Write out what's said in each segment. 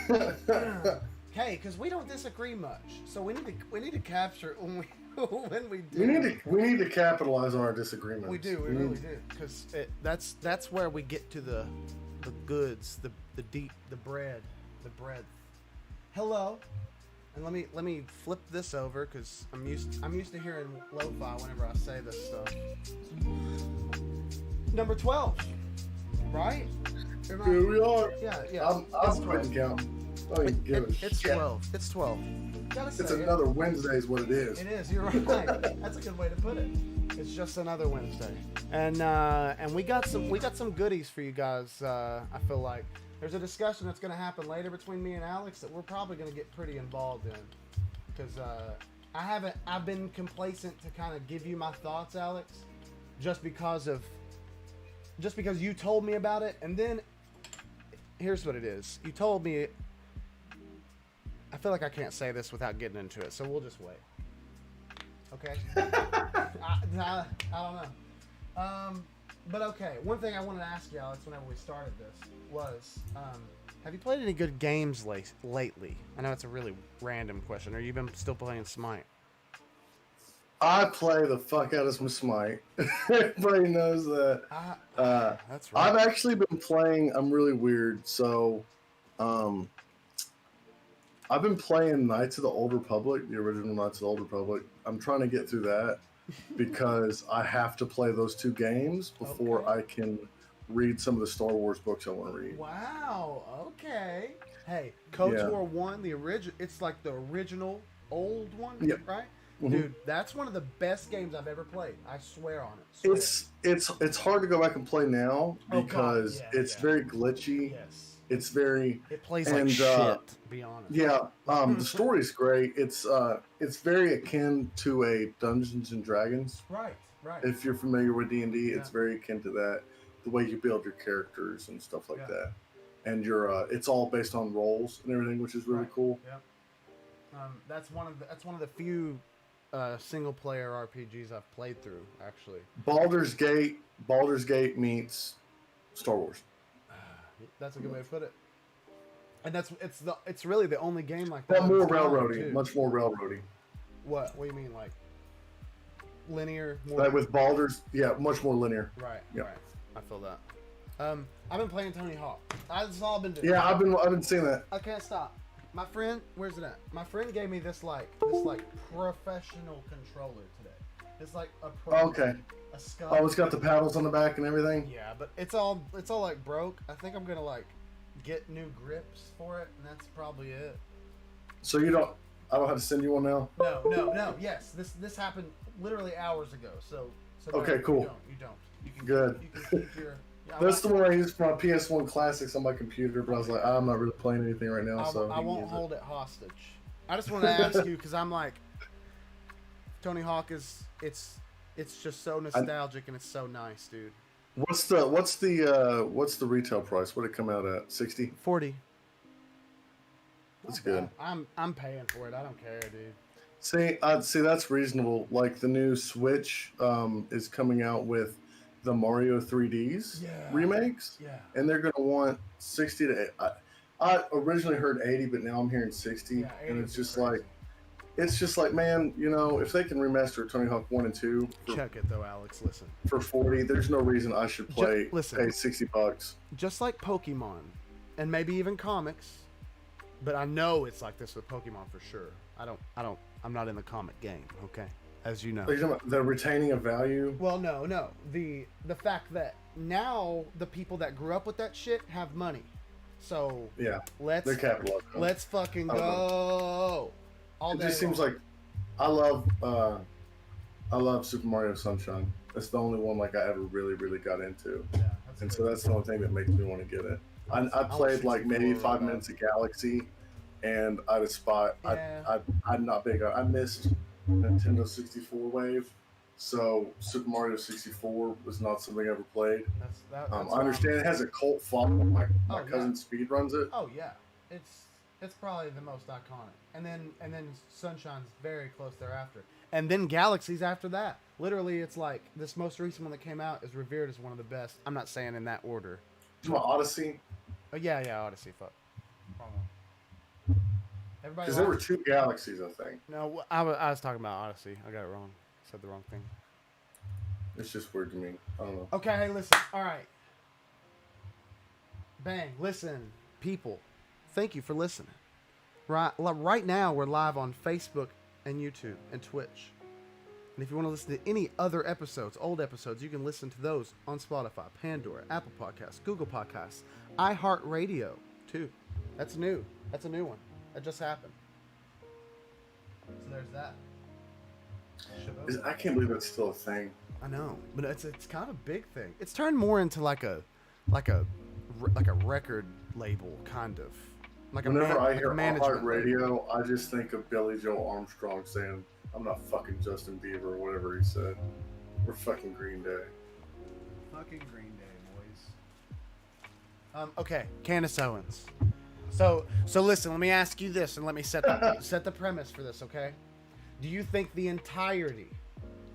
Hey, because we don't disagree much, so we need to capture it when we when we We do. need to capitalize on our disagreements. We do, we really do, because that's where we get to the goods, the deep, the bread. Hello, and let me flip this over because I'm used to hearing lo-fi whenever I say this stuff. Number 12, right? Am I- Here we are. Yeah, yeah. I'm it's quitting 12. counting. I don't even give a It's shit. 12. It's 12. Gotta say It's it. another Wednesday, is what it is. It is. You're right. That's a good way to put it. It's just another Wednesday, and we got some goodies for you guys. I feel like there's a discussion that's going to happen later between me and Alex that we're probably going to get pretty involved in, because I've been complacent to kind of give you my thoughts, Alex, just because you told me about it, and then here's what it is. You told me. I feel like I can't say this without getting into it, so we'll just wait. Okay. I don't know. But okay. One thing I wanted to ask you, Alex, whenever we started this, was, have you played any good games lately? I know it's a really random question. Or you been still playing Smite? I play the fuck out of some Smite. Everybody knows that. That's right. I've actually been playing. I'm really weird. So, I've been playing Knights of the Old Republic, the original Knights of the Old Republic. I'm trying to get through that because I have to play those two games before Okay. I can read some of the Star Wars books I want to read. Wow. Okay. Hey, KOTOR Yeah. 1, the original. It's like the original old one, Yep. right? Mhm. Dude, that's one of the best games I've ever played. I swear on it. Swear. It's hard to go back and play now Oh, God, because yeah, it's yeah. very glitchy. Yes. It's very It plays and, like shit, to be honest. yeah. The story's great. It's very akin to a Dungeons and Dragons. Right, right. If you're familiar with D&D, it's Yeah. very akin to that. The way you build your characters and stuff like Yeah. that, and it's all based on roles and everything, which is really Right. cool. Yep. That's one of the few single player RPGs I've played through, actually. Baldur's Gate meets Star Wars. That's a good way to put it. And it's really the only game like But that. more of its kind, railroady, too. much more railroady. What do you mean, like linear? More Like with Baldur's, yeah, much more linear. right, Yeah. right. I feel that. I've been playing Tony Hawk. That's all I've been doing. Yeah, I've been seeing that. I can't stop. My friend, where's it at? My friend gave me this professional controller today. It's like a pro. Okay. A scum. Oh, it's got the paddles on the back and everything. Yeah, but it's all like broke. I think I'm gonna like get new grips for it, and that's probably it. So I don't have to send you one now. No. Yes, this happened literally hours ago. So Okay, no, cool. You don't. You can Good. You can keep your. Yeah, That's the one I used for my PS1 Classics on my computer, but I was like, I'm not really playing anything right now, so I you can won't use it. hold it hostage. I just want to ask you because I'm like, Tony Hawk is it's just so nostalgic and it's so nice, dude. What's the retail price? What did it come out at? 60? 40. That's good. I'm paying for it. I don't care, dude. See that's reasonable. Like the new Switch is coming out with the Mario 3Ds Yeah. remakes, Yeah. and they're gonna want 60 to. I originally heard 80, but now I'm hearing 60, Yeah, and it's 80 just would be like, man, if they can remaster Tony Hawk 1 and 2 Check it though, Alex. Listen. for 40, there's no reason I should pay listen. pay $60. Just like Pokemon, and maybe even comics, but I know it's like this with Pokemon for sure. I'm not in the comic game, okay? As you know. Are you talking about the retaining of value? Well, no. The fact that now the people that grew up with that shit have money. So Yeah, let's they're capitalizing. let's fucking I don't go. All It day just seems long. like I love Super Mario Sunshine. That's the only one like I ever really got into, Yeah, and good. so that's the only thing that makes me want to get it. I played like maybe 5 minutes of Galaxy, and I just spot Yeah. I'm not big. I missed Nintendo 64 wave, so Super Mario 64 was not something I ever played. That's I why understand it has a cult following. My Oh, cousin speed runs it. Oh yeah, it's probably the most iconic, and then Sunshine's very close thereafter, and then Galaxy's after that. Literally, it's like this most recent one that came out is revered as one of the best. I'm not saying in that order. You know, Odyssey. Oh yeah, Odyssey. Fuck. Wrong one. Everybody Because there were likes. 2 galaxies, I think. No, I was talking about Odyssey. I got it wrong. Said the wrong thing. It's just weird to me. I don't know. Okay, hey, listen. All right. Bang. Listen, people. Thank you for listening. Right now, we're live on Facebook and YouTube and Twitch. And if you want to listen to any other episodes, old episodes, you can listen to those on Spotify, Pandora, Apple Podcasts, Google Podcasts, iHeartRadio, too. That's new. That's a new one. That just happened. So there's that. I can't believe it's still a thing. I know, but it's kind of a big thing. It's turned more into like a record label kind of. Whenever I hear management iHeartRadio, I just think of Billy Joe Armstrong saying, "I'm not fucking Justin Bieber," or whatever he said. We're fucking Green Day. Fucking Green Day, boys. Okay, Candace Owens. So listen. Let me ask you this, and let me set the premise for this. Okay, do you think the entirety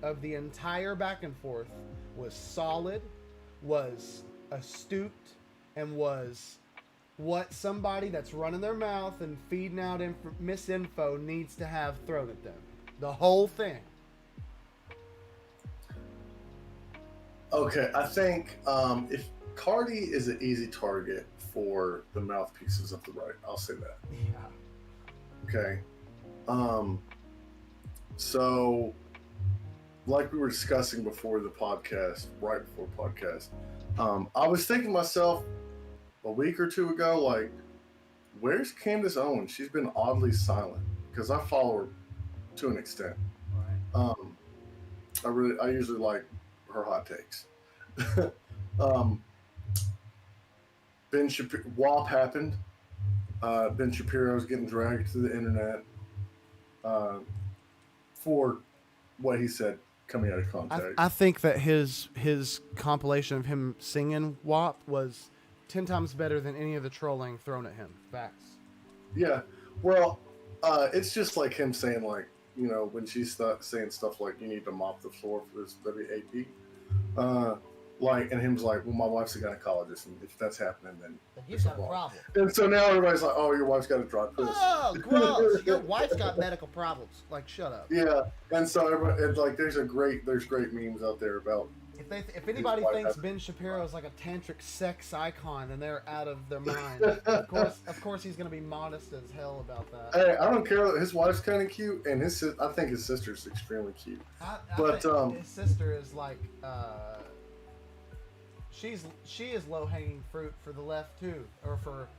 of the entire back and forth was solid, was astute, and was what somebody that's running their mouth and feeding out misinfo needs to have thrown at them? The whole thing. Okay, I think if Cardi is an easy target for the mouthpieces of the right, I'll say that. Yeah. Okay. So, like we were discussing before the podcast, right before podcast, I was thinking to myself a week or two ago, like, where's Candace Owens? She's been oddly silent because I follow her to an extent. Right. I usually like her hot takes. Ben Shapiro, WAP happened. Ben Shapiro's getting dragged to the internet for what he said coming out of context. I think that his compilation of him singing WAP was 10 times better than any of the trolling thrown at him. Facts. Yeah, well, it's just like him saying, like, you know, when she's saying stuff like, "You need to mop the floor for this WAP," like, and him's like, "Well, my wife's a gynecologist, and if that's happening, then You've got a problem. And so now everybody's like, "Oh, your wife's got a dry puss." Oh, gross! Your wife's got medical problems. Like, shut up. Yeah, and so everybody, it's like, there's great memes out there about. If anybody thinks Ben Shapiro is like a tantric sex icon, then they're out of their mind. Of course, he's gonna be modest as hell about that. Hey, I don't care. His wife's kind of cute, and I think his sister's extremely cute. I But think his sister is like, she is low hanging fruit for the left too, or for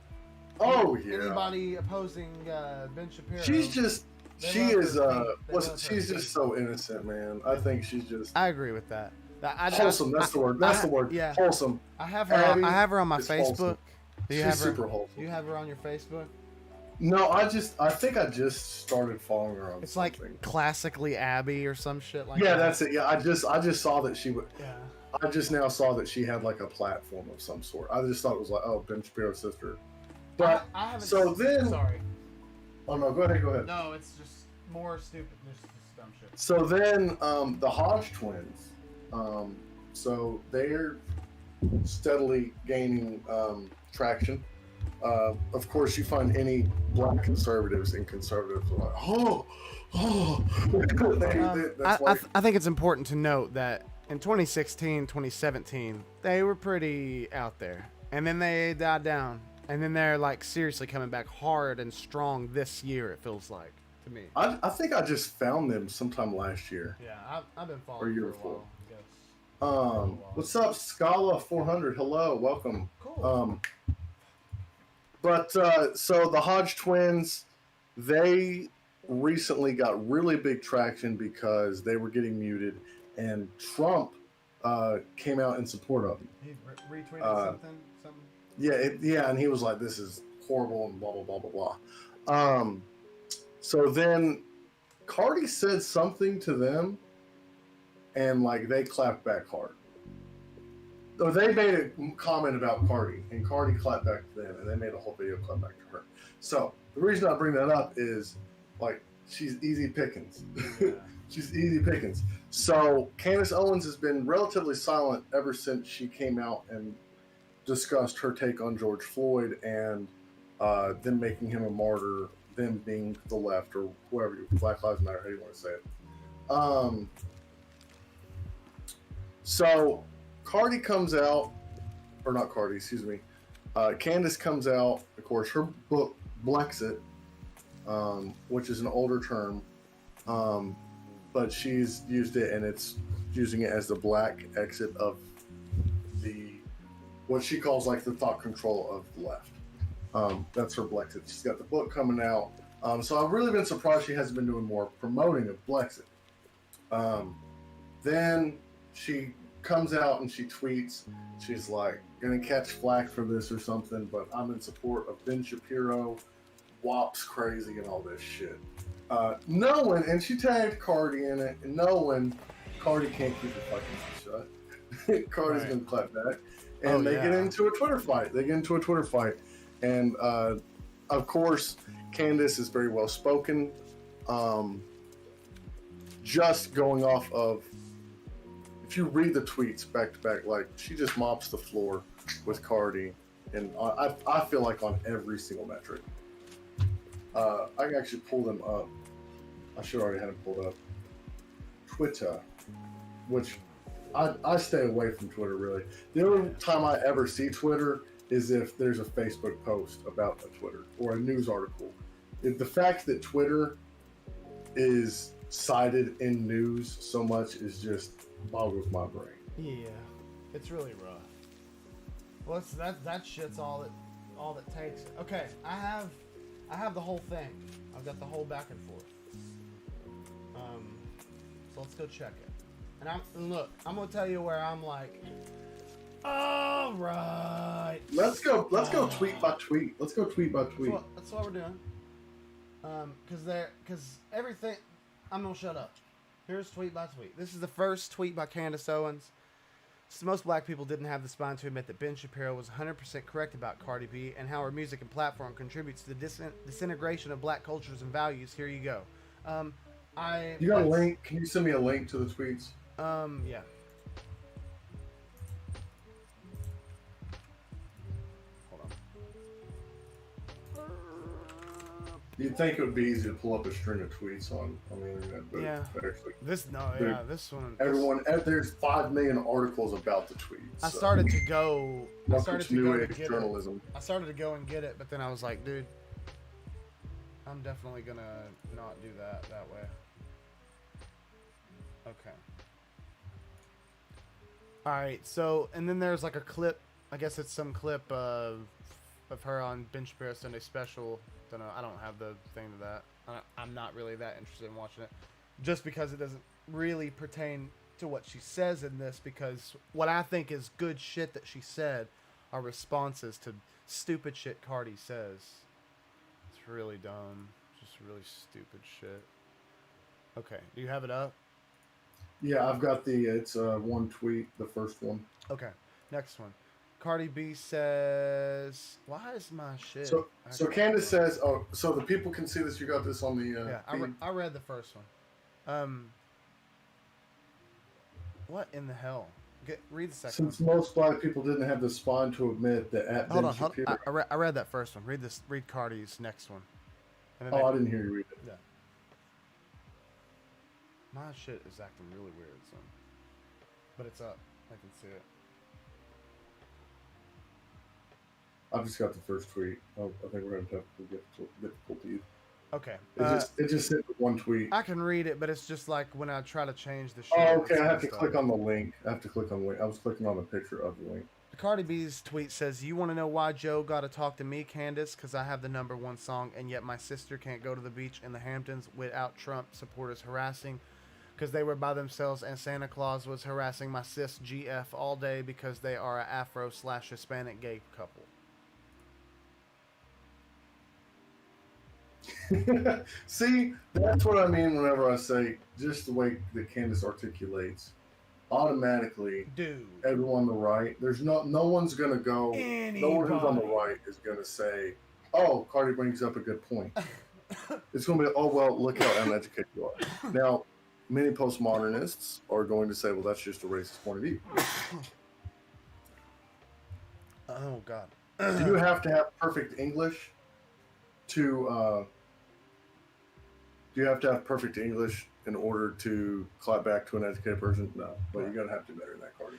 anybody opposing Ben Shapiro. She's just. She's she's just so innocent, man. I think she's just. I agree with that. Wholesome. That's the word. That's the word. Yeah. Wholesome. I have her on my Facebook. She's super wholesome. Do you have her on your Facebook? No, I think I just started following her on. It's something. like classically Abby or some shit like that. Yeah, that's it. Yeah, I just saw that she would. Yeah. I just now saw that she had like a platform of some sort. I just thought it was like, oh, Ben Shapiro's sister. But I haven't. So then. Sorry. Oh no, go ahead. No, it's just more stupid. This is dumb shit. So then, the Hodge twins. So they're steadily gaining traction. Of course, you find any black conservatives, and conservatives are like, I think it's important to note that in 2016, 2017, they were pretty out there, and then they died down, and then they're like seriously coming back hard and strong this year. It feels like to me. I think I just found them sometime last year. Yeah, I've been following year for a before. while. I guess. What's up, Scala 400? Hello, welcome. Cool. So the Hodge twins, they recently got really big traction because they were getting muted, and Trump came out in support of them. He retweeted something. Yeah, and he was like, "This is horrible," and blah blah blah blah blah. So then Cardi said something to them, and like they clapped back hard. So they made a comment about Cardi, and Cardi clapped back to them, and they made a whole video clap back to her. So the reason I bring that up is, like, she's easy pickings. Yeah. She's easy pickings. So Candace Owens has been relatively silent ever since she came out and discussed her take on George Floyd and them making him a martyr them being the left or whoever, Black Lives Matter, how you want to say it. So Cardi comes out, or not Cardi, excuse me. Candace comes out, of course, her book Blexit, which is an older term, but she's used it and it's using it as the black exit of the what she calls like the thought control of the left. That's her Blexit. She's got the book coming out. So I've really been surprised she hasn't been doing more promoting of Blexit. Then she comes out and she tweets. She's like, gonna catch flack for this or something, but I'm in support of Ben Shapiro, WAP's crazy, and all this shit. Knowing, and she tagged Cardi in it, and knowing Cardi can't keep her fucking mouth shut. Cardi's gonna clap back. And they get into a Twitter fight. And of course, Candace is very well spoken. Just going off of, if you read the tweets back to back, like she just mops the floor with Cardi, and I feel like on every single metric. I can actually pull them up. I should already had them pulled up. Twitter, which I stay away from Twitter really. The only time I ever see Twitter is if there's a Facebook post about a Twitter or a news article. The fact that Twitter is cited in news so much is just boggles my brain. Yeah, it's really rough. Well, that shit's all that takes. Okay, I have the whole thing. I've got the whole back and forth. So let's go check it. And look, I'm gonna tell you where I'm like, all right. Let's go tweet by tweet. Let's go tweet by tweet. That's what we're doing. Because everything. I'm gonna shut up. Here's tweet by tweet. This is the first tweet by Candace Owens. So most black people didn't have the spine to admit that Ben Shapiro was 100% correct about Cardi B and how her music and platform contributes to the disintegration of black cultures and values. Here you go. You got a link? Can you send me a link to the tweets? Yeah. Hold on. You'd think it would be easy to pull up a string of tweets on the internet, but Yeah. actually, This one. there's 5 million articles about the tweets. I started to go. I started to new go and age get journalism. it. I started to go and get it, but then I was like, dude, I'm definitely gonna not do that way. Okay. All right. So, and then there's like a clip. I guess it's some clip of her on Ben Shapiro Sunday Special. Don't know. I don't have the thing to that. I'm not really that interested in watching it, just because it doesn't really pertain to what she says in this. Because what I think is good shit that she said are responses to stupid shit Cardi says. It's really dumb. Just really stupid shit. Okay. Do you have it up? Yeah, I've got it's one tweet, the first one. Okay. Next one. Cardi B says, "Why is my shit?" So Candace says, "Oh, so the people can see this. You got this on the yeah." I read the first one. What in the hell? Read the second Since one. most black people didn't have the spine to admit that at Hold Ben on. Shapiro. I read that first one. Read Cardi's next one. And I didn't hear you read it. Yeah. My shit is acting really weird, son. But it's up. I can see it. I've just got the first tweet. I think we're having technical difficulties. Okay. It just hit one tweet. I can read it, but it's just like when I try to change the shit. Oh, okay. I have to click on the link. I was clicking on the picture of the link. Cardi B's tweet says, "You want to know why Joe got to talk to me, Candace? Because I have the #1 song, and yet my sister can't go to the beach in the Hamptons without Trump supporters harassing, because they were by themselves, and Santa Claus was harassing my sis GF all day because they are an Afro/Hispanic gay couple." See, that's what I mean whenever I say just the way that Candace articulates. Automatically, Dude. everyone on the right, there's no one's gonna go. No one who's on the right is gonna say, "Oh, Cardi brings up a good point." It's gonna be, "Oh well, look how uneducated you are." Now, many postmodernists are going to say, "Well, that's just a racist point of view." Oh God. Do you have to have perfect English to Do you have to have perfect English in order to clap back to an educated person? No, but you're gonna have to do better than that, Cardi.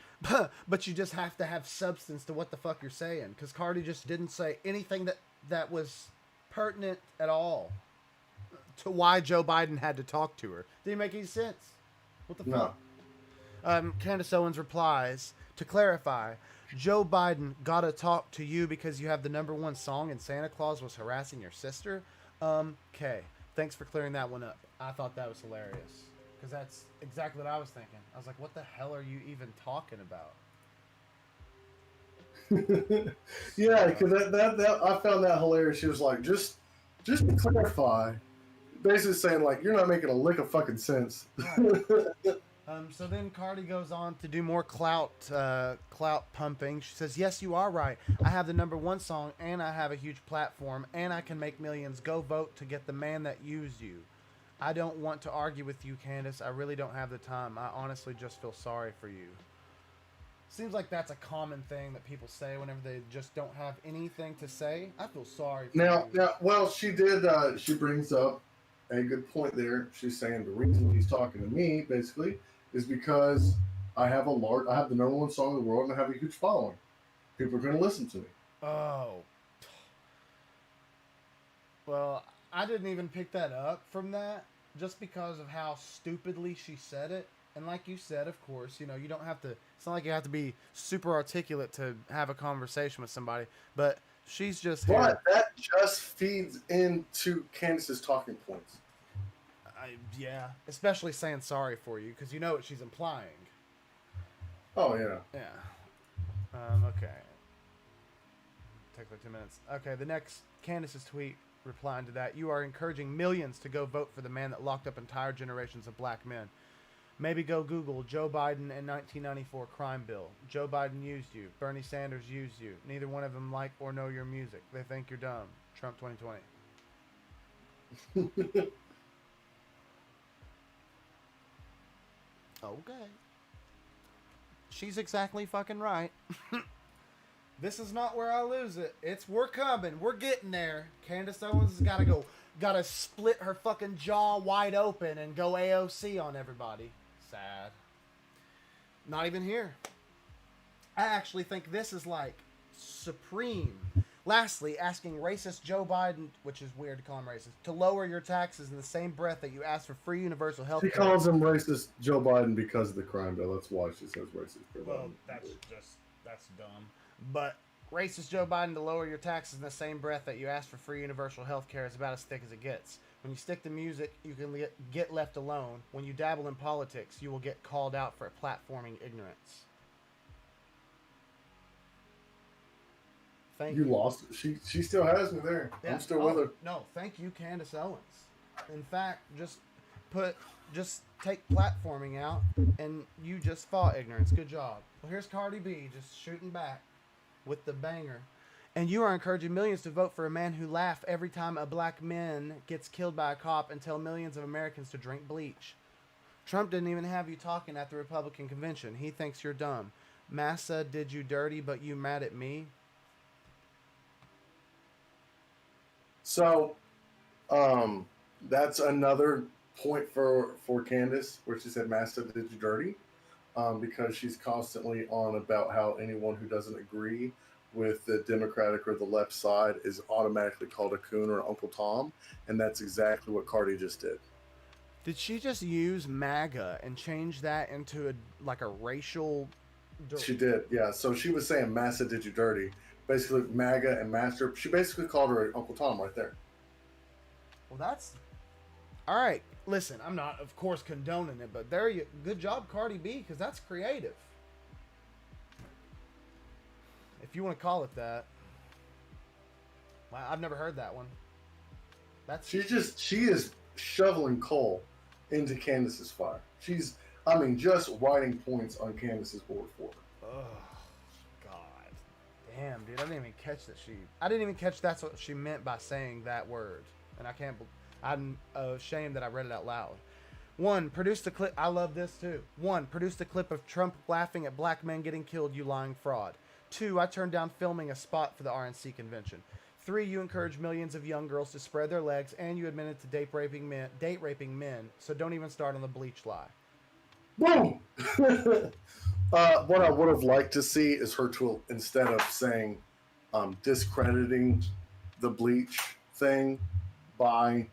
But you just have to have substance to what the fuck you're saying, because Cardi just didn't say anything that was pertinent at all to why Joe Biden had to talk to her. Didn't make any sense. What the fuck? Candace Owens replies, to clarify, Joe Biden gotta talk to you because you have the #1 song and Santa Claus was harassing your sister? Okay. Thanks for clearing that one up. I thought that was hilarious. Because that's exactly what I was thinking. I was like, what the hell are you even talking about? Yeah, because that I found that hilarious. She was like, just to clarify, basically saying like, you're not making a lick of fucking sense. Right. So then Cardi goes on to do more clout pumping. She says, yes, you are right. I have the #1 song and I have a huge platform and I can make millions. Go vote to get the man that used you. I don't want to argue with you, Candace. I really don't have the time. I honestly just feel sorry for you. Seems like that's a common thing that people say whenever they just don't have anything to say. I feel sorry for you. Now, well, she did. She brings up a good point there. She's saying the reason he's talking to me, basically, is because I have the #1 song in the world, and I have a huge following. People are going to listen to me. Oh. Well, I didn't even pick that up from that, just because of how stupidly she said it. And like you said, of course, you know, you don't have to, it's not like you have to be super articulate to have a conversation with somebody, but she's just here. But that just feeds into Candace's talking points. Yeah, especially saying sorry for you, because you know what she's implying. Oh, yeah. Yeah. Okay. Take like 2 minutes. Okay, the next, Candace's tweet replying to that, you are encouraging millions to go vote for the man that locked up entire generations of black men. Maybe go Google Joe Biden and 1994 crime bill. Joe Biden used you. Bernie Sanders used you. Neither one of them like or know your music. They think you're dumb. Trump 2020. Okay. She's exactly fucking right. This is not where I lose it. We're coming. We're getting there. Candace Owens has gotta split her fucking jaw wide open and go AOC on everybody. Sad. Not even here. I actually think this is like supreme. Lastly, asking racist Joe Biden, which is weird to call him racist, to lower your taxes in the same breath that you ask for free universal health care. She calls him racist Joe Biden because of the crime bill. That's why she says racist Joe Biden. Well, that's dumb. But racist Joe Biden to lower your taxes in the same breath that you ask for free universal health care is about as thick as it gets. When you stick to music, you can get left alone. When you dabble in politics, you will get called out for platforming ignorance. Thank you. You lost it. She still has me there. Yeah. I'm still with her. No, thank you, Candace Owens. In fact, just take platforming out, and you just fought ignorance. Good job. Well, here's Cardi B just shooting back with the banger. And you are encouraging millions to vote for a man who laughs every time a black man gets killed by a cop and tell millions of Americans to drink bleach. Trump didn't even have you talking at the Republican convention. He thinks you're dumb. Massa did you dirty, but you mad at me? So, that's another point for Candace, where she said Massa did you dirty, because she's constantly on about how anyone who doesn't agree with the Democratic or the left side is automatically called a coon or Uncle Tom, and that's exactly what Cardi just did. Did she just use MAGA and change that into a racial? She did, yeah. So she was saying Massa did you dirty, basically MAGA and Master. She basically called her Uncle Tom right there. Well, that's all right. Listen, I'm not, of course, condoning it, but there you. Good job, Cardi B, because that's creative. If you want to call it that. Wow, I've never heard that one. She is shoveling coal into Candace's fire. She's, just writing points on Candace's board for her. Oh, God. Damn, dude, I didn't even catch that's what she meant by saying that word. And I'm ashamed that I read it out loud. 1, produce the clip. I love this too. 1, produce the clip of Trump laughing at black men getting killed, you lying fraud. 2, I turned down filming a spot for the RNC convention. 3, you encourage millions of young girls to spread their legs, and you admitted to date raping men. So don't even start on the bleach lie. Boom. What I would have liked to see is her to, instead of saying discrediting the bleach thing by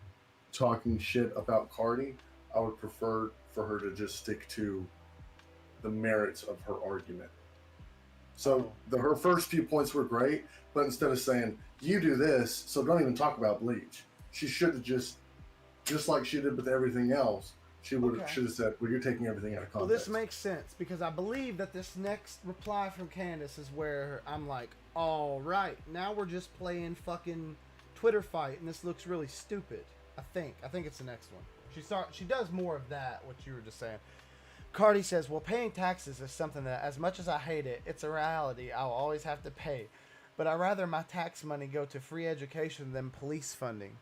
talking shit about Cardi, I would prefer for her to just stick to the merits of her argument. So her first few points were great, but instead of saying you do this, so don't even talk about bleach, she should have just like she did with everything else. She should have said, "Well, you're taking everything out of context." Well, this makes sense because I believe that this next reply from Candace is where I'm like, "All right, now we're just playing fucking Twitter fight, and this looks really stupid." I think it's the next one. She does more of that. What you were just saying. Cardi says, "Well, paying taxes is something that, as much as I hate it, it's a reality I'll always have to pay. But I'd rather my tax money go to free education than police funding.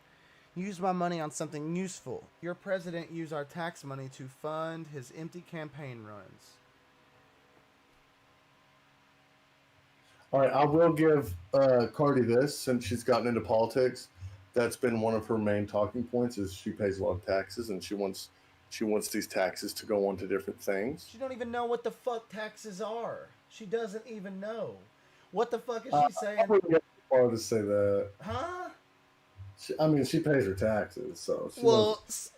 Use my money on something useful. Your president used our tax money to fund his empty campaign runs." All right, I will give Cardi this, since she's gotten into politics. That's been one of her main talking points, is she pays a lot of taxes, and she wants these taxes to go on to different things. She don't even know what the fuck taxes are. She doesn't even know. What the fuck is she saying? I wouldn't get far to say that. Huh? She pays her taxes, so.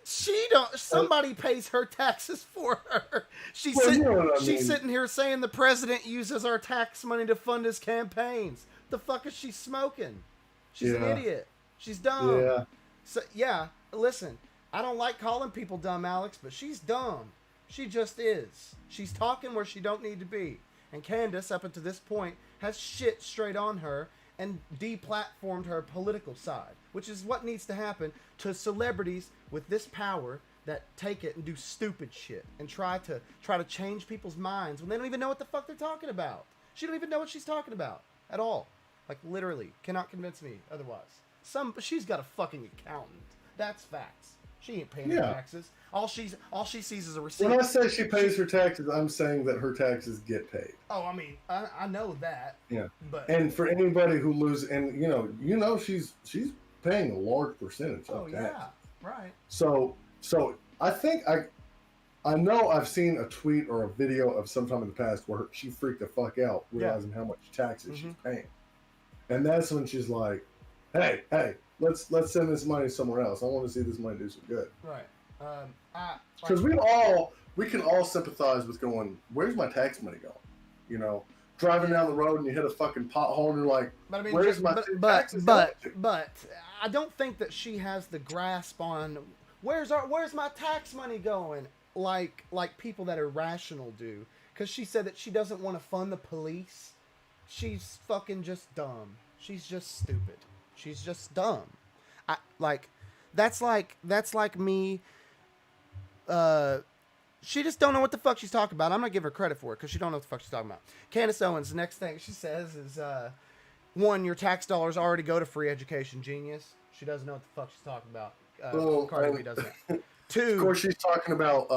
She don't. Somebody pays her taxes for her. She's sitting here saying the president uses our tax money to fund his campaigns. The fuck is she smoking? She's an idiot. She's dumb. Yeah. So yeah, listen. I don't like calling people dumb, Alex, but she's dumb. She just is. She's talking where she don't need to be. And Candace, up until this point, has shit straight on her and deplatformed her political side, which is what needs to happen to celebrities with this power that take it and do stupid shit and try to change people's minds when they don't even know what the fuck they're talking about. She don't even know what she's talking about at all. Like, literally, cannot convince me otherwise. She's got a fucking accountant. That's facts. She ain't paying her taxes. All she sees is a receipt. When I say she pays her taxes, I'm saying that her taxes get paid. Oh, I mean, I know that. Yeah. But and for anybody who loses, and you know, she's paying a large percentage of tax. Yeah, right. So I think I know I've seen a tweet or a video of sometime in the past where she freaked the fuck out realizing how much taxes she's paying, and that's when she's like, "Hey, let's send this money somewhere else. I want to see this money do some good." Right. Because we can all sympathize with going, "Where's my tax money going?" You know, driving down the road and you hit a fucking pothole and you're like, but I mean, "Where's my taxes going to?" But I don't think that she has the grasp on where's my tax money going, like people that are rational do. Because she said that she doesn't want to fund the police. She's fucking just dumb. She's just stupid. She's just dumb. That's like me. She just don't know what the fuck she's talking about. I'm gonna give her credit for it because she don't know what the fuck she's talking about. Candace Owens, the next thing she says is, 1, your tax dollars already go to free education, genius. She doesn't know what the fuck she's talking about. Cardi B doesn't. 2, of course, she's talking about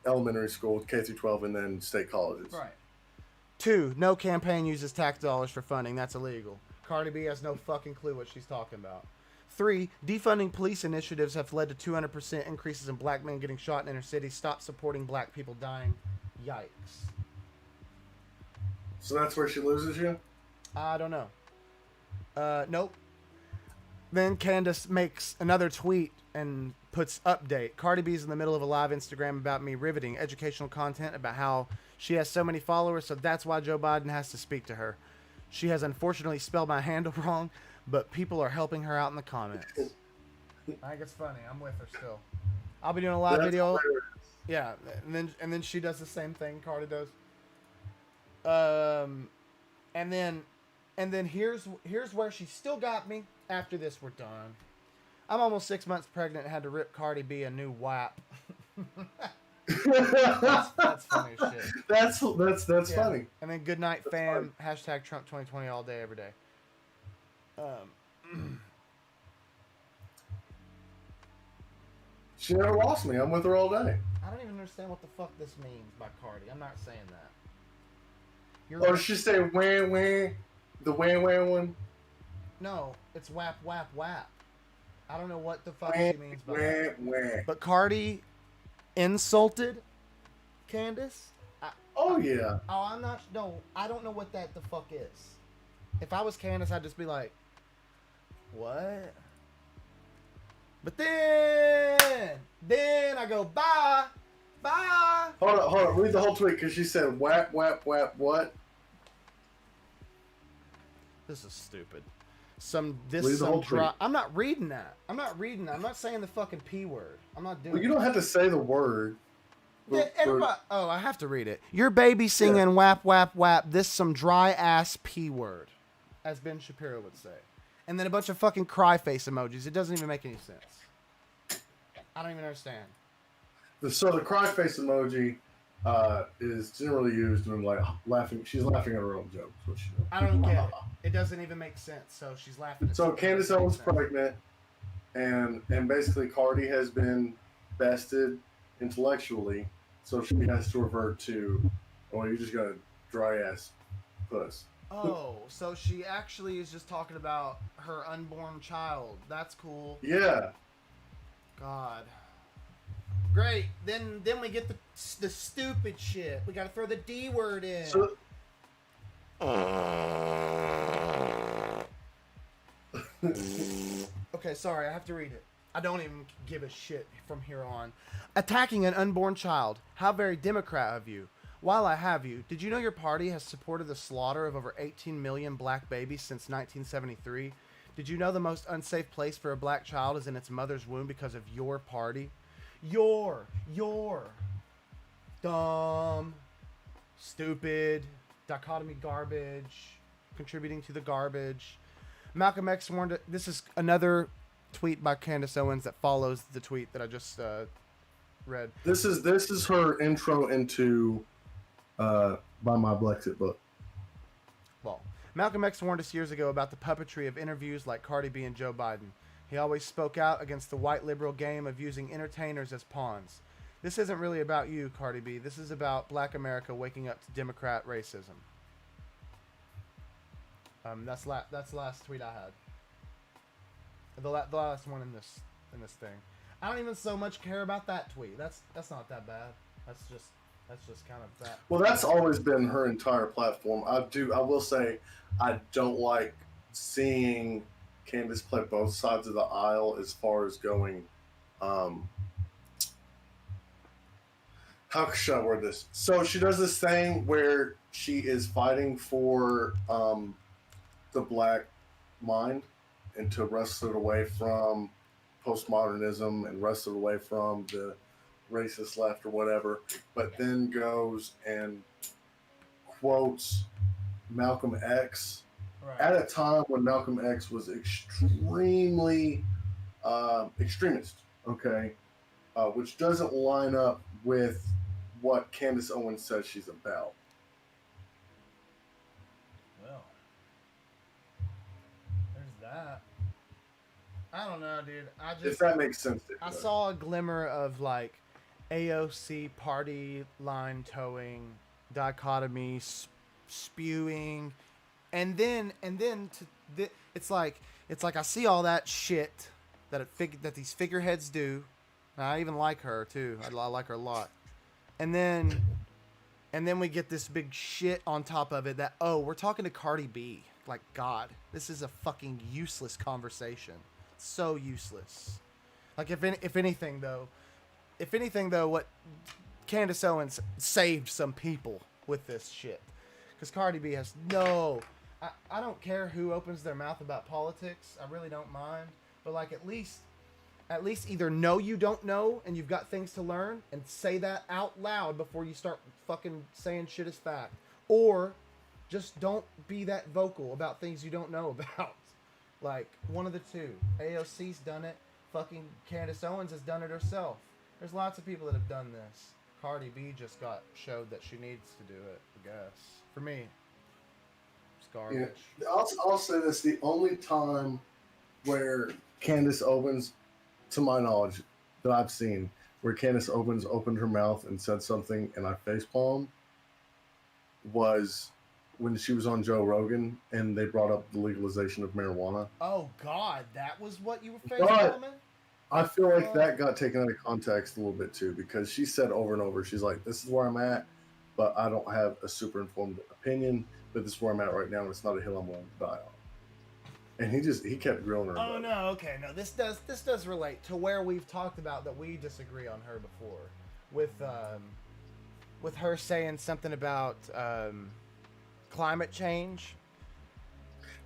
elementary school, K through 12, and then state colleges. Right. 2, no campaign uses tax dollars for funding. That's illegal. Cardi B has no fucking clue what she's talking about. 3, defunding police initiatives have led to 200% increases in black men getting shot in inner cities. Stop supporting black people dying. Yikes. So that's where she loses you? I don't know. Nope. Then Candace makes another tweet and puts update. Cardi B's in the middle of a live Instagram about me, riveting educational content about how she has so many followers, so that's why Joe Biden has to speak to her. She has unfortunately spelled my handle wrong, but people are helping her out in the comments. I think it's funny. I'm with her still. I'll be doing a live video. Hilarious. Yeah, and then she does the same thing Cardi does. And then here's where she still got me. After this, we're done. I'm almost 6 months pregnant and had to rip Cardi B a new WAP. That's funny as shit. That's funny. And then good night, fam. Hashtag Trump 2020 all day, every day. She never lost me. I'm with her all day. I don't even understand what the fuck this means by Cardi. I'm not saying that. Or she say wah wah, the wah wah one. No, it's whap whap whap. I don't know what the fuck she means by that. Wah. But Cardi insulted Candace. Oh yeah. Oh, I'm not. No, I don't know what that the fuck is. If I was Candace, I'd just be like, what? But then I go, bye. Hold on. Read the whole tweet because she said whap what? This is stupid. Read the whole tweet. I'm not reading that. I'm not saying the fucking P word. I'm not doing Well, you don't have to say the word. Everybody, oh, I have to read it. Your baby singing whap whap whap. This some dry ass P word, as Ben Shapiro would say, and then a bunch of fucking cry face emojis. It doesn't even make any sense. I don't even understand. So the cry face emoji is generally used when like laughing. She's laughing at her own jokes. Which, I don't get it. It doesn't even make sense. So she's laughing. At so Candace Owens sense. pregnant, and basically Cardi has been bested intellectually, so she has to revert to, oh, you just got a dry ass puss. Oh, so she actually is just talking about her unborn child. That's cool. Yeah. God. Great. Then we get the stupid shit. We gotta throw the D word in. So, okay, sorry, I have to read it. I don't even give a shit from here on. Attacking an unborn child. How very Democrat of you. While I have you, did you know your party has supported the slaughter of over 18 million black babies since 1973? Did you know the most unsafe place for a black child is in its mother's womb because of your party? Your dumb, stupid, dichotomy garbage, contributing to the garbage. Malcolm X warned. This is another tweet by Candace Owens that follows the tweet that I just read. This is her intro into Buy My Brexit book. Well, Malcolm X warned us years ago about the puppetry of interviews like Cardi B and Joe Biden. He always spoke out against the white liberal game of using entertainers as pawns. This isn't really about you, Cardi B. This is about black America waking up to Democrat racism. That's the last tweet I had. The last one in this thing. I don't even so much care about that tweet. That's not that bad. That's just kind of that. Well, that's always been her entire platform. I will say, I don't like seeing Candace play both sides of the aisle as far as going. How should I word this? So she does this thing where she is fighting for the black mind and to wrestle it away from postmodernism and wrestle it away from the racist left or whatever, but then goes and quotes Malcolm X at a time when Malcolm X was extremely extremist, okay, which doesn't line up with what Candace Owens says she's about. Well, there's that. I don't know, dude. If that makes sense to you. I saw a glimmer of like AOC party line towing, dichotomy, spewing, and then it's like I see all that shit that these figureheads do. And I even like her too. I like her a lot. And then we get this big shit on top of it that, oh, we're talking to Cardi B. Like, God, this is a fucking useless conversation. So useless. Like, if anything though, what Candace Owens saved some people with this shit. Because Cardi B has no... I don't care who opens their mouth about politics. I really don't mind. But, like, at least either know you don't know and you've got things to learn and say that out loud before you start fucking saying shit is fact. Or just don't be that vocal about things you don't know about. Like, one of the two. AOC's done it. Fucking Candace Owens has done it herself. There's lots of people that have done this. Cardi B just showed that she needs to do it, I guess. For me, it's garbage. Yeah. I'll say this. The only time where Candace Owens, to my knowledge, that I've seen, where Candace Owens opened her mouth and said something and I facepalmed was when she was on Joe Rogan and they brought up the legalization of marijuana. Oh God, that was what you were facing, But woman? I feel like that got taken out of context a little bit too, because she said over and over, she's like, "This is where I'm at, but I don't have a super informed opinion. But this is where I'm at right now, and it's not a hill I'm willing to die on." And he kept grilling her. Oh no, okay, no, this does relate to where we've talked about that we disagree on her before, with her saying something about climate change.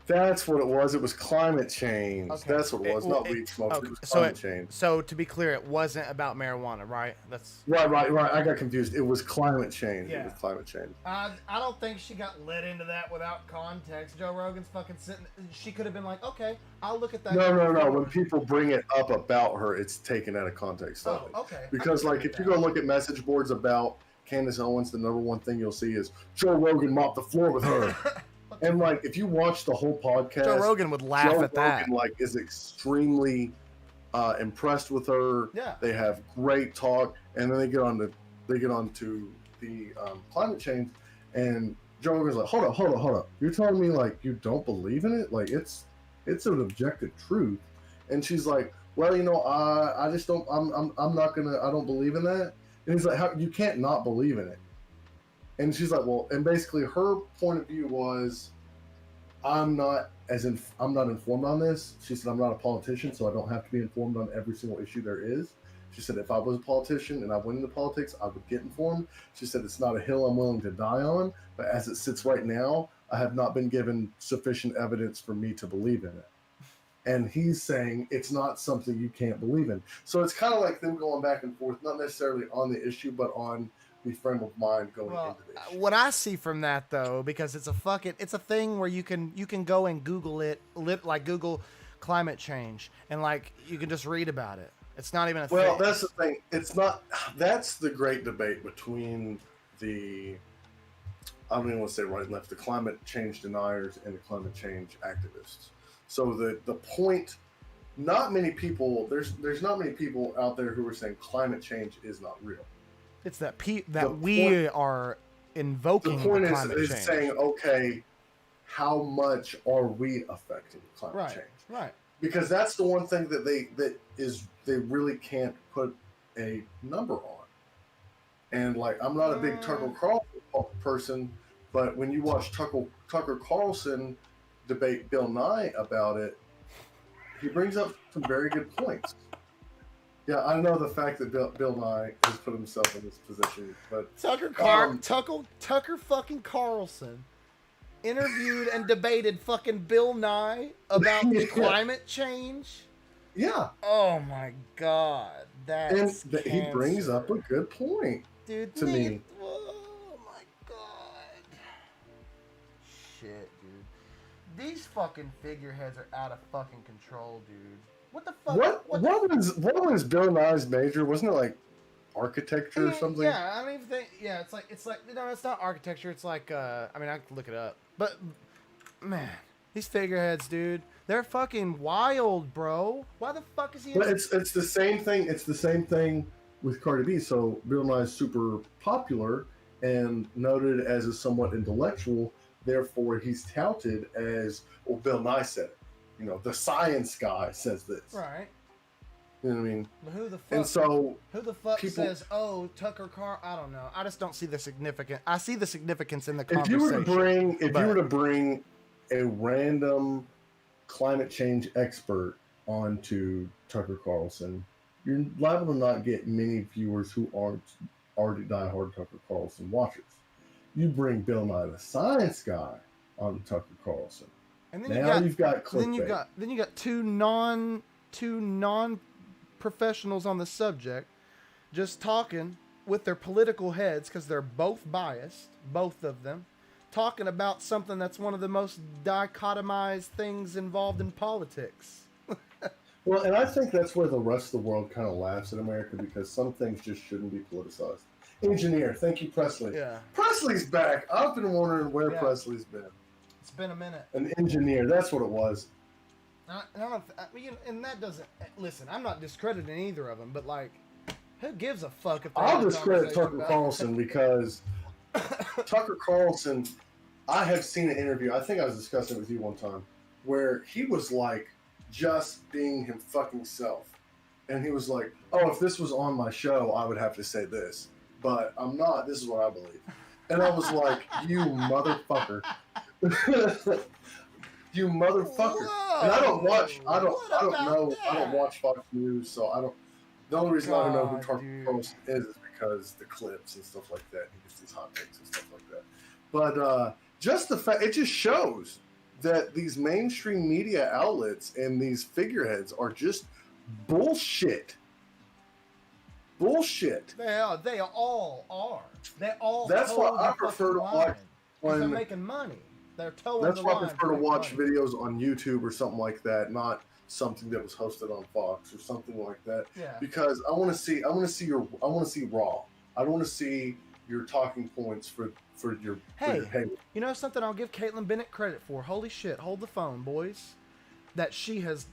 That's what it was. It was climate change. Okay. That's what it was. Not weed smoke. Okay. It was climate change. So to be clear, it wasn't about marijuana, right? That's Right. I got confused. It was climate change. Yeah. It was climate change. I don't think she got led into that without context. Joe Rogan's fucking sitting. She could have been like, okay, I'll look at that. No. When people bring it up about her, it's taken out of context. Slightly. Oh, okay. Because like if you go look at message boards about Candace Owens, the number one thing you'll see is Joe Rogan mopped the floor with her. And like if you watch the whole podcast, Joe Rogan would laugh Joe at that. Rogan, like is extremely impressed with her. Yeah. They have great talk, and then they get on to the climate change, and Joe Rogan's like, hold up, you're telling me like you don't believe in it? Like it's an objective truth. And she's like, well, I just don't, I'm not gonna, I don't believe in that. And he's like, how, you can't not believe in it. And she's like, well, and basically her point of view was, I'm not informed on this. She said, I'm not a politician, so I don't have to be informed on every single issue there is. She said, if I was a politician and I went into politics, I would get informed. She said, it's not a hill I'm willing to die on, but as it sits right now, I have not been given sufficient evidence for me to believe in it. And he's saying it's not something you can't believe in. So it's kind of like them going back and forth, not necessarily on the issue, but on the frame of mind going into the issue. What I see from that though, because it's a thing where you can go and Google it, like Google climate change, and like you can just read about it. It's not even a thing. Well, that's the thing. It's not. That's the great debate between the, I don't even want to say right and left, the climate change deniers and the climate change activists. So the point, not many people. There's not many people out there who are saying climate change is not real. It's that we are invoking the point climate is change. saying, okay, how much are we affecting climate change? Right. Because that's the one thing that they really can't put a number on. And like, I'm not a big Tucker Carlson person, but when you watch Tucker Carlson debate Bill Nye about it, he brings up some very good points. Yeah, I know the fact that Bill Nye has put himself in this position, but Tucker fucking Carlson interviewed and debated fucking Bill Nye about climate change. Yeah. Oh my god, that's he brings up a good point, dude. To me. Oh my god. Shit, dude. These fucking figureheads are out of fucking control, dude. What the fuck? What was Bill Nye's major? Wasn't it like architecture or something? Yeah, I don't even think. Yeah, it's like no, it's not architecture. It's like I can look it up. But man, these figureheads, dude, they're fucking wild, bro. Why the fuck is he? But it's the same thing. It's the same thing with Cardi B. So Bill Nye's super popular and noted as a somewhat intellectual. Therefore, he's touted as, well, Bill Nye said it. The science guy says this. Right. You know what I mean? But who the fuck? And so who the fuck says, "Oh, Tucker Carl"? I don't know. I just don't see the significance. I see the significance in the conversation. If you were to bring a random climate change expert onto Tucker Carlson, you're liable to not get many viewers who aren't already diehard Tucker Carlson watchers. You bring Bill Nye the Science Guy onto Tucker Carlson. And then you've got clickbait. Then you got two non professionals on the subject just talking with their political heads, because they're both biased, both of them, talking about something that's one of the most dichotomized things involved in politics. Well, and I think that's where the rest of the world kind of laughs at America, because some things just shouldn't be politicized. Engineer, thank you, Presley. Yeah. Presley's back. I've been wondering where Presley's been. It's been a minute. An engineer, that's what it was. And that doesn't... Listen, I'm not discrediting either of them, but, like, who gives a fuck if I'll discredit Tucker Carlson because Tucker Carlson, I have seen an interview. I think I was discussing it with you one time, where he was like just being him fucking self, and he was like, "Oh, if this was on my show, I would have to say this, but I'm not. This is what I believe." And I was like, "You motherfucker." You motherfucker. Whoa. And I don't watch. I don't know. That? I don't watch Fox News, so I don't. The only reason I don't know who God, Tark dude. Post is because the clips and stuff like that. He gets these hot takes and stuff like that. But just the fact, it just shows that these mainstream media outlets and these figureheads are just bullshit. Bullshit. They all are. They all. That's why toe I the prefer to fucking watch line. 'Cause they're when. making money. They're towing That's the why I line prefer to make watch money. videos on YouTube or something like that, not something that was hosted on Fox or something like that. Yeah. Because I want to see raw. I don't want to see your talking points for your Hey. hey. You know something I'll give Caitlin Bennett credit for? Holy shit, hold the phone, boys. That she has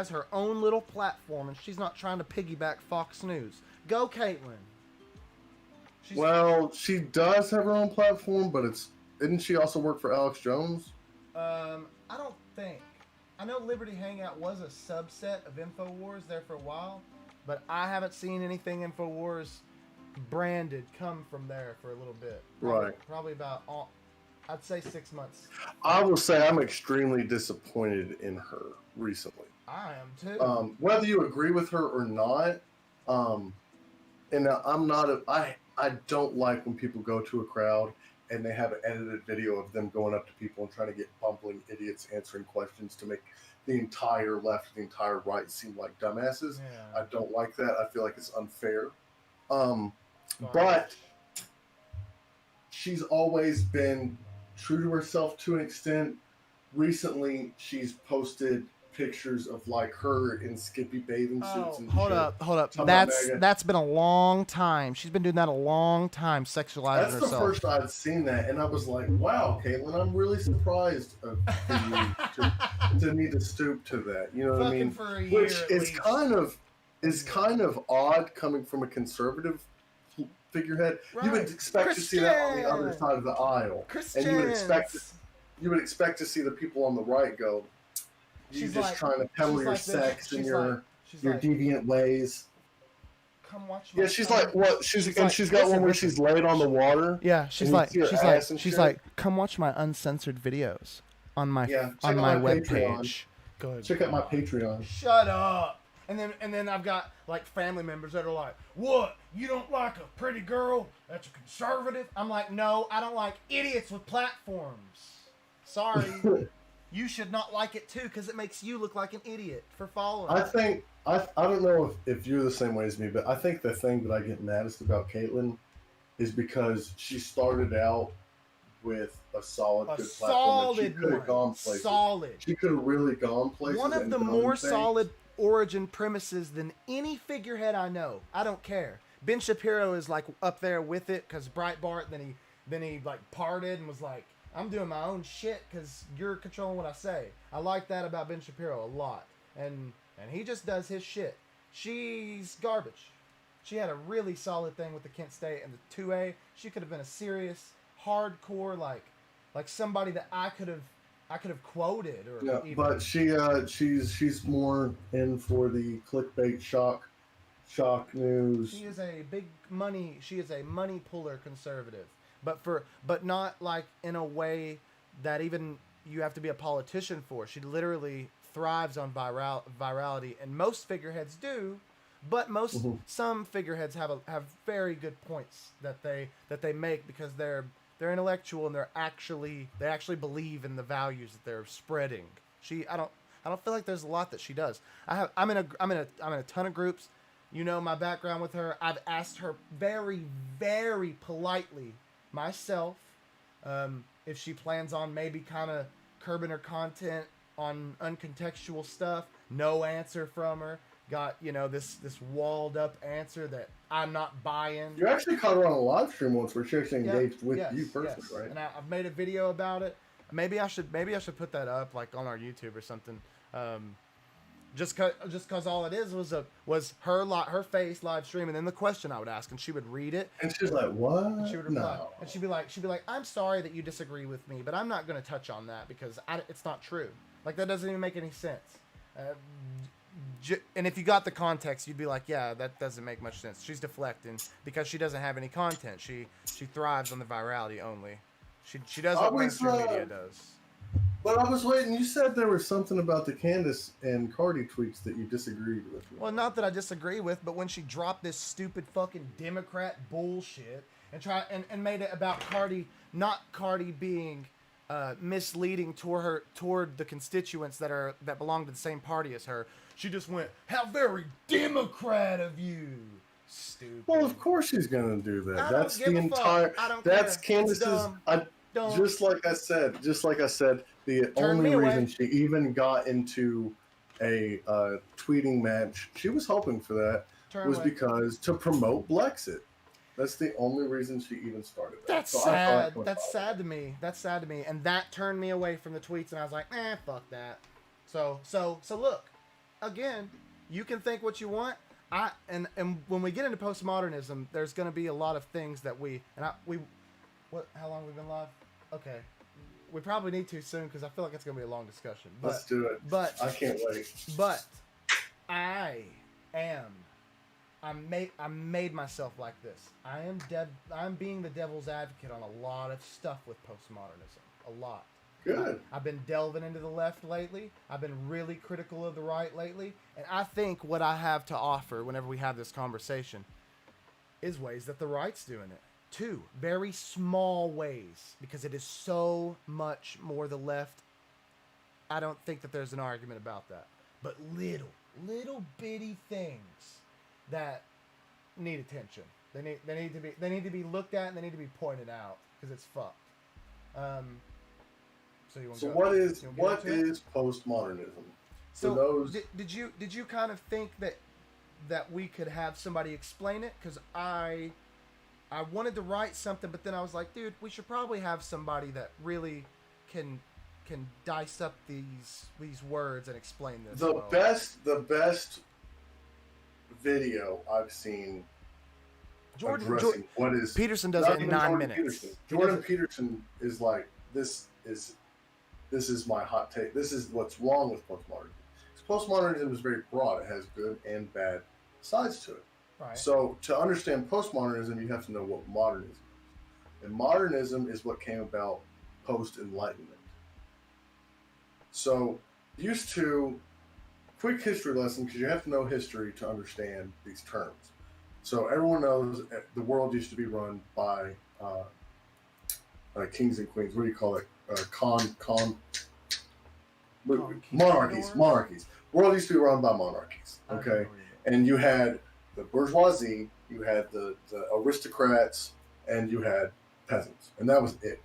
her own little platform and she's not trying to piggyback Fox News. Go Caitlin. Well, she does have her own platform, but didn't she also work for Alex Jones? I don't think. I know Liberty Hangout was a subset of InfoWars there for a while, but I haven't seen anything InfoWars branded come from there for a little bit. Probably about, I'd say 6 months. I will say I'm extremely disappointed in her recently. I am too. Whether you agree with her or not, and I don't like when people go to a crowd and they have an edited video of them going up to people and trying to get bumbling idiots answering questions to make the entire left, the entire right seem like dumbasses. Yeah. I don't like that. I feel like it's unfair. But she's always been true to herself to an extent. Recently, she's posted pictures of like her in Skippy bathing suits. And hold shit. up. Talking about MAGA. That's been a long time. She's been doing that a long time, sexualizing That's herself. the first I'd seen that, and I was like, "Wow, Caitlin, I'm really surprised for you to need to stoop to that." You know what I mean? For a year, Which at is least. kind of odd coming from a conservative figurehead. Right. You would expect to see that on the other side of the aisle, and you would expect to see the people on the right go, "You just trying to peddle your sex and your deviant ways." Come watch. Yeah, she's like what? She's got one where she's laid on the water. Yeah, she's like, come watch my uncensored videos on my webpage. Good. Check out my Patreon. Shut up. And then I've got like family members that are like, "What? You don't like a pretty girl that's a conservative?" I'm like, "No, I don't like idiots with platforms. Sorry." You should not like it too because it makes you look like an idiot for following. I don't know if you're the same way as me, but I think the thing that I get maddest about Caitlin is because she started out with a solid good platform. She could have gone places. Solid. She could have really gone places. One of the more solid origin premises than any figurehead I know. I don't care. Ben Shapiro is like up there with it because Breitbart. Then he like parted and was like, "I'm doing my own shit because you're controlling what I say." I like that about Ben Shapiro a lot, and he just does his shit. She's garbage. She had a really solid thing with the Kent State and the 2A. She could have been a serious, hardcore like somebody that I could have quoted or. Yeah, even... but she's more in for the clickbait shock news. She is a big money. She is a money puller conservative. But not like in a way that even you have to be a politician for. She literally thrives on virality, and most figureheads do. But some figureheads have very good points that they make because they're intellectual and they actually believe in the values that they're spreading. I don't feel like there's a lot that she does. I'm in a ton of groups. You know my background with her. I've asked her very, very politely myself if she plans on maybe kind of curbing her content on uncontextual stuff. No answer from her. Got this walled up answer that I'm not buying. You actually caught her on a live stream once where she actually engaged with you personally, right? And I've made a video about it. Maybe I should put that up like on our YouTube or something. Just cause all it is was her face live stream, and then the question I would ask, and she would read it, And she's like, "What? and she would reply, No." and she'd be like, I'm sorry that you disagree with me, but I'm not going to touch on that because it's not true. Like, that doesn't even make any sense. And if you got the context, you'd be like, yeah, that doesn't make much sense. She's deflecting because she doesn't have any content. She thrives on the virality only. She does what mainstream media does. But I was waiting. You said there was something about the Candace and Cardi tweets that you disagreed with. Well, not that I disagree with, but when she dropped this stupid fucking Democrat bullshit and made it about Cardi, not Cardi being misleading toward the constituents that belong to the same party as her, she just went, "How very Democrat of you." Stupid. Well, of course she's gonna do that. I That's don't give the a fuck. entire. I don't That's care. It's Candace's. dumb. Just like I said, the Turn only me away. reason she even got into a tweeting match, she was hoping for that, was away. because to promote Blexit. That's the only reason she even started that. That's So I sad. thought- That's sad to me. That's sad to me. And that turned me away from the tweets, and I was like, fuck that. So look, again, you can think what you want. And when we get into postmodernism, there's going to be a lot of things that how long have we been live? Okay. We probably need to soon because I feel like it's going to be a long discussion. Let's do it. But I can't wait. But I made myself like this. I'm being the devil's advocate on a lot of stuff with postmodernism. A lot. Good. I've been delving into the left lately. I've been really critical of the right lately. And I think what I have to offer whenever we have this conversation is ways that the right's doing it. Two very small ways, because it is so much more the left. I don't think that there's an argument about that. But little bitty things that need attention. They need to be looked at, and they need to be pointed out because it's fucked. So what is postmodernism? So did you kind of think that we could have somebody explain it? Because I wanted to write something, but then I was like, dude, we should probably have somebody that really can dice up these words and explain this. The best video I've seen. Jordan what is Peterson does it in 9 minutes. Jordan Peterson is like, this is my hot take. This is what's wrong with postmodernism. Postmodernism is very broad. It has good and bad sides to it. Right. So to understand postmodernism, you have to know what modernism is. And modernism is what came about post-Enlightenment. So quick history lesson, because you have to know history to understand these terms. So everyone knows the world used to be run by kings and queens. What do you call it? Monarchies. World used to be run by monarchies. Okay, and you had the bourgeoisie, you had the aristocrats, and you had peasants, and that was it.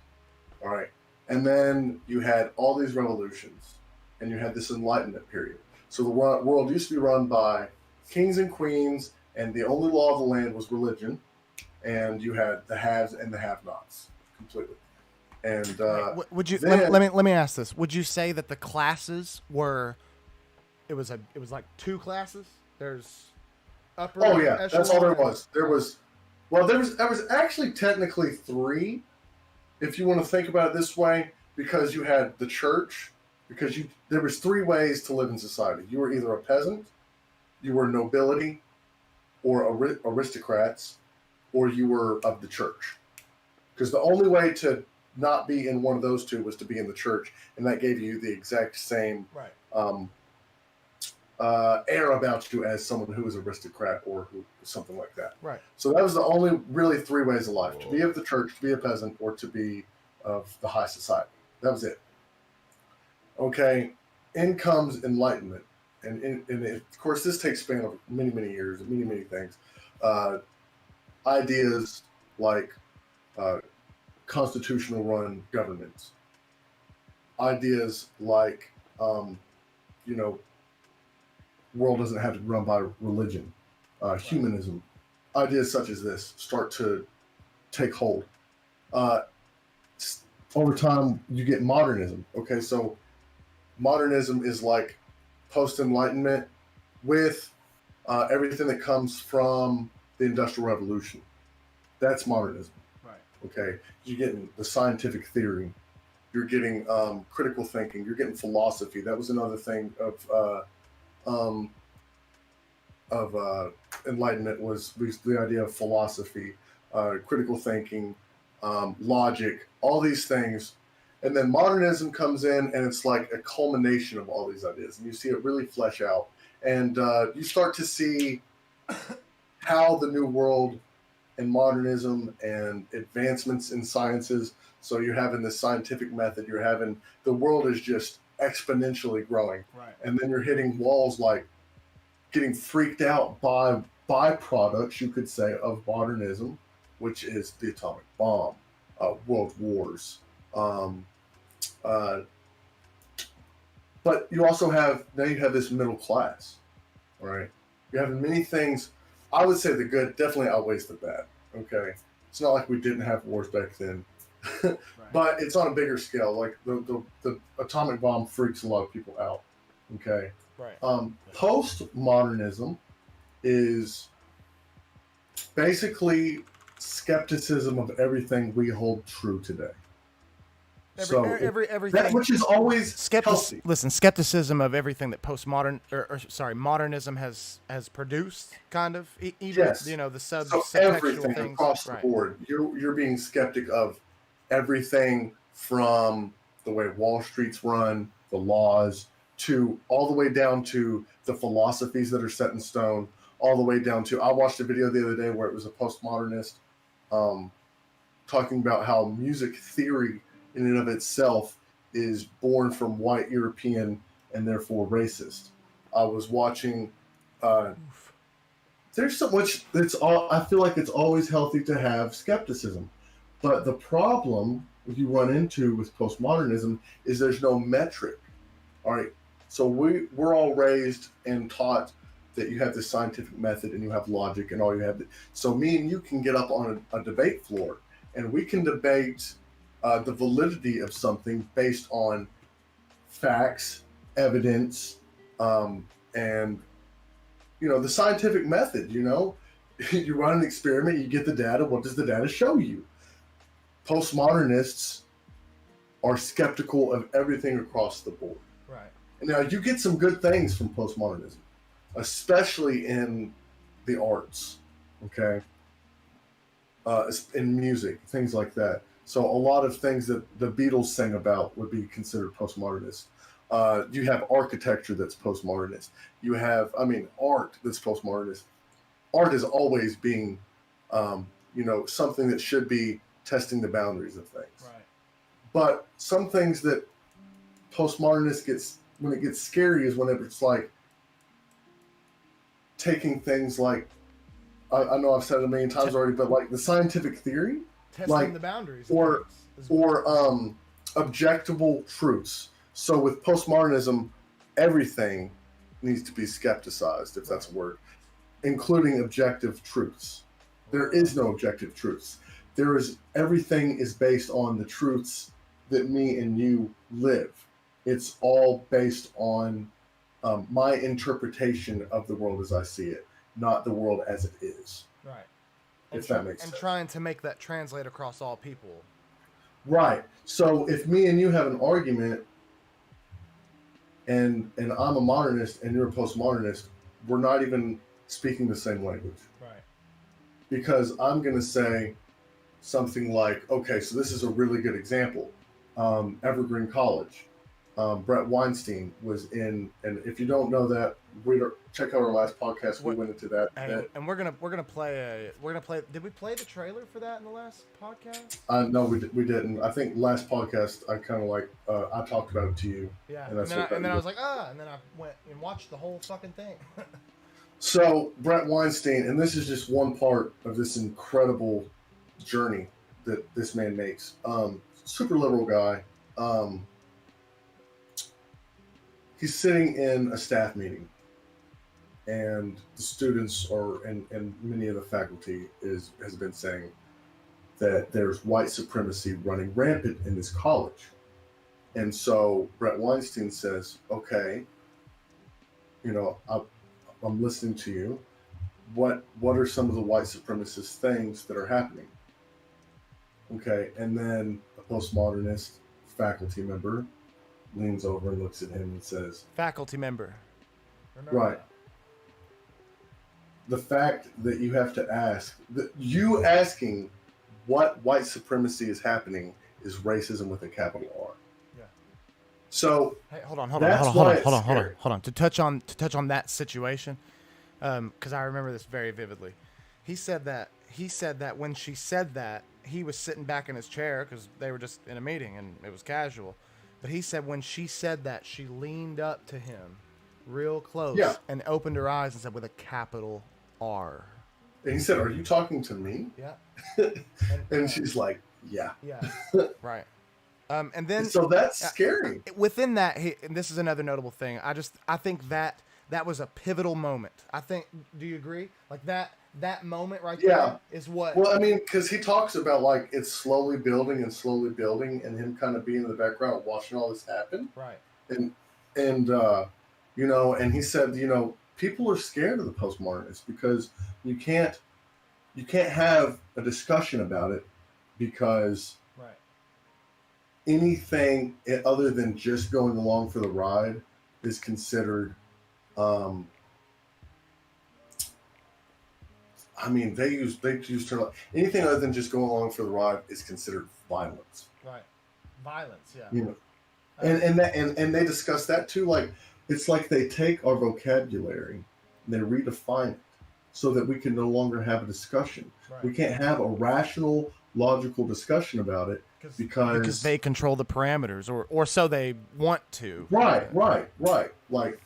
All right, and then you had all these revolutions, and you had this Enlightenment period. So the world used to be run by kings and queens, and the only law of the land was religion, and you had the haves and the have-nots completely. And would you let me ask this? Would you say that the classes were? It was like two classes. There's upper. Oh yeah, that's all there was. There was actually technically three, if you want to think about it this way, because you had the church. Because there was three ways to live in society. You were either a peasant, you were nobility, or aristocrats, or you were of the church. Because the only way to not be in one of those two was to be in the church, and that gave you the exact same air about you as someone who was aristocrat or something like that. Right. So that was the only really three ways of life: to be of the church, to be a peasant, or to be of the high society. That was it. Okay, in comes Enlightenment, and of course this takes span of many years, many things. Ideas like constitutional run governments, ideas like world doesn't have to be run by religion, humanism, ideas such as this start to take hold. Over time you get modernism. Okay, so modernism is like post Enlightenment with everything that comes from the Industrial Revolution. That's modernism. Right. Okay, you're getting the scientific theory, you're getting critical thinking, you're getting philosophy. That was another thing of Enlightenment was the idea of philosophy, critical thinking, logic, all these things. And then modernism comes in, and it's like a culmination of all these ideas, and you see it really flesh out, and you start to see how the New World and modernism and advancements in sciences. So you're having this scientific method, you're having the world is just exponentially growing, Right. and then you're hitting walls like getting freaked out by byproducts, you could say, of modernism, which is the atomic bomb, world wars. But you also have this middle class, right? You're having many things. I would say the good definitely outweighs the bad. Okay, it's not like we didn't have wars back then, Right. but it's on a bigger scale. Like the atomic bomb freaks a lot of people out. Okay, Right. Postmodernism is basically skepticism of everything we hold true today. Everything, which is always healthy. Listen, skepticism of everything that modernism has produced, kind of. Even Yes. the So subtextual everything things. across the Right. board, you're being skeptic of everything from the way Wall Street's run, the laws, to all the way down to the philosophies that are set in stone, all the way down to I watched a video the other day where it was a postmodernist talking about how music theory in and of itself is born from white European and therefore racist. I was watching. There's so much that's all. I feel like it's always healthy to have skepticism, but the problem you run into with postmodernism is there's no metric. All right, so we're all raised and taught that you have this scientific method and you have logic and all you have. So me and you can get up on a debate floor and we can debate the validity of something based on facts, evidence, and the scientific method. You run an experiment, you get the data. What does the data show you? Postmodernists are skeptical of everything across the board. Right. Now you get some good things from postmodernism, especially in the arts. Okay. In music, things like that. So a lot of things that the Beatles sang about would be considered postmodernist. You have architecture that's postmodernist. You have, art that's postmodernist. Art is always being, something that should be testing the boundaries of things. Right. But some things that postmodernist when it gets scary is whenever it's like taking things like, I know I've said it a million times already, but like the scientific theory, Testing the boundaries. or objectable truths. So with postmodernism, everything needs to be skepticized, if that's a word, including objective truths. There is no objective truths. Everything is based on the truths that me and you live. It's all based on my interpretation of the world as I see it, not the world as it is. Right. If that makes sense. And trying to make that translate across all people. Right. So if me and you have an argument and I'm a modernist and you're a postmodernist, we're not even speaking the same language. Right. Because I'm going to say something like, okay, so this is a really good example. Evergreen College. Brett Weinstein was in, and if you don't know that, check out our last podcast. We went into that. And we're gonna play. Did we play the trailer for that in the last podcast? No, we didn't. I think last podcast I kind of like I talked about it to you. Yeah. And then I was like, and then I went and watched the whole fucking thing. So Brett Weinstein, and this is just one part of this incredible journey that this man makes. Super liberal guy. He's sitting in a staff meeting, and the students and many of the faculty has been saying that there's white supremacy running rampant in this college. And so Brett Weinstein says, okay, you know, I'm listening to you. What are some of the white supremacist things that are happening? Okay, and then a postmodernist faculty member leans over and looks at him and says, Faculty member. Remember "Right, that. the fact that you have to ask, that you asking what white supremacy is happening is racism with a capital R." Yeah. So Hey, hold on. To touch on that situation, because I remember this very vividly. He said that when she said that, he was sitting back in his chair because they were just in a meeting and it was casual. But he said when she said that, she leaned up to him real close yeah, and opened her eyes and said with a capital R. and he said, "Are you talking to me?" Yeah. And she's like, "Yeah." Yeah. Right. And then So that's scary. within that, and this is another notable thing. I think that was a pivotal moment. I think. Do you agree? Like that moment right Yeah. there is what. Well, I mean, because he talks about like it's slowly building and slowly building, and him kind of being in the background watching all this happen, Right. and you know, and he said, you know, people are scared of the postmodernists because you can't have a discussion about it because Right. anything other than just going along for the ride is considered. I mean, they use term anything other than just going along for the ride is considered violence. Right. Violence. Yeah. You know, and they discuss that too. Like it's like they take our vocabulary and they redefine it so that we can no longer have a discussion. Right. We can't have a rational, logical discussion about it because they control the parameters, or so they want to. Right. Like,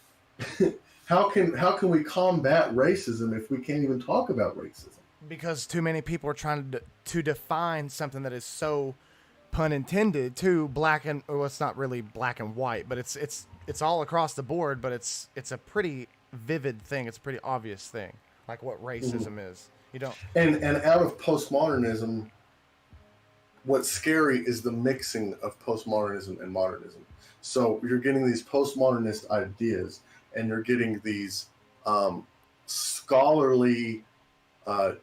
how can we combat racism if we can't even talk about racism? Because too many people are trying to define something that is so, pun intended, too black and well, it's not really black and white, but it's all across the board. But it's a pretty vivid thing. It's a pretty obvious thing, like what racism is. You don't. And out of postmodernism, what's scary is the mixing of postmodernism and modernism. So you're getting these postmodernist ideas, and you're getting these scholarly. You're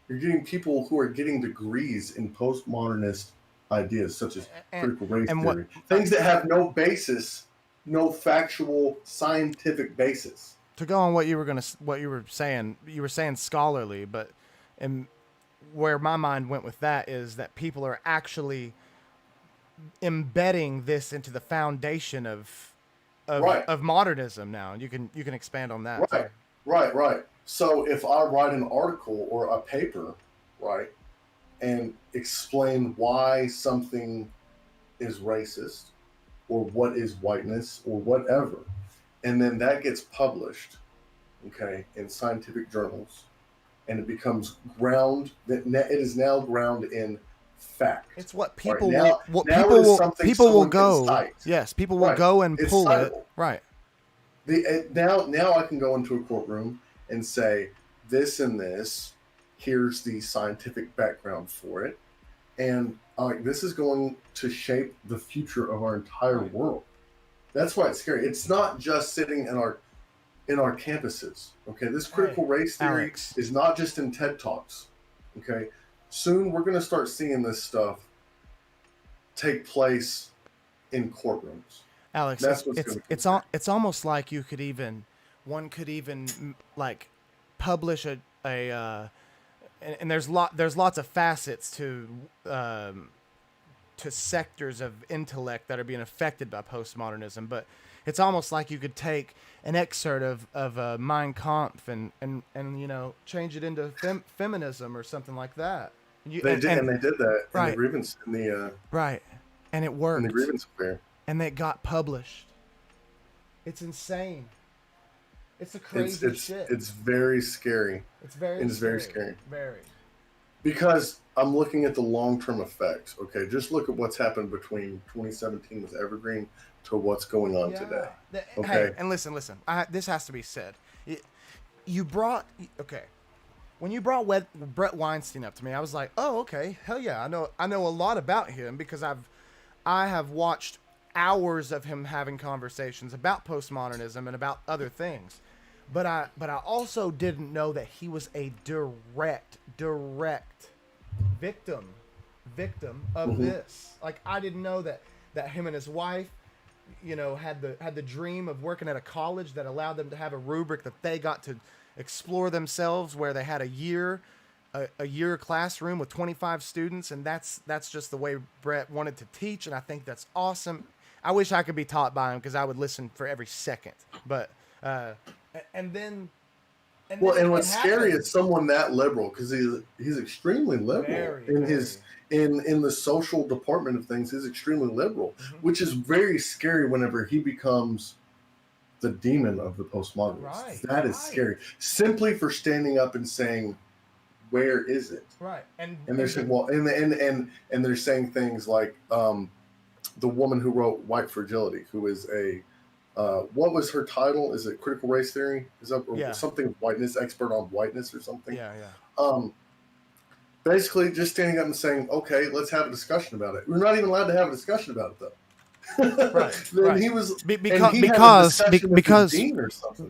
getting people who are getting degrees in postmodernist ideas, such as critical race theory, things that have no basis, no factual scientific basis. To go on what you were saying scholarly, but where my mind went with that is that people are actually embedding this into the foundation of modernism now. You can expand on that. Right. So if I write an article or a paper, right, and explain why something is racist or what is whiteness or whatever, and then that gets published, okay, in scientific journals, and it becomes it is now ground in fact. It's what people right? people will go. Yes, people will go and pull it. Right. Now I can go into a courtroom and say this and this. Here's the scientific background for it, and this is going to shape the future of our entire world. That's why it's scary. It's not just sitting in our campuses. Okay, this critical race theory is not just in TED Talks. Okay, soon we're going to start seeing this stuff take place in courtrooms. Alex, it's almost like one could even like publish and there's lots of facets to sectors of intellect that are being affected by postmodernism, but it's almost like you could take an excerpt of Mein Kampf and change it into feminism or something like that. They did that in the grievance and it worked in the grievance affair. And they got published. It's insane. It's a crazy shit. It's very scary. It's very scary. Very. Because I'm looking at the long-term effects. Okay, just look at what's happened between 2017 with Evergreen to what's going on today. Okay, hey, and listen. This has to be said. When you brought Brett Weinstein up to me, I was like, oh, okay, hell yeah, I know a lot about him because I have watched hours of him having conversations about postmodernism and about other things. But I also didn't know that he was a direct victim of this. Like, I didn't know that him and his wife, you know, had the dream of working at a college that allowed them to have a rubric that they got to explore themselves, where they had a year classroom with 25 students, and that's just the way Brett wanted to teach, and I think that's awesome. I wish I could be taught by him, because I would listen for every second. But and what's scary is someone that liberal, because he's extremely liberal in the social department of things. He's extremely liberal, which is very scary whenever he becomes the demon of the postmodernists. Right, that is scary, simply for standing up and saying, where is it? Right. And they're saying, well, and they're saying things like the woman who wrote White Fragility, who is a what was her title? Is it critical race theory? Is that something whiteness, expert on whiteness or something? Yeah. Basically just standing up and saying, okay, let's have a discussion about it. We're not even allowed to have a discussion about it, though. Right. He was because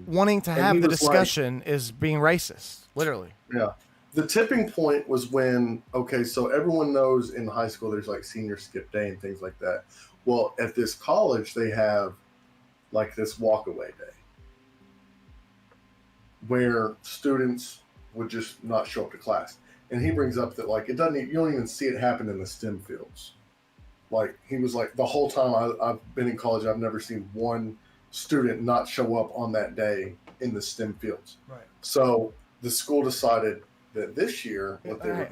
wanting to have the discussion is being racist, literally. Yeah. The tipping point was when, okay, so everyone knows in high school there's like senior skip day and things like that. Well, at this college they have like this walkaway day where students would just not show up to class. And he brings up that like you don't even see it happen in the STEM fields. Like, he was like, the whole time I've been in college, I've never seen one student not show up on that day in the STEM fields. Right. So the school decided that this year, what they were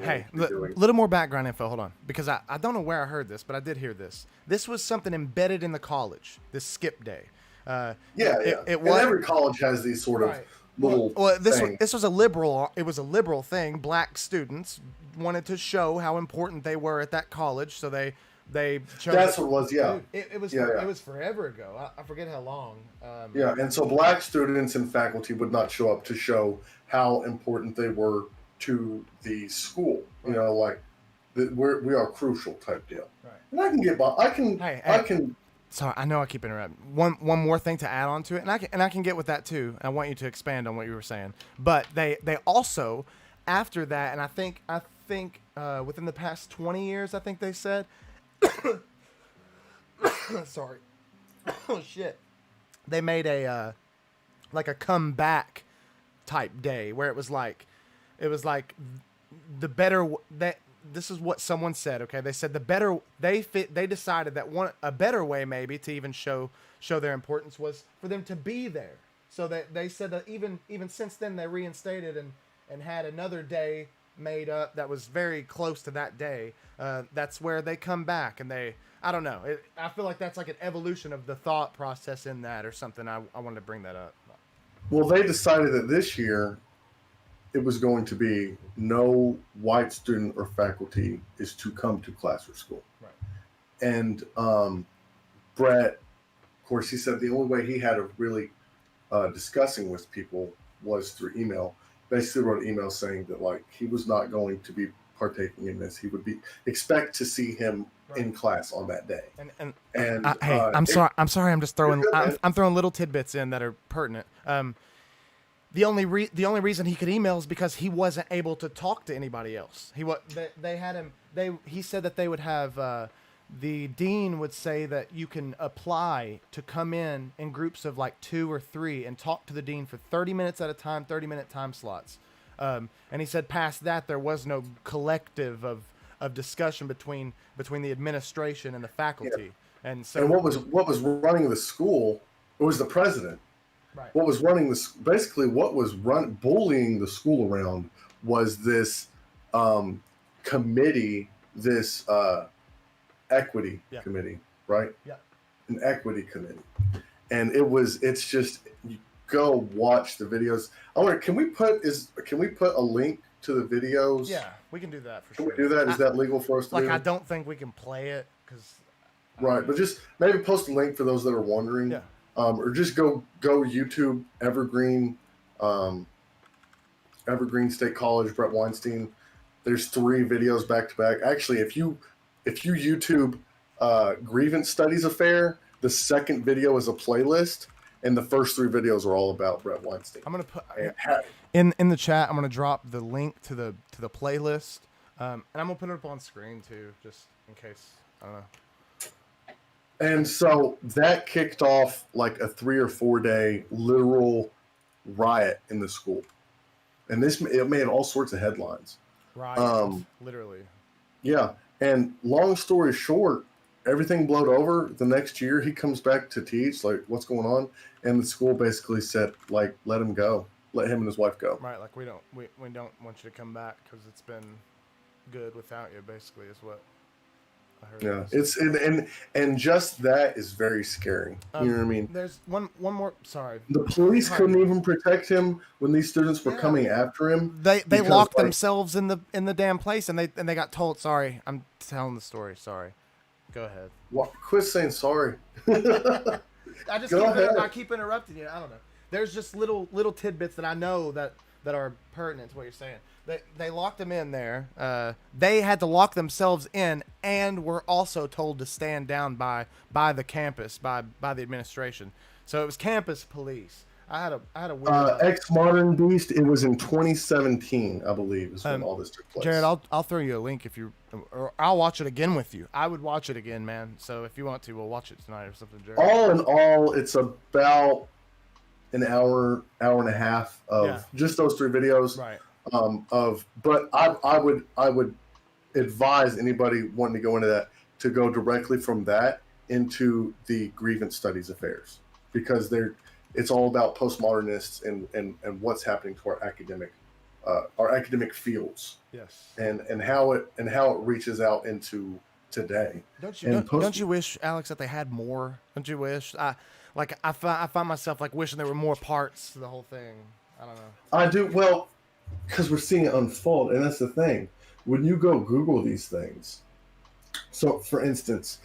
doing. Little more background info. Hold on, because I don't know where I heard this, but I did hear this. This was something embedded in the college. This skip day. It was. And every college has these sort of little. Well, this was a liberal. It was a liberal thing. Black students wanted to show how important they were at that college, so they chose. That's what it was. Yeah. Dude, it was forever ago. I forget how long. And so black students and faculty would not show up to show how important they were to the school. You know, like we are crucial type deal. Right. And I can get by. I can. Sorry, I know I keep interrupting. One more thing to add on to it, and I can get with that too. I want you to expand on what you were saying. But they also, after that, and I think within the past 20 years, I think they said. Sorry. Oh shit. They made a comeback type day where it was like the better that. This is what someone said. Okay, they said they decided that a better way maybe to even show their importance was for them to be there. So that they said that even since then they reinstated and had another day made up that was very close to that day. That's where they come back, and I don't know. I feel like that's like an evolution of the thought process in that or something. I wanted to bring that up. Well, they decided that this year it was going to be no white student or faculty is to come to class or school. Right. And Brett, of course, he said the only way he had of really discussing with people was through email. Basically wrote an email saying that like he was not going to be partaking in this. He would expect to see him in class on that day. I'm sorry. I'm just throwing. I'm throwing little tidbits in that are pertinent. The only reason he could email is because he wasn't able to talk to anybody else. They had him. He said that they would have the dean would say that you can apply to come in groups of like 2 or 3 and talk to the dean for 30 minutes at a time, 30-minute time slots. And he said past that there was no collective of discussion between the administration and the faculty. Yeah. And what was running the school? It was the president. Right. What was running this? Basically, what was bullying the school around was this committee, this equity committee, right? Yeah. An equity committee, and it's just you go watch the videos. Can we put a link to the videos? Yeah, we can do that for sure. Can we do that? Is that legal for us to do? I don't think we can play it because. Right, but just maybe post a link for those that are wondering. Yeah. Or just go YouTube Evergreen State College, Brett Weinstein. There's 3 videos back to back. Actually, if you YouTube grievance studies affair. The second video is a playlist, and the first 3 videos are all about Brett Weinstein. I'm gonna put And in the chat. I'm gonna drop the link to the playlist, and I'm gonna put it up on screen too, just in case. I don't know. And so that kicked off like a 3 or 4 day literal riot in the school, and it made all sorts of headlines. Right. Literally. Yeah, and long story short, everything blowed over. The next year, he comes back to teach. Like, what's going on? And the school basically said, like, let him go, let him and his wife go. Right. Like we don't want you to come back because it's been good without you. Basically, is what I heard. Yeah, it's and just that is very scary. You know what I mean? There's one more. Sorry. The police couldn't even protect him when these students were coming after him. They locked themselves in the damn place, and they got told, sorry, I'm telling the story. Sorry. Go ahead. What? Quit saying sorry. I keep interrupting you. I don't know. There's just little tidbits that I know that are pertinent to what you're saying. They locked them in there. They had to lock themselves in, and were also told to stand down by the campus, by the administration. So it was campus police. I had a weird Ex Modern Beast. It was in 2017, I believe, is when all this took place. Jared, I'll throw you a link or I'll watch it again with you. I would watch it again, man. So if you want to, we'll watch it tonight or something, Jared. All in all, it's about an hour and a half of just those 3 videos. Right. But I would advise anybody wanting to go into that to go directly from that into the grievance studies affairs, because it's all about postmodernists and what's happening to our academic fields. Yes. And how it reaches out into today. Don't you wish, Alex, that they had more? Don't you wish? I find myself like wishing there were more parts to the whole thing. I don't know. I do. Well, because we're seeing it unfold, and that's the thing. When you go Google these things, so for instance,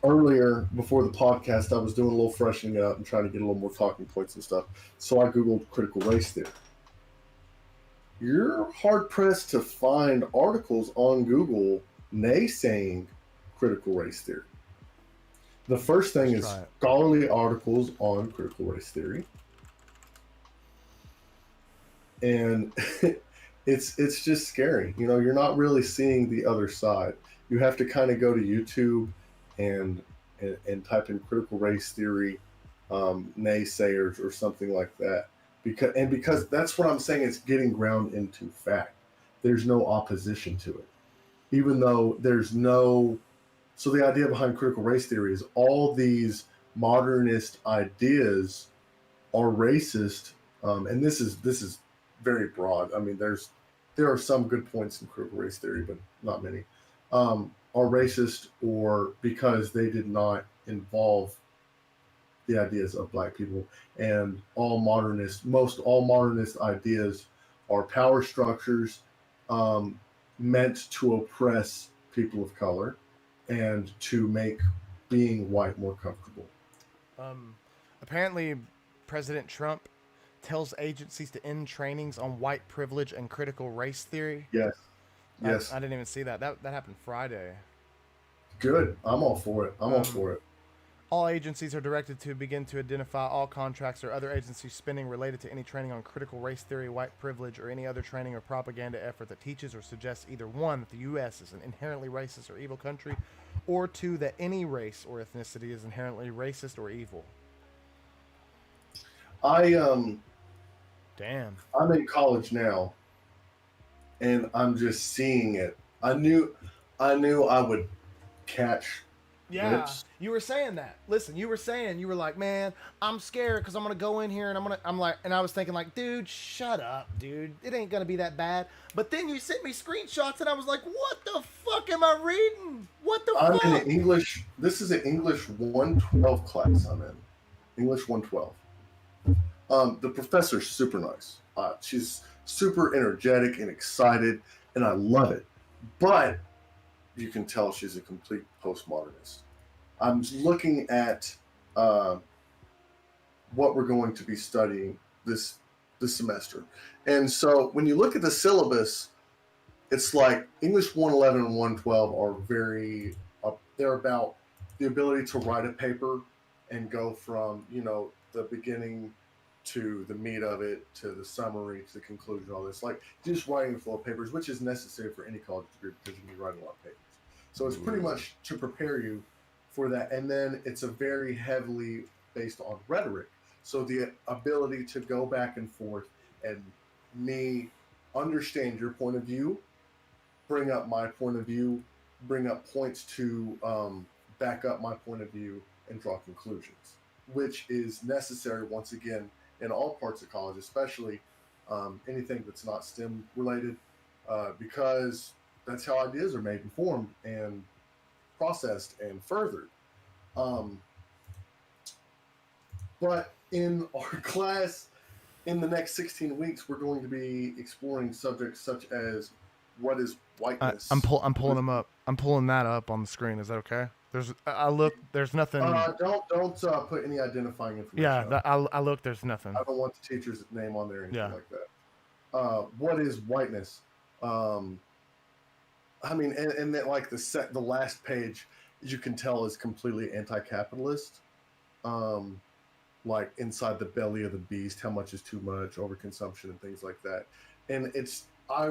earlier before the podcast, I was doing a little freshening up and trying to get a little more talking points and stuff. So I Googled critical race theory. You're hard pressed to find articles on Google naysaying critical race theory. The first thing is scholarly articles on critical race theory. And it's just scary. You know, you're not really seeing the other side. You have to kind of go to YouTube and type in critical race theory naysayers or something like that. Because that's what I'm saying, it's getting ground into fact. There's no opposition to it. Even though there's no... So the idea behind critical race theory is all these modernist ideas are racist, and this is very broad. I mean, there are some good points in critical race theory, but not many. Are racist or because they did not involve the ideas of black people, and most all modernist ideas are power structures meant to oppress people of color and to make being white more comfortable. Apparently, President Trump tells agencies to end trainings on white privilege and critical race theory. Yes. Yes. I didn't even see that. That happened Friday. Good. I'm all for it. All for it. All agencies are directed to begin to identify all contracts or other agency spending related to any training on critical race theory, white privilege, or any other training or propaganda effort that teaches or suggests either 1, that the U.S. is an inherently racist or evil country, or 2, that any race or ethnicity is inherently racist or evil. Damn. I'm in college now, and I'm just seeing it. I knew I would catch. Yeah, lips. You were saying that. Listen, you were like, man, I'm scared because I'm gonna go in here and and I was thinking like, dude, shut up, dude. It ain't gonna be that bad. But then you sent me screenshots and I was like, what the fuck am I reading? What the fuck? I'm in English. This is an English 112 class I'm in. English 112. The professor's super nice. She's super energetic and excited, and I love it. But you can tell she's a complete postmodernist. I'm looking at what we're going to be studying this semester. And so when you look at the syllabus, it's like English 111 and 112 are they're about the ability to write a paper and go from, the beginning to the meat of it, to the summary, to the conclusion, all this. Like just writing a flow of papers, which is necessary for any college degree because you can be writing a lot of papers. So it's pretty much to prepare you for that. And then it's a very heavily based on rhetoric. So the ability to go back and forth and me understand your point of view, bring up my point of view, bring up points to back up my point of view and draw conclusions, which is necessary once again in all parts of college, especially anything that's not STEM related, because that's how ideas are made and formed and processed and furthered. But in our class, in the next 16 weeks, we're going to be exploring subjects such as what is whiteness. I'm pulling them up. I'm pulling that up on the screen. Is that okay? There's nothing. Don't put any identifying information. Yeah, I look. There's nothing. I don't want the teacher's name on there or anything like that. What is whiteness? I mean, and then like the last page, you can tell is completely anti-capitalist. Like inside the belly of the beast, how much is too much, overconsumption, and things like that. And I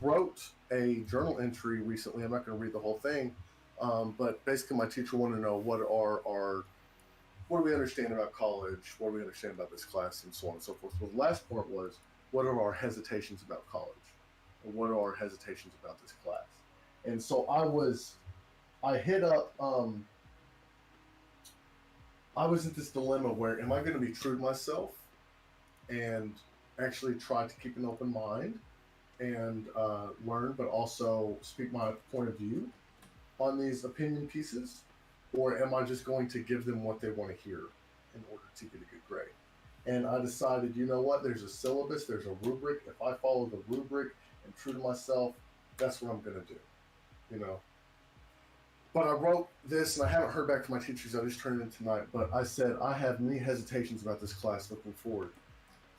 wrote a journal entry recently. I'm not going to read the whole thing, but basically my teacher wanted to know what do we understand about college, what do we understand about this class, and so on and so forth. So the last part was, what are our hesitations about college, and what are our hesitations about this class? And so I hit up. I was at this dilemma where, am I going to be true to myself and actually try to keep an open mind and learn, but also speak my point of view on these opinion pieces? Or am I just going to give them what they want to hear in order to get a good grade? And I decided, you know what, there's a syllabus, there's a rubric. If I follow the rubric and true to myself, that's what I'm going to do, But I wrote this, and I haven't heard back from my teachers. I just turned it in tonight. But I said, I have many hesitations about this class looking forward.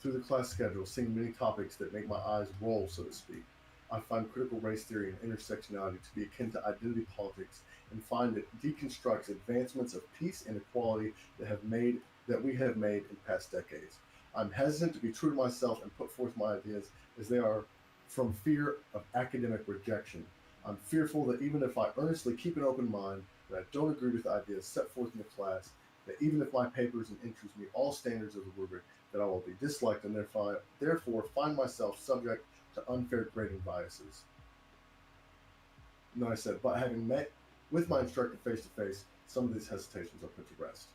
Through the class schedule, seeing many topics that make my eyes roll, so to speak. I find critical race theory and intersectionality to be akin to identity politics, and find it deconstructs advancements of peace and equality that we have made in past decades. I'm hesitant to be true to myself and put forth my ideas, as they are from fear of academic rejection. I'm fearful that even if I earnestly keep an open mind, that I don't agree with the ideas set forth in the class, that even if my papers and entries meet all standards of the rubric, that I will be disliked and therefore find myself subject to unfair grading biases. And then I said, but having met with my instructor face to face, some of these hesitations are put to rest.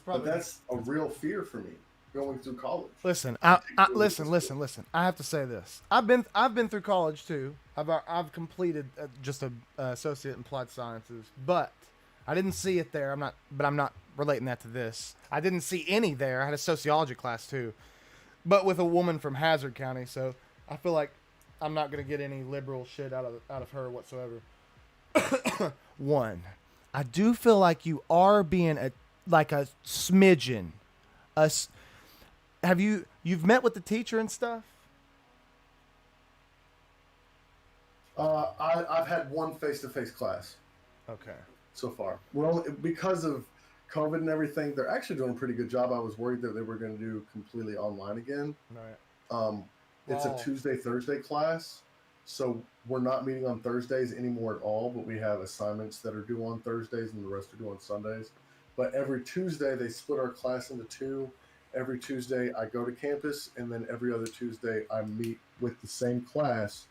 But that's a real fear for me going through college. Listen, listen. I have to say this. I've been through college too. I've completed just a associate in applied sciences, but I didn't see it there. I'm not relating that to this. I didn't see any there. I had a sociology class too, but with a woman from Hazard County. So I feel like I'm not gonna get any liberal shit out of her whatsoever. One, I do feel like you are being a smidgen. You've met with the teacher and stuff? I've had one face-to-face class. Okay. So far. Well, because of COVID and everything, they're actually doing a pretty good job. I was worried that they were going to do completely online again. Right. It's a Tuesday, Thursday class. So we're not meeting on Thursdays anymore at all, but we have assignments that are due on Thursdays and the rest are due on Sundays. But every Tuesday, they split our class into two. Every Tuesday, I go to campus, and then every other Tuesday, I meet with the same class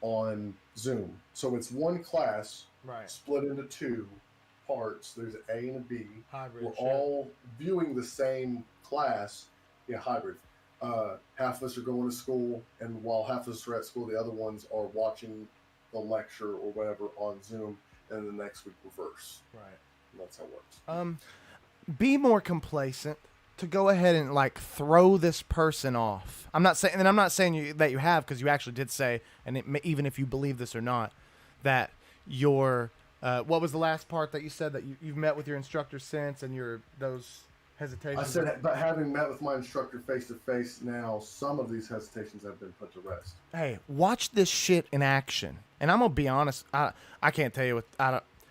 on Zoom. So it's one class split into two parts. There's an A and a B. Hybrid. We're all viewing the same class. Yeah, hybrid. Half of us are going to school, and while half of us are at school, the other ones are watching the lecture or whatever on Zoom, and the next week reverse. Right. And that's how it works. Be more complacent to go ahead and throw this person off. I'm not saying that you have, because you actually did say, and even if you believe this or not, that your what was the last part that you said, that you've met with your instructor since, and those hesitations? I said, but having met with my instructor face to face now, some of these hesitations have been put to rest. Hey, watch this shit in action, and I'm gonna be honest. I can't tell you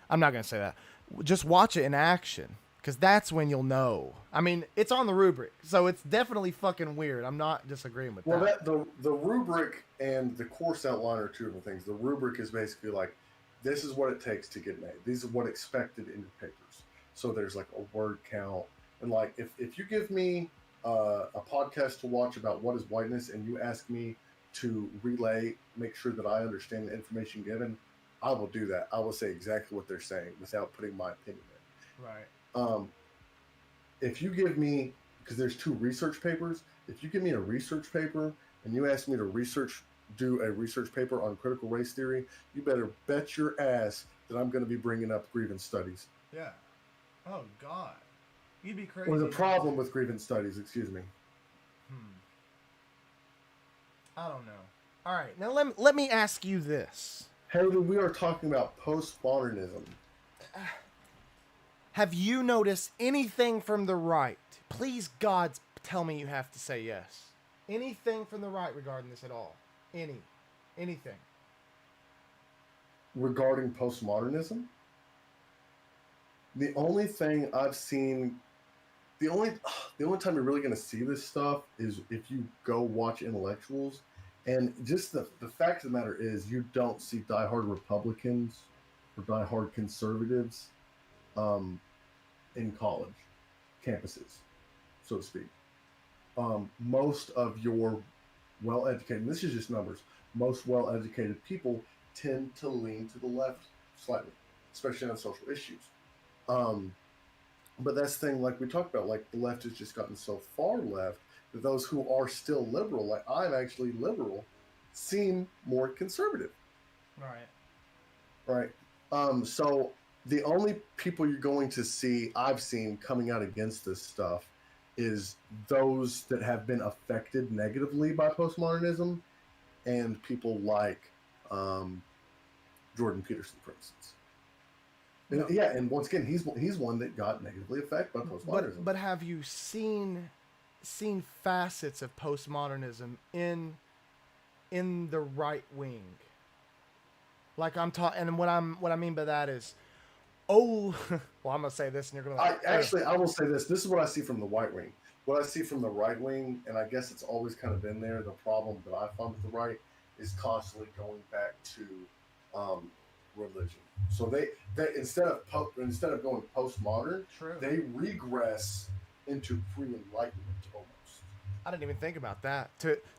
I'm not gonna say that. Just watch it in action, because that's when you'll know. I mean, it's on the rubric, so it's definitely fucking weird. I'm not disagreeing with Well, that. the rubric and the course outline are two different things. The rubric is basically like, this is what it takes to get made. These are what expected in your papers. So there's like a word count, and like if you give me a podcast to watch about what is whiteness, and you ask me to relay, make sure that I understand the information given, I will do that. I will say exactly what they're saying without putting my opinion in. Right. If you give me, because there's two research papers, if you give me a research paper and you ask me to do a research paper on critical race theory, you better bet your ass that I'm going to be bringing up grievance studies. Yeah. Oh God. You'd be crazy. Or the problem with grievance studies, excuse me. I don't know. All right, now let me ask you this. Haley, we are talking about postmodernism. Have you noticed anything from the right? Please, God, tell me you have to say yes. Anything from the right regarding this at all? Anything? Regarding postmodernism? The only thing I've seen, the only time you're really going to see this stuff is if you go watch intellectuals. And just the fact of the matter is, you don't see diehard Republicans or diehard conservatives in college campuses, so to speak. Most of your well-educated, and this is just numbers, most well-educated people tend to lean to the left slightly, especially on social issues. But that's the thing, like we talked about, like the left has just gotten so far left that those who are still liberal, like I'm actually liberal, seem more conservative. Right. So the only people you're going to see, I've seen coming out against this stuff, is those that have been affected negatively by postmodernism, and people like Jordan Peterson, for instance. And, yeah, and once again, he's one that got negatively affected by postmodernism. But have you seen facets of postmodernism in the right wing? Like I'm talking, and what I mean by that is, well, I'm gonna say this, and you're gonna. I will say this. This is what I see from the right wing. What I see from the right wing, and I guess it's always kind of been there. The problem that I find with the right is constantly going back to religion. So they instead of going postmodern, they regress into pre-enlightenment almost. I didn't even think about that.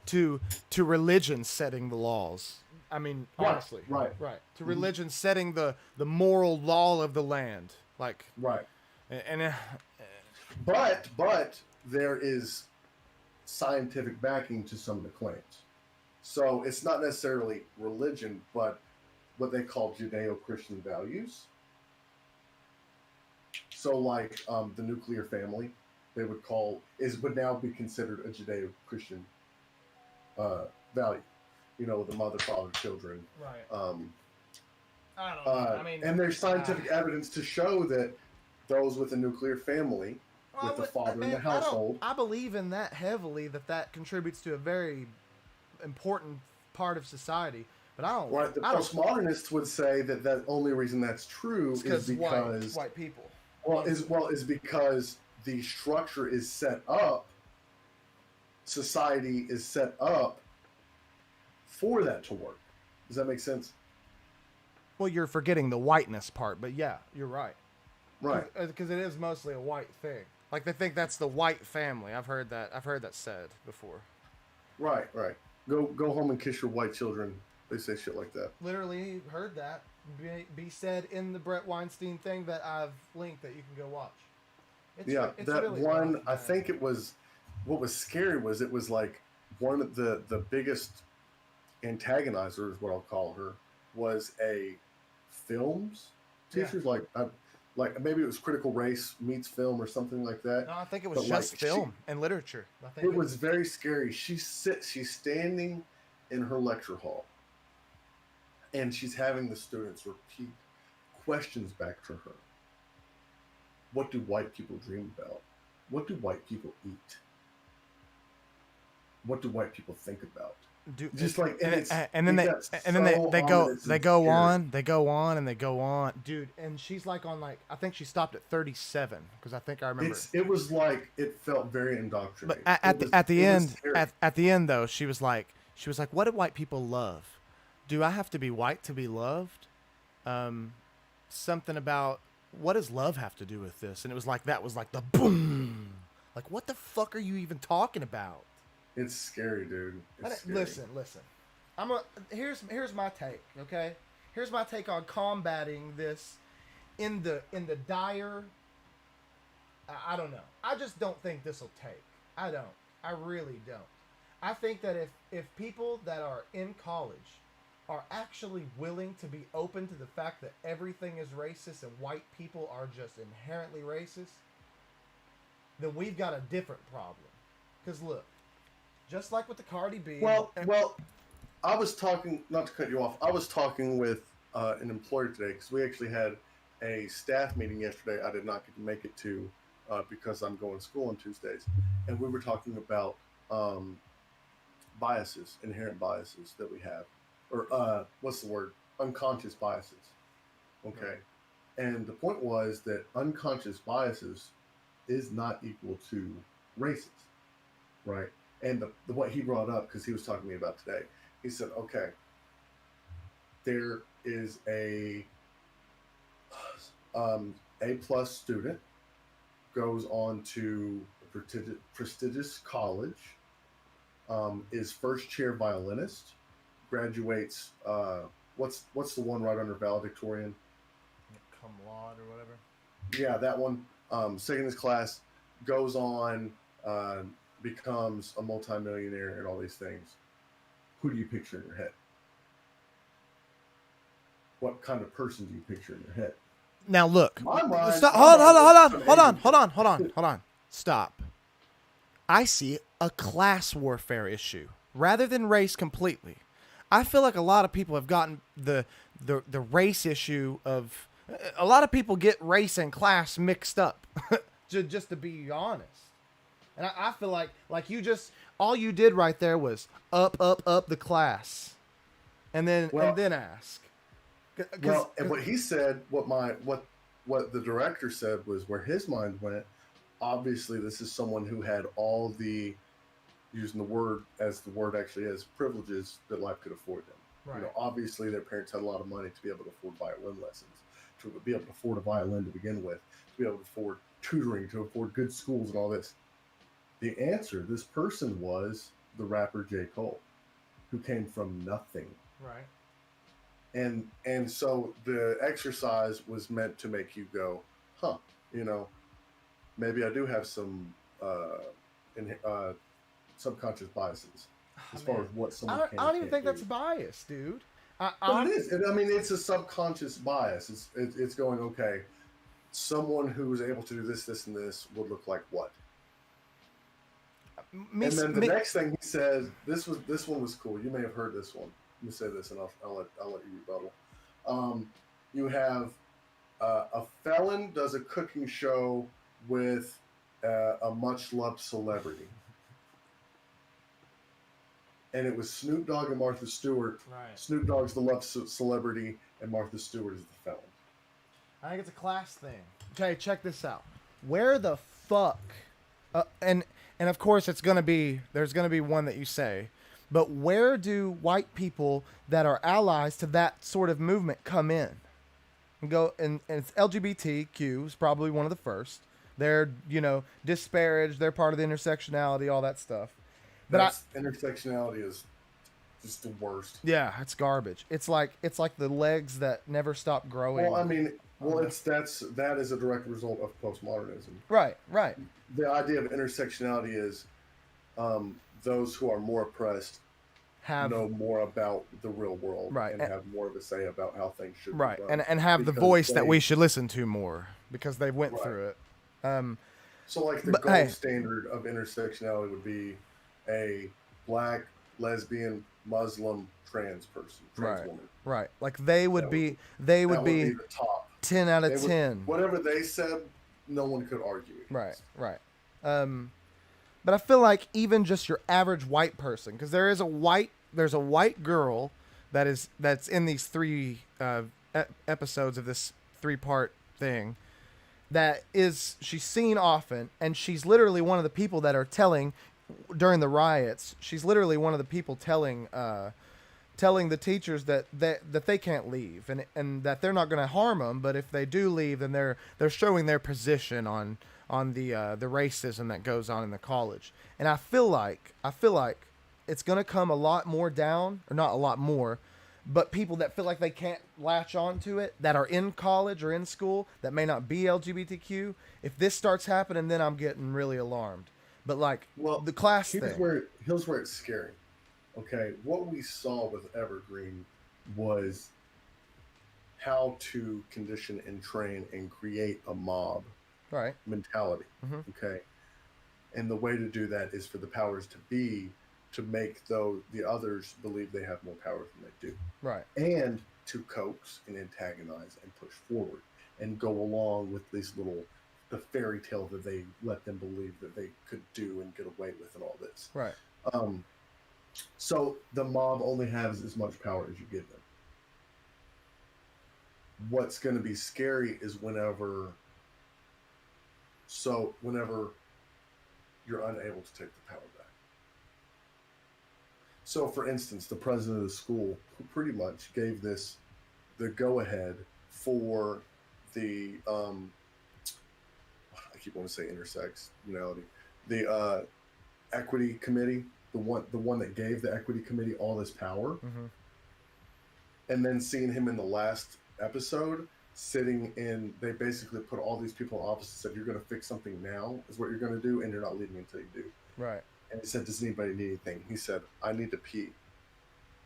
To religion setting the laws. I mean, honestly, right. To religion setting the moral law of the land, like right. And but there is scientific backing to some of the claims. So it's not necessarily religion, but what they call Judeo-Christian values. So like the nuclear family, they would now be considered a Judeo-Christian value. You know, the mother, father, children. Right. I don't know. I mean, and there's scientific evidence to show that those with a nuclear family, with the father in the household. I believe in that heavily, that contributes to a very important part of society. But I don't. Right. The postmodernists would say that the only reason that's true is because white people. Is because the structure is set up. Society is set up for that to work. Does that make sense? Well, you're forgetting the whiteness part, but yeah, you're right. Right. Because it is mostly a white thing. Like they think that's the white family. I've heard that said before. Right. Go home and kiss your white children. They say shit like that. Literally heard that be said in the Brett Weinstein thing that I've linked that you can go watch. It's that really one. I think it was. What was scary was it was like one of the biggest antagonizers, what I'll call her, was a films teacher, like maybe it was critical race meets film or something like that. No, I think it was just film and literature. I think it was very scary. She's standing in her lecture hall, and she's having the students repeat questions back to her. What do white people dream about? What do white people eat? What do white people think about? dude. Just like, And then they go on and they go on, dude. And she's like on like, I think she stopped at 37 because I think I remember. It was like it felt very indoctrinating. But at the end though, she was like, what do white people love? Do I have to be white to be loved? Something about, what does love have to do with this? And it was like, that was like the boom. Like, what the fuck are you even talking about? It's scary, dude. It's scary. Listen. Here's my take, okay? Here's my take on combating this in the dire. I don't know. I just don't think this will take. I don't. I really don't. I think that if people that are in college are actually willing to be open to the fact that everything is racist and white people are just inherently racist, then we've got a different problem. Because look, just like with the Cardi B. Well, I was talking, not to cut you off, I was talking with an employer today because we actually had a staff meeting yesterday. I did not get to make it to because I'm going to school on Tuesdays. And we were talking about biases, inherent biases that we have. Or what's the word? Unconscious biases. Okay. Right. And the point was that unconscious biases is not equal to racist. Right. And what he brought up, because he was talking to me about today, he said, okay, there is a A+ student, goes on to a prestigious college, is first chair violinist, graduates, what's the one right under valedictorian? Cum laude or whatever. Yeah, that one. Second in his class, goes on, becomes a multimillionaire and all these things. Who do you picture in your head? What kind of person do you picture in your head? Now look. Stop. Hold on. Stop. I see a class warfare issue rather than race completely. I feel like a lot of people have gotten the race issue of, a lot of people get race and class mixed up, just to be honest. And I feel like you just, all you did right there was up the class, and then ask. Well, and what he said, what the director said was where his mind went. Obviously, this is someone who had all the, using the word as the word actually is, privileges that life could afford them. Right. You know, obviously their parents had a lot of money to be able to afford violin lessons, to be able to afford a violin to begin with, to be able to afford tutoring, to afford good schools and all this. The answer, this person was the rapper J. Cole, who came from nothing. Right. And so the exercise was meant to make you go, huh, you know, maybe I do have some subconscious biases as far as what someone can. I don't even think that's bias, dude. But it is. I mean, it's a subconscious bias. It's going, okay, someone who's able to do this, this, and this would look like what? And then the next thing he says, this one was cool. You may have heard this one. Let me say this, and I'll let you rebuttal. You have a felon does a cooking show with a much loved celebrity, and it was Snoop Dogg and Martha Stewart. Right. Snoop Dogg's the loved celebrity, and Martha Stewart is the felon. I think it's a class thing. Okay, check this out. Where the fuck? And of course, there's gonna be one that you say. But where do white people that are allies to that sort of movement come in? And it's LGBTQ is probably one of the first. They're, disparaged. They're part of the intersectionality, all that stuff. But intersectionality is just the worst. Yeah, it's garbage. It's like the legs that never stop growing. Well, I mean, that is a direct result of postmodernism. Right. The idea of intersectionality is those who are more oppressed know more about the real world, right, and have more of a say about how things should be done. And have the voice that we should listen to more because they went through it. So like the gold standard of intersectionality would be a black, lesbian, Muslim, trans woman. Right. Like they would be the top. 10 out of 10. Whatever they said, no one could argue against. Right. But I feel like even just your average white person, because there is a white there's a white girl that's in these three episodes of this 3-part thing she's seen often, and she's literally one of the people that are telling during the riots. She's literally one of the people telling the teachers that they can't leave, and that they're not going to harm them, but if they do leave, then they're showing their position on the racism that goes on in the college. And I feel like it's going to come a lot more down, or not a lot more, but people that feel like they can't latch on to it, that are in college or in school, that may not be LGBTQ, if this starts happening, then I'm getting really alarmed. But like, the class here's thing. Here's where it's scary. Okay, what we saw with Evergreen was how to condition and train and create a mob Right. mentality. Mm-hmm. Okay, and the way to do that is for the powers to be to make the others believe they have more power than they do. Right. And to coax and antagonize and push forward and go along with the fairy tale that they let them believe that they could do and get away with and all this. Right. So the mob only has as much power as you give them. What's going to be scary is whenever you're unable to take the power back. So, for instance, the president of the school pretty much gave the go-ahead for the I keep wanting to say intersectionality, the equity committee, the one that gave the equity committee all this power, Mm-hmm. and then seeing him in the last episode sitting in, they basically put all these people in office and said, "You're going to fix something now, is what you're going to do, and you're not leaving until you do." Right. And he said, "Does anybody need anything?" He said, "I need to pee."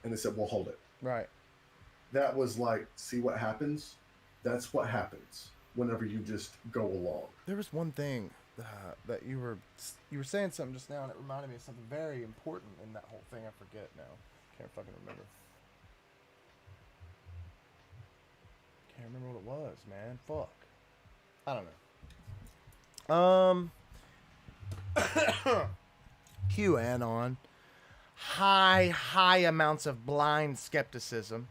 And they said, "Well, hold it." Right. That was like, see what happens? That's what happens whenever you just go along. There was one thing that you were saying something just now, and it reminded me of something very important in that whole thing. I forget now. Can't fucking remember. Can't remember what it was, man. Fuck. I don't know. QAnon. High amounts of blind skepticism.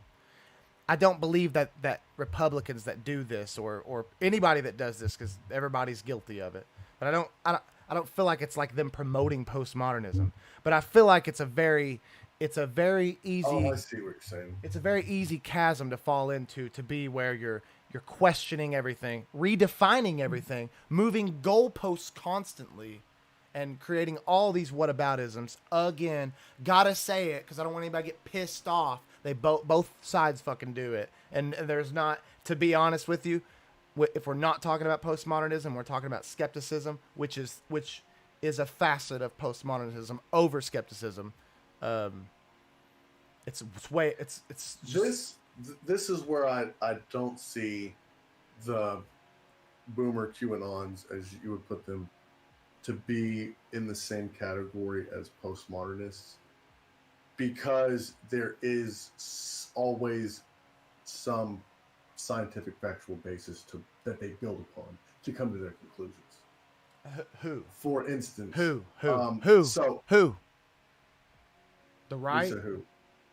I don't believe that Republicans that do this or anybody that does this, because everybody's guilty of it. But I don't feel like it's like them promoting postmodernism. But I feel like it's a very easy. Oh, I see what you're saying. It's a very easy chasm to fall into, to be where you're questioning everything, redefining everything, moving goalposts constantly, and creating all these whataboutisms. Again, gotta say it because I don't want anybody to get pissed off. They both sides fucking do it, and there's not. To be honest with you, if we're not talking about postmodernism, we're talking about skepticism, which is a facet of postmodernism over skepticism. It's just, this is where I don't see the boomer QAnons, as you would put them, to be in the same category as postmodernists, because there is always some scientific factual basis that they build upon to come to their conclusions. Who? For instance, Who? So who? The right? You said who?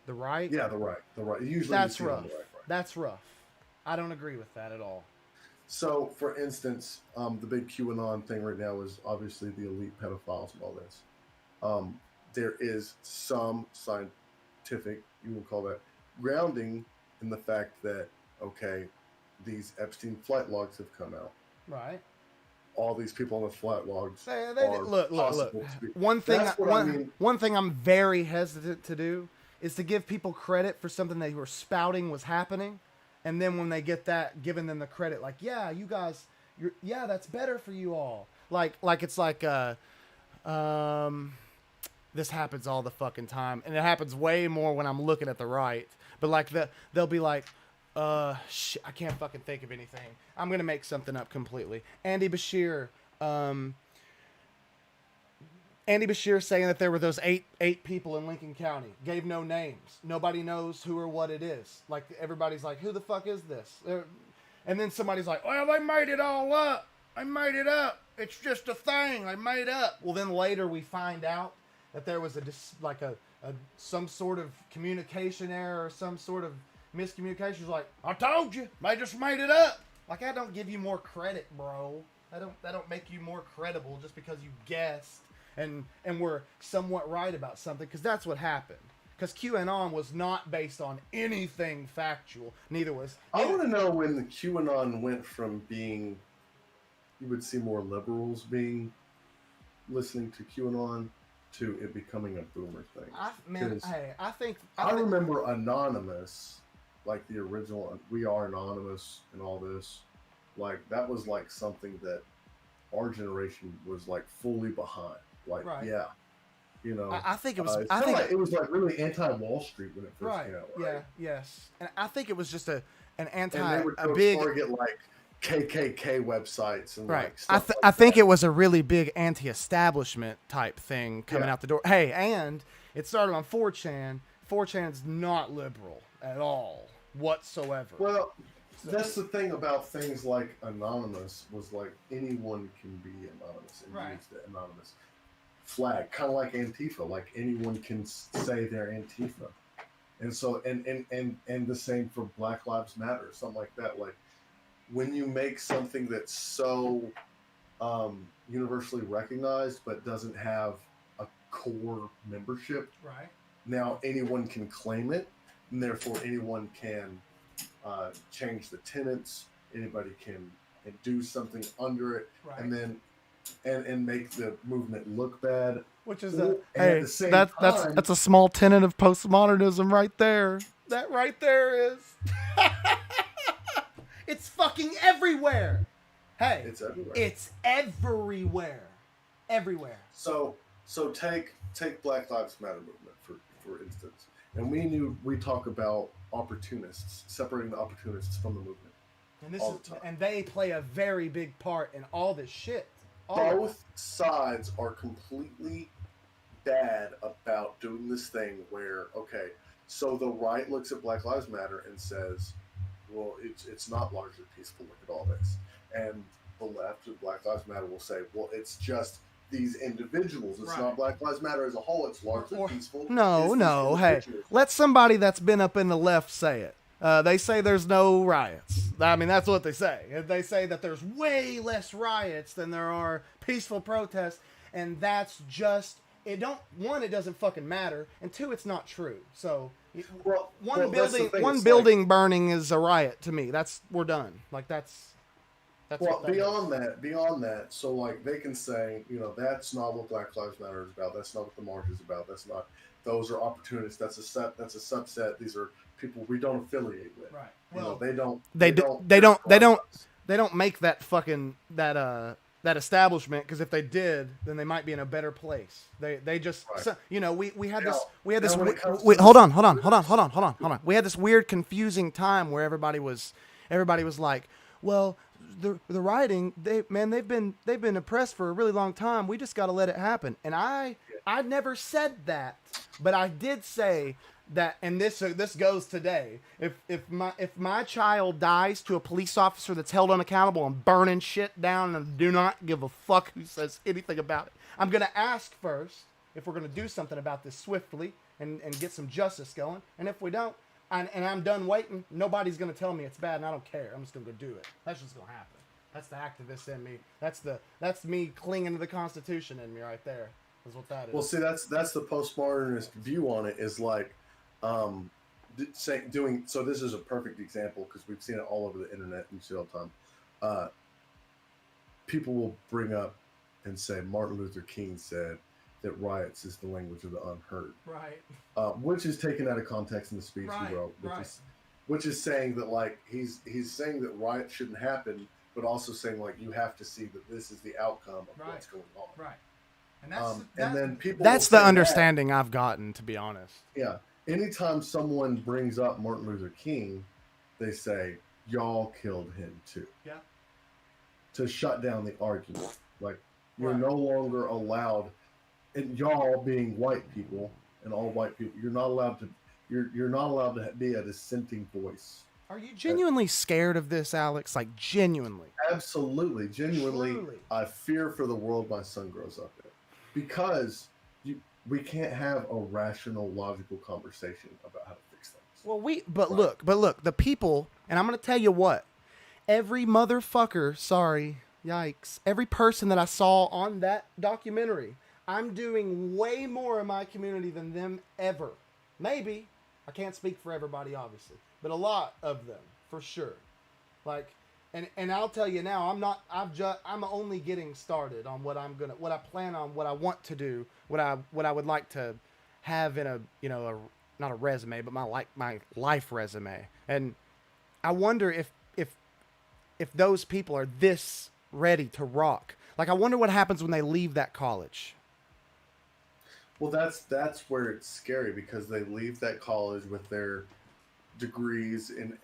The right? Yeah, the right. Usually that's you see rough. on the right. That's rough. I don't agree with that at all. So, for instance, the big QAnon thing right now is obviously the elite pedophiles and all this. There is some scientific, you will call that, grounding in the fact that, okay, these Epstein flight logs have come out. Right. All these people on the flight logs look. One thing I'm very hesitant to do is to give people credit for something they were spouting was happening, and then when they get that, giving them the credit, like, yeah, you guys, that's better for you all. Like it's like, this happens all the fucking time, and it happens way more when I'm looking at the right. But like they'll be like, I can't fucking think of anything. I'm gonna make something up completely. Andy Bashir saying that there were those eight people in Lincoln County, gave no names. Nobody knows who or what it is. Like, everybody's like, who the fuck is this? And then somebody's like, well, they made it all up. I made it up. It's just a thing I made up. Well, then later we find out that there was a some sort of communication error or some sort of miscommunication. It's like, I told you, they just made it up. Like, I don't give you more credit, bro. That don't make you more credible just because you guessed and were somewhat right about something, because that's what happened. Because QAnon was not based on anything factual. Neither was. I want to know when the QAnon went from being, you would see more liberals being listening to QAnon to it becoming a boomer thing. I remember Anonymous, like the original We Are Anonymous and all this, like that was like something that our generation was like fully behind. Like, right. Yeah, you know. I think it was. It was like really anti-Wall Street when it first came out. Right? Yeah. Yes. And I think it was just an anti. And they would a big target like KKK websites and right. like stuff I think it was a really big anti-establishment type thing coming out the door. Hey, and it started on 4chan. 4chan's not liberal at all whatsoever. Well, that's the thing about things like Anonymous, was like anyone can be anonymous and use the anonymous flag, kind of like Antifa. Like anyone can say they're Antifa, and so and the same for Black Lives Matter, something like that. Like when you make something that's so universally recognized but doesn't have a core membership, right? Now anyone can claim it, and therefore anyone can change the tenets. Anybody can do something under it, and then and make the movement look bad. Which is that's a small tenet of postmodernism right there. That right there is. It's fucking everywhere. Hey, it's everywhere. It's everywhere. Everywhere. So take Black Lives Matter movement for instance. And we talk about opportunists, separating the opportunists from the movement. And they play a very big part in all this shit. Both sides are completely bad about doing this thing where, okay, so the right looks at Black Lives Matter and says, well, it's not largely peaceful, look at all this. And the left of Black Lives Matter will say, well, it's just these individuals. It's not Black Lives Matter as a whole. It's largely peaceful. No. Hey, let somebody that's been up in the left say it. They say there's no riots. I mean, that's what they say. They say that there's way less riots than there are peaceful protests, and that's just it. It doesn't fucking matter, and two, it's not true. So, one building burning is a riot to me. We're done. Like that's. Well, beyond that, so like they can say, that's not what Black Lives Matter is about. That's not what the march is about. That's not. Those are opportunists. That's a subset. These are people we don't affiliate with. Right. Well, they don't make that fucking that establishment, because if they did, then they might be in a better place. They just we had this hold on. We had this weird confusing time where everybody was like, well, the rioting, they've been oppressed for a really long time. We just got to let it happen. And I never said that, but I did say that, and this goes today. If my child dies to a police officer that's held unaccountable and burning shit down and do not give a fuck who says anything about it, I'm gonna ask first if we're gonna do something about this swiftly and get some justice going. And if we don't, and I'm done waiting, nobody's gonna tell me it's bad, and I don't care. I'm just gonna go do it. That's just gonna happen. That's the activist in me. That's me clinging to the Constitution in me right there. Is what that is. Well, see, that's the postmodernist view on it. Is like doing. So this is a perfect example because we've seen it all over the internet. You see it all the time. People will bring up and say Martin Luther King said that riots is the language of the unheard. Right. Which is taken out of context in the speech he wrote. Which is saying that like he's saying that riots shouldn't happen, but also saying like you have to see that this is the outcome of what's going on. Right. And then people. That's the understanding I've gotten, to be honest. Yeah. Anytime someone brings up Martin Luther King, they say, y'all killed him too. Yeah. To shut down the argument. Like, you're no longer allowed, and y'all being white people and all white people, you're not allowed to be a dissenting voice. Are you genuinely scared of this, Alex? Like, genuinely? Absolutely. Genuinely. Truly. I fear for the world my son grows up in. Because we can't have a rational, logical conversation about how to fix things. Well, Right. but look, the people, and I'm gonna tell you what, every motherfucker, sorry, yikes, every person that I saw on that documentary, I'm doing way more in my community than them ever. Maybe. I can't speak for everybody, obviously, but a lot of them, for sure. Like, and I'll tell you now, I'm only getting started on what I plan on, what I want to do, what I would like to have in a, not a resume, but my life resume. And I wonder if those people are this ready to rock. Like, I wonder what happens when they leave that college. Well, that's where it's scary because they leave that college with their degrees, and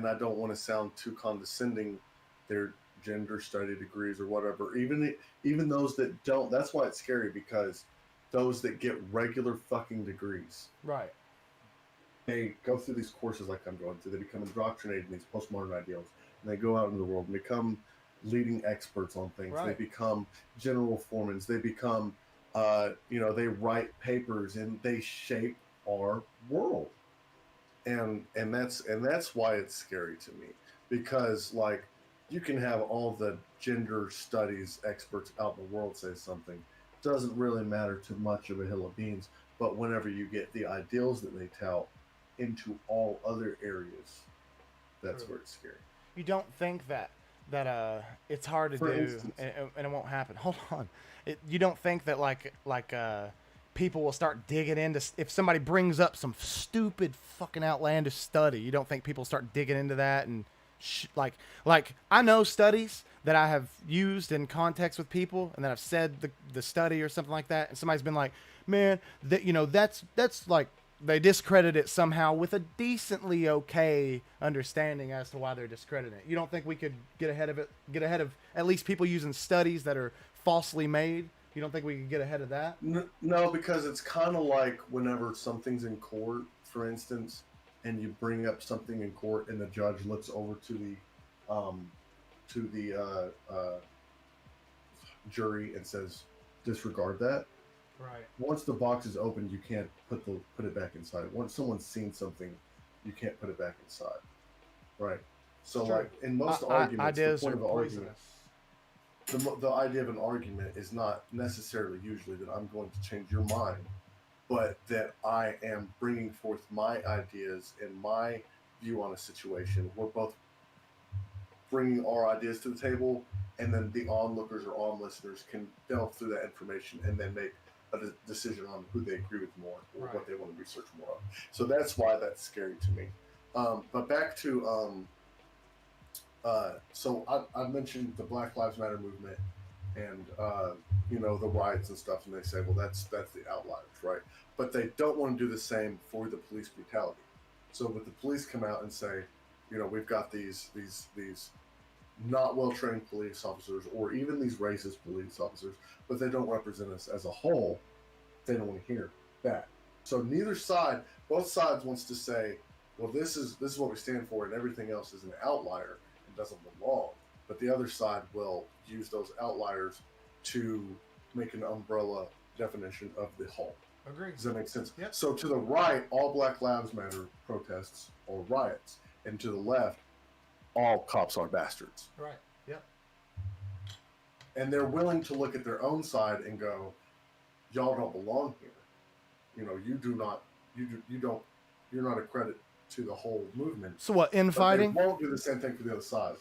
I don't want to sound too condescending, their gender study degrees or whatever. Even those that don't, that's why it's scary because those that get regular fucking degrees, Right. they go through these courses like I'm going through. They become indoctrinated in these postmodern ideals, and they go out into the world and become leading experts on things. They Right. become general foremans. They become, they write papers and they shape our world. And that's why it's scary to me because like you can have all the gender studies experts out in the world say something doesn't really matter to much of a hill of beans, but whenever you get the ideals that they tout into all other areas, that's True. where it's scary. You don't think that it's hard to For do, instance, and it won't happen. Hold on. You don't think that people will start digging into, if somebody brings up some stupid fucking outlandish study, you don't think people start digging into that and like I know studies that I have used in context with people and that I've said the study or something like that, and somebody's been like, man, that's like, they discredit it somehow with a decently okay understanding as to why they're discrediting it. You don't think we could get ahead of it, get ahead of at least people using studies that are falsely made? You don't think we could get ahead of that? no, because it's kind of like whenever something's in court, for instance, and you bring up something in court, and the judge looks over um, to the jury and says, "Disregard that." Right. Once the box is opened, you can't put it back inside. Once someone's seen something, you can't put it back inside, right? So, True. like in most arguments, the Ideas point are of the argument, poisonous. the idea of an argument is not necessarily usually that I'm going to change your mind, but that I am bringing forth my ideas and my view on a situation. We're both bringing our ideas to the table, and then the onlookers or on listeners can delve through that information and then make a decision on who they agree with more or Right. what they want to research more of. So that's why that's scary to me. But back to so I mentioned the Black Lives Matter movement and the riots and stuff, and they say, well, that's the outliers, right? But they don't want to do the same for the police brutality. So with the police come out and say, we've got these not well trained police officers or even these racist police officers, but they don't represent us as a whole. They don't want to hear that. So neither side, both sides wants to say, well, this is what we stand for, and everything else is an outlier and doesn't belong. But the other side will use those outliers to make an umbrella definition of the whole. Agreed. Does that make sense? Yep. So to the right, all Black Lives Matter protests or riots, and to the left, all cops are bastards. Right. Yep. And they're willing to look at their own side and go, y'all don't belong here. You do not, you don't, you're not a credit to the whole movement. So what, infighting? But they won't do the same thing for the other side.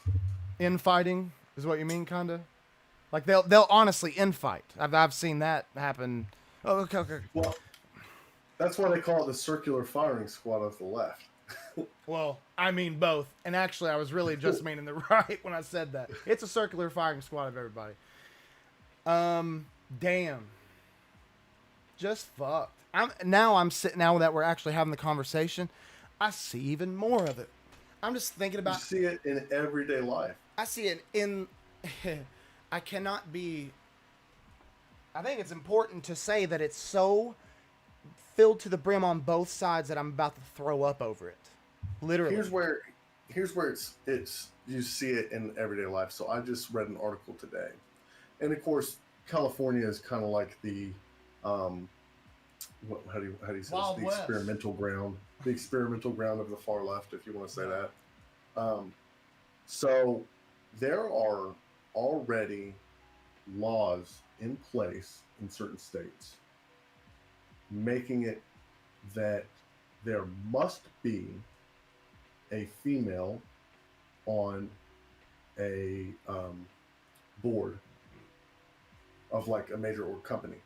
Infighting is what you mean, kinda? Like they'll honestly infight. I've seen that happen. Oh, okay. Well, that's why they call it the circular firing squad of the left. Well, I mean both. And actually, I was really just meaning the right when I said that. It's a circular firing squad of everybody. Damn. Just fucked. I'm sitting, now that we're actually having the conversation, I see even more of it. I'm just thinking You about, see it in everyday life. I see it in, I cannot be, I think it's important to say that it's so filled to the brim on both sides that I'm about to throw up over it. Literally. Here's where it's you see it in everyday life. So I just read an article today, and of course California is kind of like the how do you say Wild this? The West. experimental ground of the far left, if you want to say that. So there are already laws in place in certain states making it that there must be a female on a board of like a major company.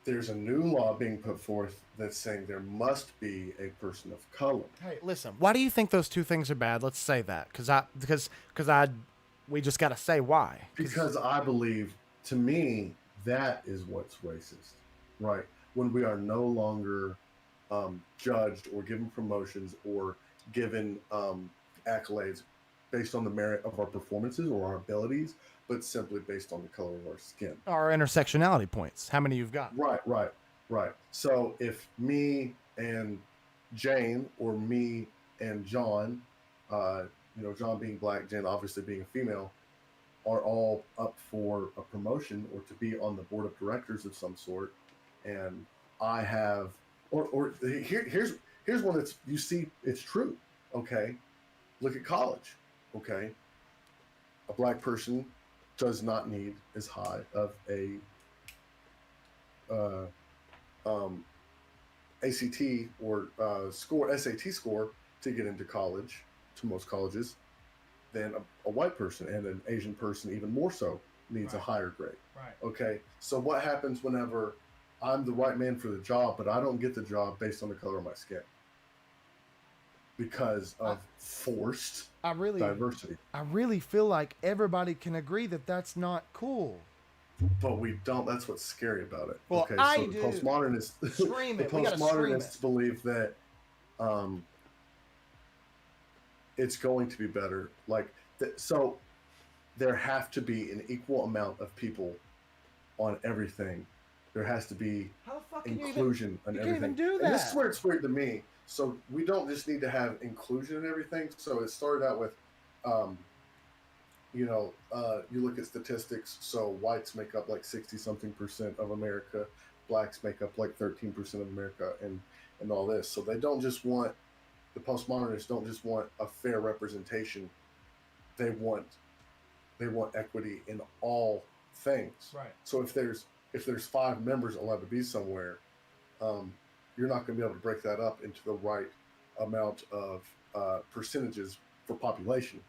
There's a new law being put forth that's saying there must be a person of color. Hey, listen. Why do you think those two things are bad? Let's say that, because we just got to say why. Because I believe, to me, that is what's racist, right? When we are no longer judged or given promotions or given accolades based on the merit of our performances or our abilities, but simply based on the color of our skin. Our intersectionality points. How many you've got? Right. So if me and Jane or me and John, John being black, Jane obviously being a female, are all up for a promotion or to be on the board of directors of some sort, and I have, here's one that's, you see, it's true. Okay, look at college. Okay, a black person does not need as high of a ACT or SAT score to get into college, to most colleges, than a white person, and an Asian person even more so needs a higher grade. Right. Okay, so what happens whenever I'm the right man for the job, but I don't get the job based on the color of my skin? Because of forced diversity. I really feel like everybody can agree that that's not cool. But we don't. That's what's scary about it. Well, okay, I so do. the postmodernists, Scream the it. We gotta scream it. postmodernists believe that it's going to be better. So there have to be an equal amount of people on everything. There has to be How the fuck inclusion on everything. You can't even do that. And this is where it's weird to me. So we don't just need to have inclusion in everything. So it started out with, you look at statistics. So whites make up like 60-something% of America. Blacks make up like 13% of America, and all this. So they don't just want, the postmodernists don't just want a fair representation. They want equity in all things. Right. So if there's 5 members allowed to be somewhere, you're not going to be able to break that up into the right amount of percentages for population.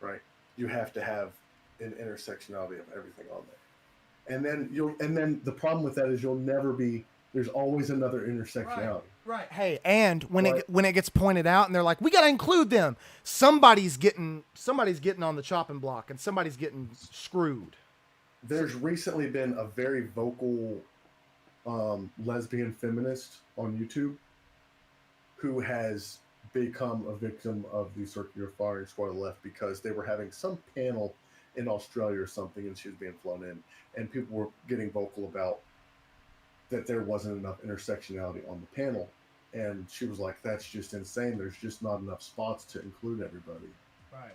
Right. You have to have an intersectionality of everything on there, and then the problem with that is you'll never be. There's always another intersectionality. Right. Hey, and when it gets pointed out, and they're like, we got to include them. Somebody's getting on the chopping block, and somebody's getting screwed. There's recently been a very vocal lesbian feminist on YouTube who has become a victim of the circular firing squad of the left because they were having some panel in Australia or something, and she was being flown in, and people were getting vocal about that there wasn't enough intersectionality on the panel, and she was like, that's just insane, there's just not enough spots to include everybody. Right.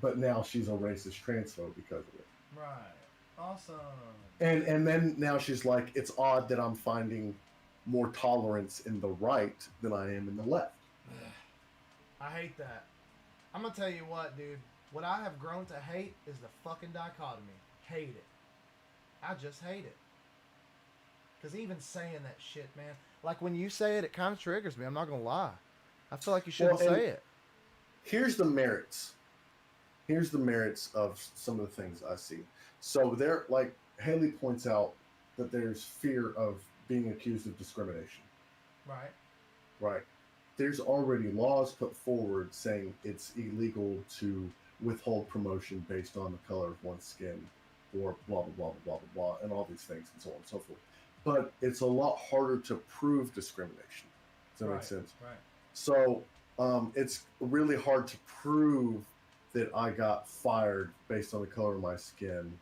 But now she's a racist transphobe because of it. Right. Awesome. And then now she's like, it's odd that I'm finding more tolerance in the right than I am in the left. I hate that. I'm gonna tell you what, dude. What I have grown to hate is the fucking dichotomy. Hate it. I just hate it. Because even saying that shit, man, like when you say it, it kind of triggers me. I'm not gonna lie. I feel like you shouldn't say it. Here's the merits. Here's the merits of some of the things I see. So there, like Haley points out, that there's fear of being accused of discrimination. Right. There's already laws put forward saying it's illegal to withhold promotion based on the color of one's skin, or blah, blah, blah, blah, blah, blah, and all these things and so on and so forth. But it's a lot harder to prove discrimination. Does that make sense? Right. So it's really hard to prove that I got fired based on the color of my skin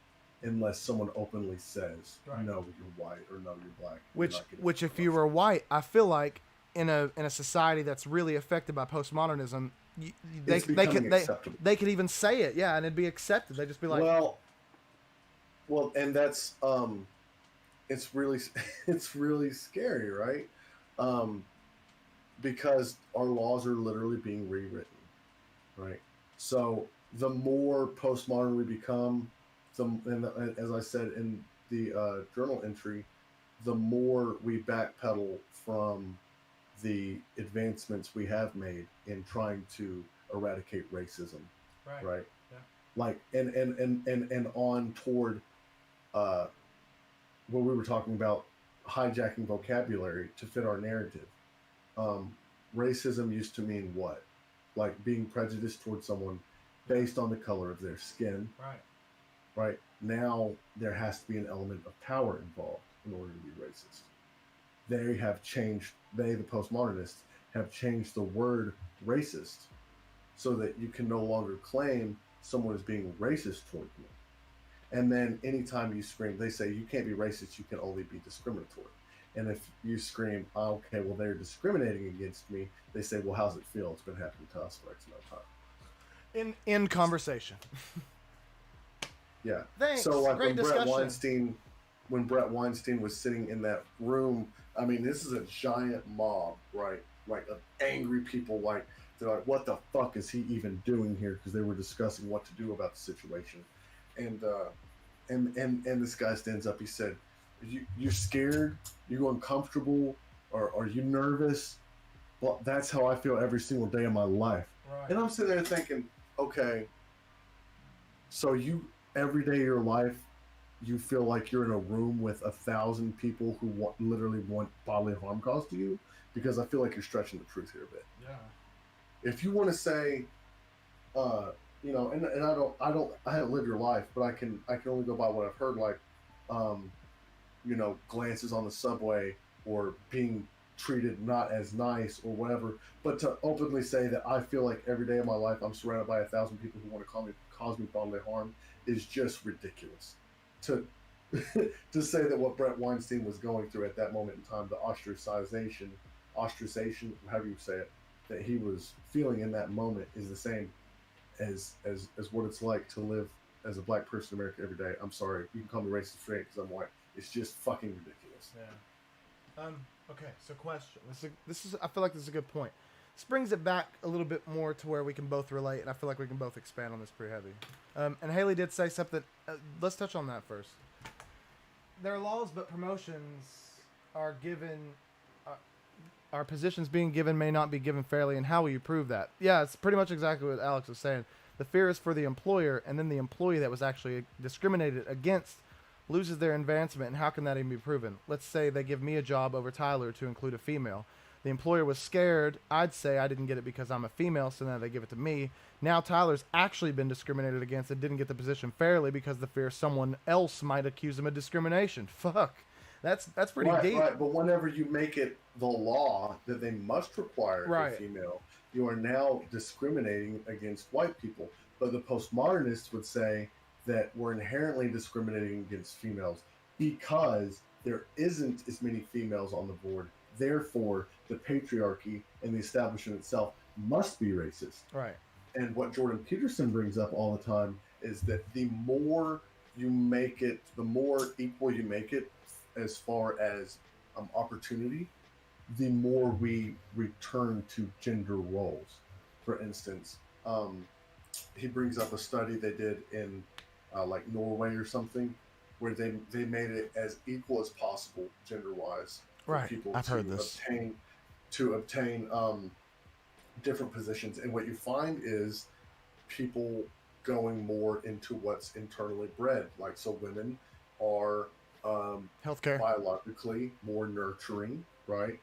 unless someone openly says, no, you're white, or no, you're black. Which if you were white, I feel like in a society that's really affected by postmodernism, they could even say it, and it'd be accepted. They'd just be like, well, and that's it's really it's really scary, right? Um, because our laws are literally being rewritten, right? So the more postmodern we become, and as I said in the journal entry, the more we backpedal from the advancements we have made in trying to eradicate racism, Right. right? Yeah. Like and on toward uh, what we were talking about, hijacking vocabulary to fit our narrative. Um, Racism used to mean what? Like being prejudiced towards someone based on the color of their skin, Right. right? Now there has to be an element of power involved in order to be racist. They have changed, they, the postmodernists, have changed the word racist so that you can no longer claim someone is being racist toward you. And then anytime you scream, they say you can't be racist, you can only be discriminatory. And if you scream, oh, okay, well, they're discriminating against me, they say, well, how's it feel? It's been happening to us for X amount of time. In conversation. Yeah. Thanks. So like Great discussion. When Brett Weinstein was sitting in that room, I mean, this is a giant mob, right? Like of angry people, like they're like, what the fuck is he even doing here? Because they were discussing what to do about the situation. And and this guy stands up, he said, you're scared? You uncomfortable? Or are you nervous? Well, that's how I feel every single day of my life. Right. And I'm sitting there thinking, okay, so you every day of your life, you feel like you're in a room with 1,000 people who literally want bodily harm caused to you, because I feel like you're stretching the truth here a bit. Yeah. If you want to say, you know, and I haven't lived your life, but I can only go by what I've heard, like, you know, glances on the subway or being treated not as nice or whatever. But to openly say that I feel like every day of my life I'm surrounded by 1,000 people who want to cause me bodily harm is just ridiculous. To to say that what Brett Weinstein was going through at that moment in time, the ostracization, however you say it, that he was feeling in that moment is the same as what it's like to live as a black person in America every day. I'm sorry, you can call me racist straight because I'm white. It's just fucking ridiculous. Yeah. Okay. So, question. This is. I feel like this is a good point. This brings it back a little bit more to where we can both relate, and I feel like we can both expand on this pretty heavy. And Haley did say something. Let's touch on that first. There are laws, but promotions are given. Our positions being given may not be given fairly, and how will you prove that? Yeah, it's pretty much exactly what Alex was saying. The fear is for the employer, and then the employee that was actually discriminated against loses their advancement, and how can that even be proven? Let's say they give me a job over Tyler to include a female. The employer was scared. I'd say I didn't get it because I'm a female, so now they give it to me. Now Tyler's actually been discriminated against and didn't get the position fairly because the fear someone else might accuse him of discrimination. Fuck. That's pretty deep. Right, but whenever you make it the law that they must require a female, you are now discriminating against white people. But the postmodernists would say that we're inherently discriminating against females because there isn't as many females on the board. Therefore, the patriarchy and the establishment itself must be racist. Right. And what Jordan Peterson brings up all the time is that the more you make it, the more equal you make it as far as opportunity, the more we return to gender roles. For instance, he brings up a study they did in like Norway or something, where they made it as equal as possible gender-wise for people I've heard this. obtain different positions. And what you find is people going more into what's internally bred. Like, so women are healthcare, biologically more nurturing, right?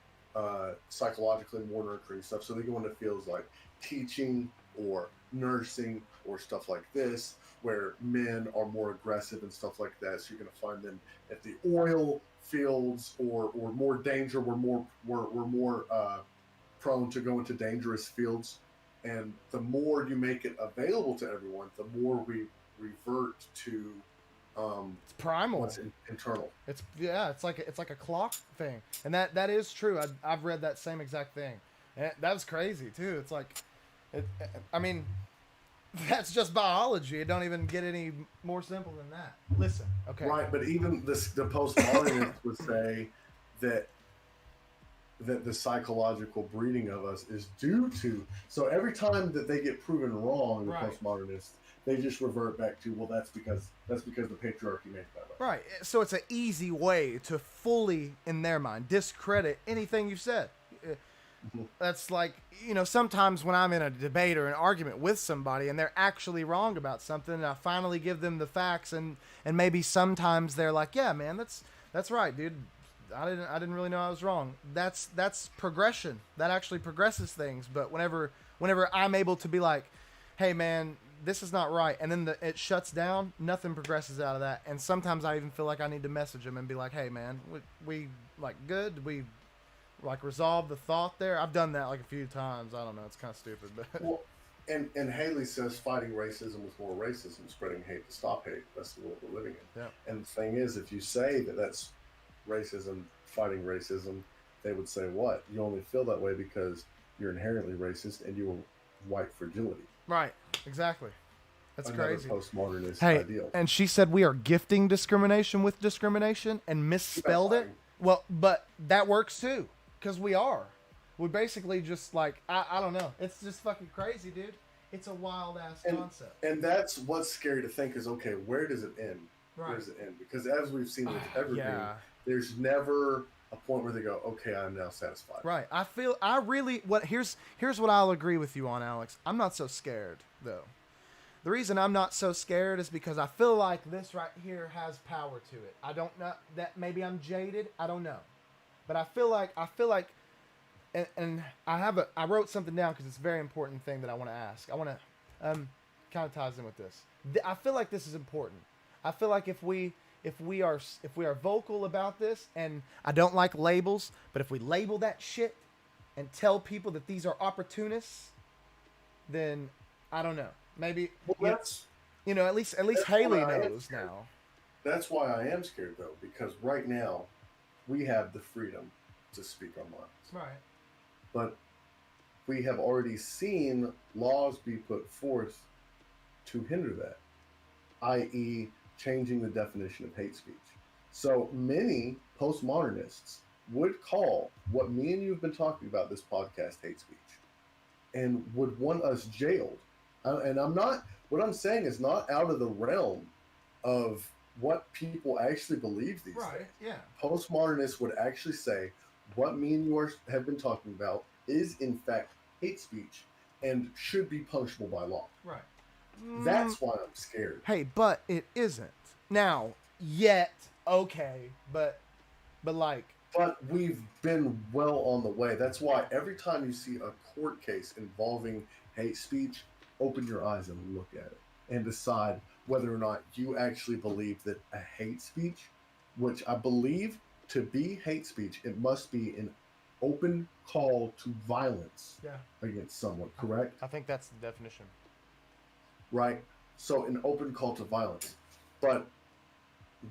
Psychologically more nurturing stuff. So they go into fields like teaching or nursing or stuff like this, where men are more aggressive and stuff like that. So you're going to find them at the oil fields or more danger. We're more prone to go into dangerous fields. And the more you make it available to everyone, the more we revert to it's primal. What's internal. It's like a clock thing, and that is true. I've read that same exact thing, and that was crazy too. It's like, I mean, That's just biology. It don't even get any more simple than that. Listen, okay. Right, but even the postmodernists would say that the psychological breeding of us is due to. So every time that they get proven wrong, the postmodernists, they just revert back to, well, that's because the patriarchy made it that way. Right. So it's an easy way to fully, in their mind, discredit anything you've said. That's like, sometimes when I'm in a debate or an argument with somebody and they're actually wrong about something, and I finally give them the facts, and maybe sometimes they're like, yeah, man, that's right, dude. I didn't really know I was wrong. That's progression. That actually progresses things. But whenever I'm able to be like, hey, man, this is not right, and then it shuts down, nothing progresses out of that. And sometimes I even feel like I need to message them and be like, hey, man, we like good? We like resolve the thought there? I've done that like a few times. I don't know. It's kind of stupid, but well, and Haley says fighting racism is more racism, spreading hate to stop hate. That's the world we're living in. Yeah. And the thing is, if you say that that's racism, fighting racism, they would say, what? You only feel that way because you're inherently racist and you were white fragility. Right. Exactly. That's another crazy. Postmodernist Hey, ideal. and she said we are gifting discrimination with discrimination and misspelled it. Well, but that works too, because we are. We basically just like, I don't know. It's just fucking crazy, dude. It's a wild ass concept. And that's what's scary to think is, okay, where does it end? Right. Where does it end? Because as we've seen with Evergreen, there's never a point where they go, okay, I'm now satisfied. Right. Here's what I'll agree with you on, Alex. I'm not so scared, though. The reason I'm not so scared is because I feel like this right here has power to it. I don't know that maybe I'm jaded. I don't know, but I feel like, and I wrote something down because it's a very important thing that I want to ask. I want to, kind of ties in with this. I feel like this is important. I feel like if we are vocal about this, and I don't like labels, but if we label that shit and tell people that these are opportunists, then I don't know. Maybe at least Haley knows now. That's why I am scared though, because right now we have the freedom to speak our minds. Right. But we have already seen laws be put forth to hinder that, i.e., changing the definition of hate speech. So many postmodernists would call what me and you have been talking about this podcast hate speech, and would want us jailed. And what I'm saying is not out of the realm of what people actually believe these days. Yeah. Postmodernists would actually say what me and you have been talking about is in fact hate speech and should be punishable by law. Right. That's why I'm scared. Hey, but it isn't. Now, yet, okay, but like... But we've been well on the way. That's why every time you see a court case involving hate speech, open your eyes and look at it and decide whether or not you actually believe that a hate speech, which I believe to be hate speech, it must be an open call to violence against someone, correct? I think that's the definition. Right? So an open call to violence. But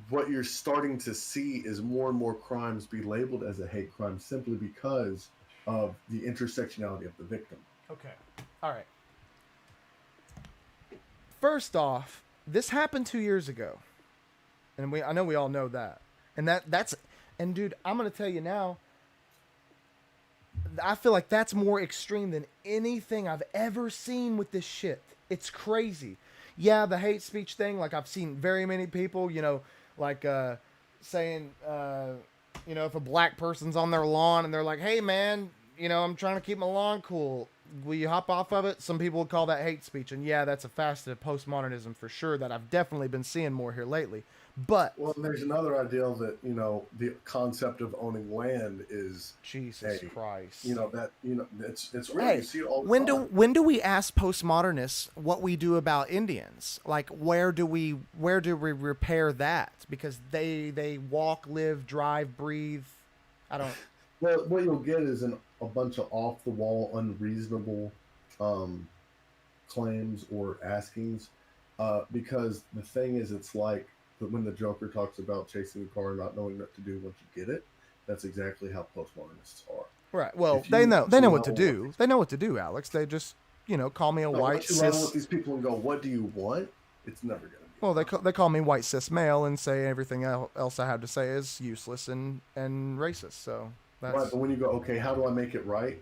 what you're starting to see is more and more crimes be labeled as a hate crime simply because of the intersectionality of the victim. Okay. All right. First off, this happened 2 years ago. And I know we all know that. And dude, I'm going to tell you now, I feel like that's more extreme than anything I've ever seen with this shit. It's crazy. Yeah, the hate speech thing, like I've seen very many people, saying, if a black person's on their lawn and they're like, hey man, I'm trying to keep my lawn cool. Will you hop off of it? Some people would call that hate speech. And yeah, that's a facet of postmodernism for sure that I've definitely been seeing more here lately. But there's another ideal that, the concept of owning land is Jesus Christ. It's real. You see it all the time. When do we ask postmodernists what we do about Indians? Like where do we repair that? Because they walk, live, drive, breathe. I don't. Well, what you'll get is a bunch of off the wall, unreasonable claims or askings. Because the thing is, it's like when the Joker talks about chasing the car and not knowing what to do once you get it, that's exactly how postmodernists are. Right. Well, they know what to do. They know what to do, Alex. They just, call me a white once you level cis. with these people and go, what do you want? It's never gonna be. Well, they call me white cis male and say everything else I have to say is useless and racist. So that's Right, but when you go, okay, how do I make it right?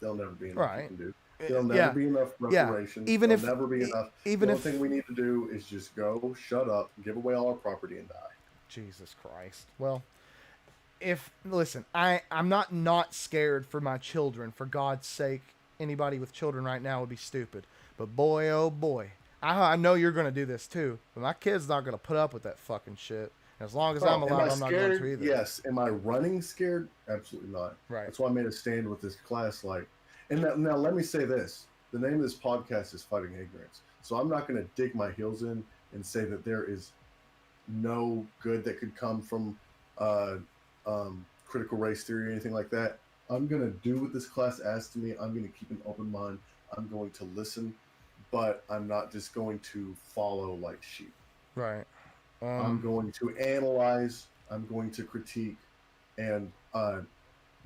There'll never be enough you right. can do. There'll never Yeah, be enough yeah. reparations. Even There'll if never be enough. even The only if thing we need to do is just go, shut up, give away all our property, and die. Jesus Christ. Well, if listen, I'm not scared for my children. For God's sake, anybody with children right now would be stupid. But boy, oh boy, I know you're gonna do this too. But my kid's not gonna put up with that fucking shit. As long as I'm Am alive, I I'm not going to scared? either. Yes. Am I running scared? Absolutely not. Right. That's why I made a stand with this class. And now let me say this: the name of this podcast is Fighting Ignorance. So I'm not going to dig my heels in and say that there is no good that could come from critical race theory or anything like that. I'm going to do what this class asks to me. I'm going to keep an open mind. I'm going to listen, but I'm not just going to follow like sheep. Right. I'm going to analyze. I'm going to critique, and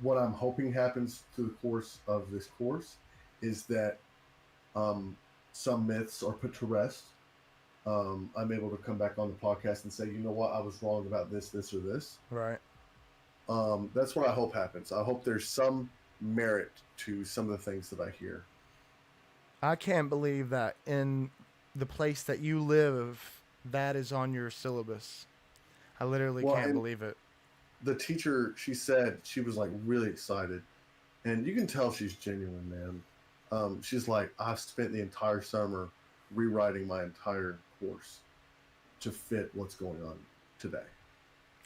what I'm hoping happens through the course of this course is that some myths are put to rest. I'm able to come back on the podcast and say, you know what, I was wrong about this, or this. Right. That's what I hope happens. I hope there's some merit to some of the things that I hear. I can't believe that in the place that you live, that is on your syllabus. I literally can't believe it. The teacher, she said she was like really excited, and you can tell she's genuine, man. She's like, I've spent the entire summer rewriting my entire course to fit what's going on today.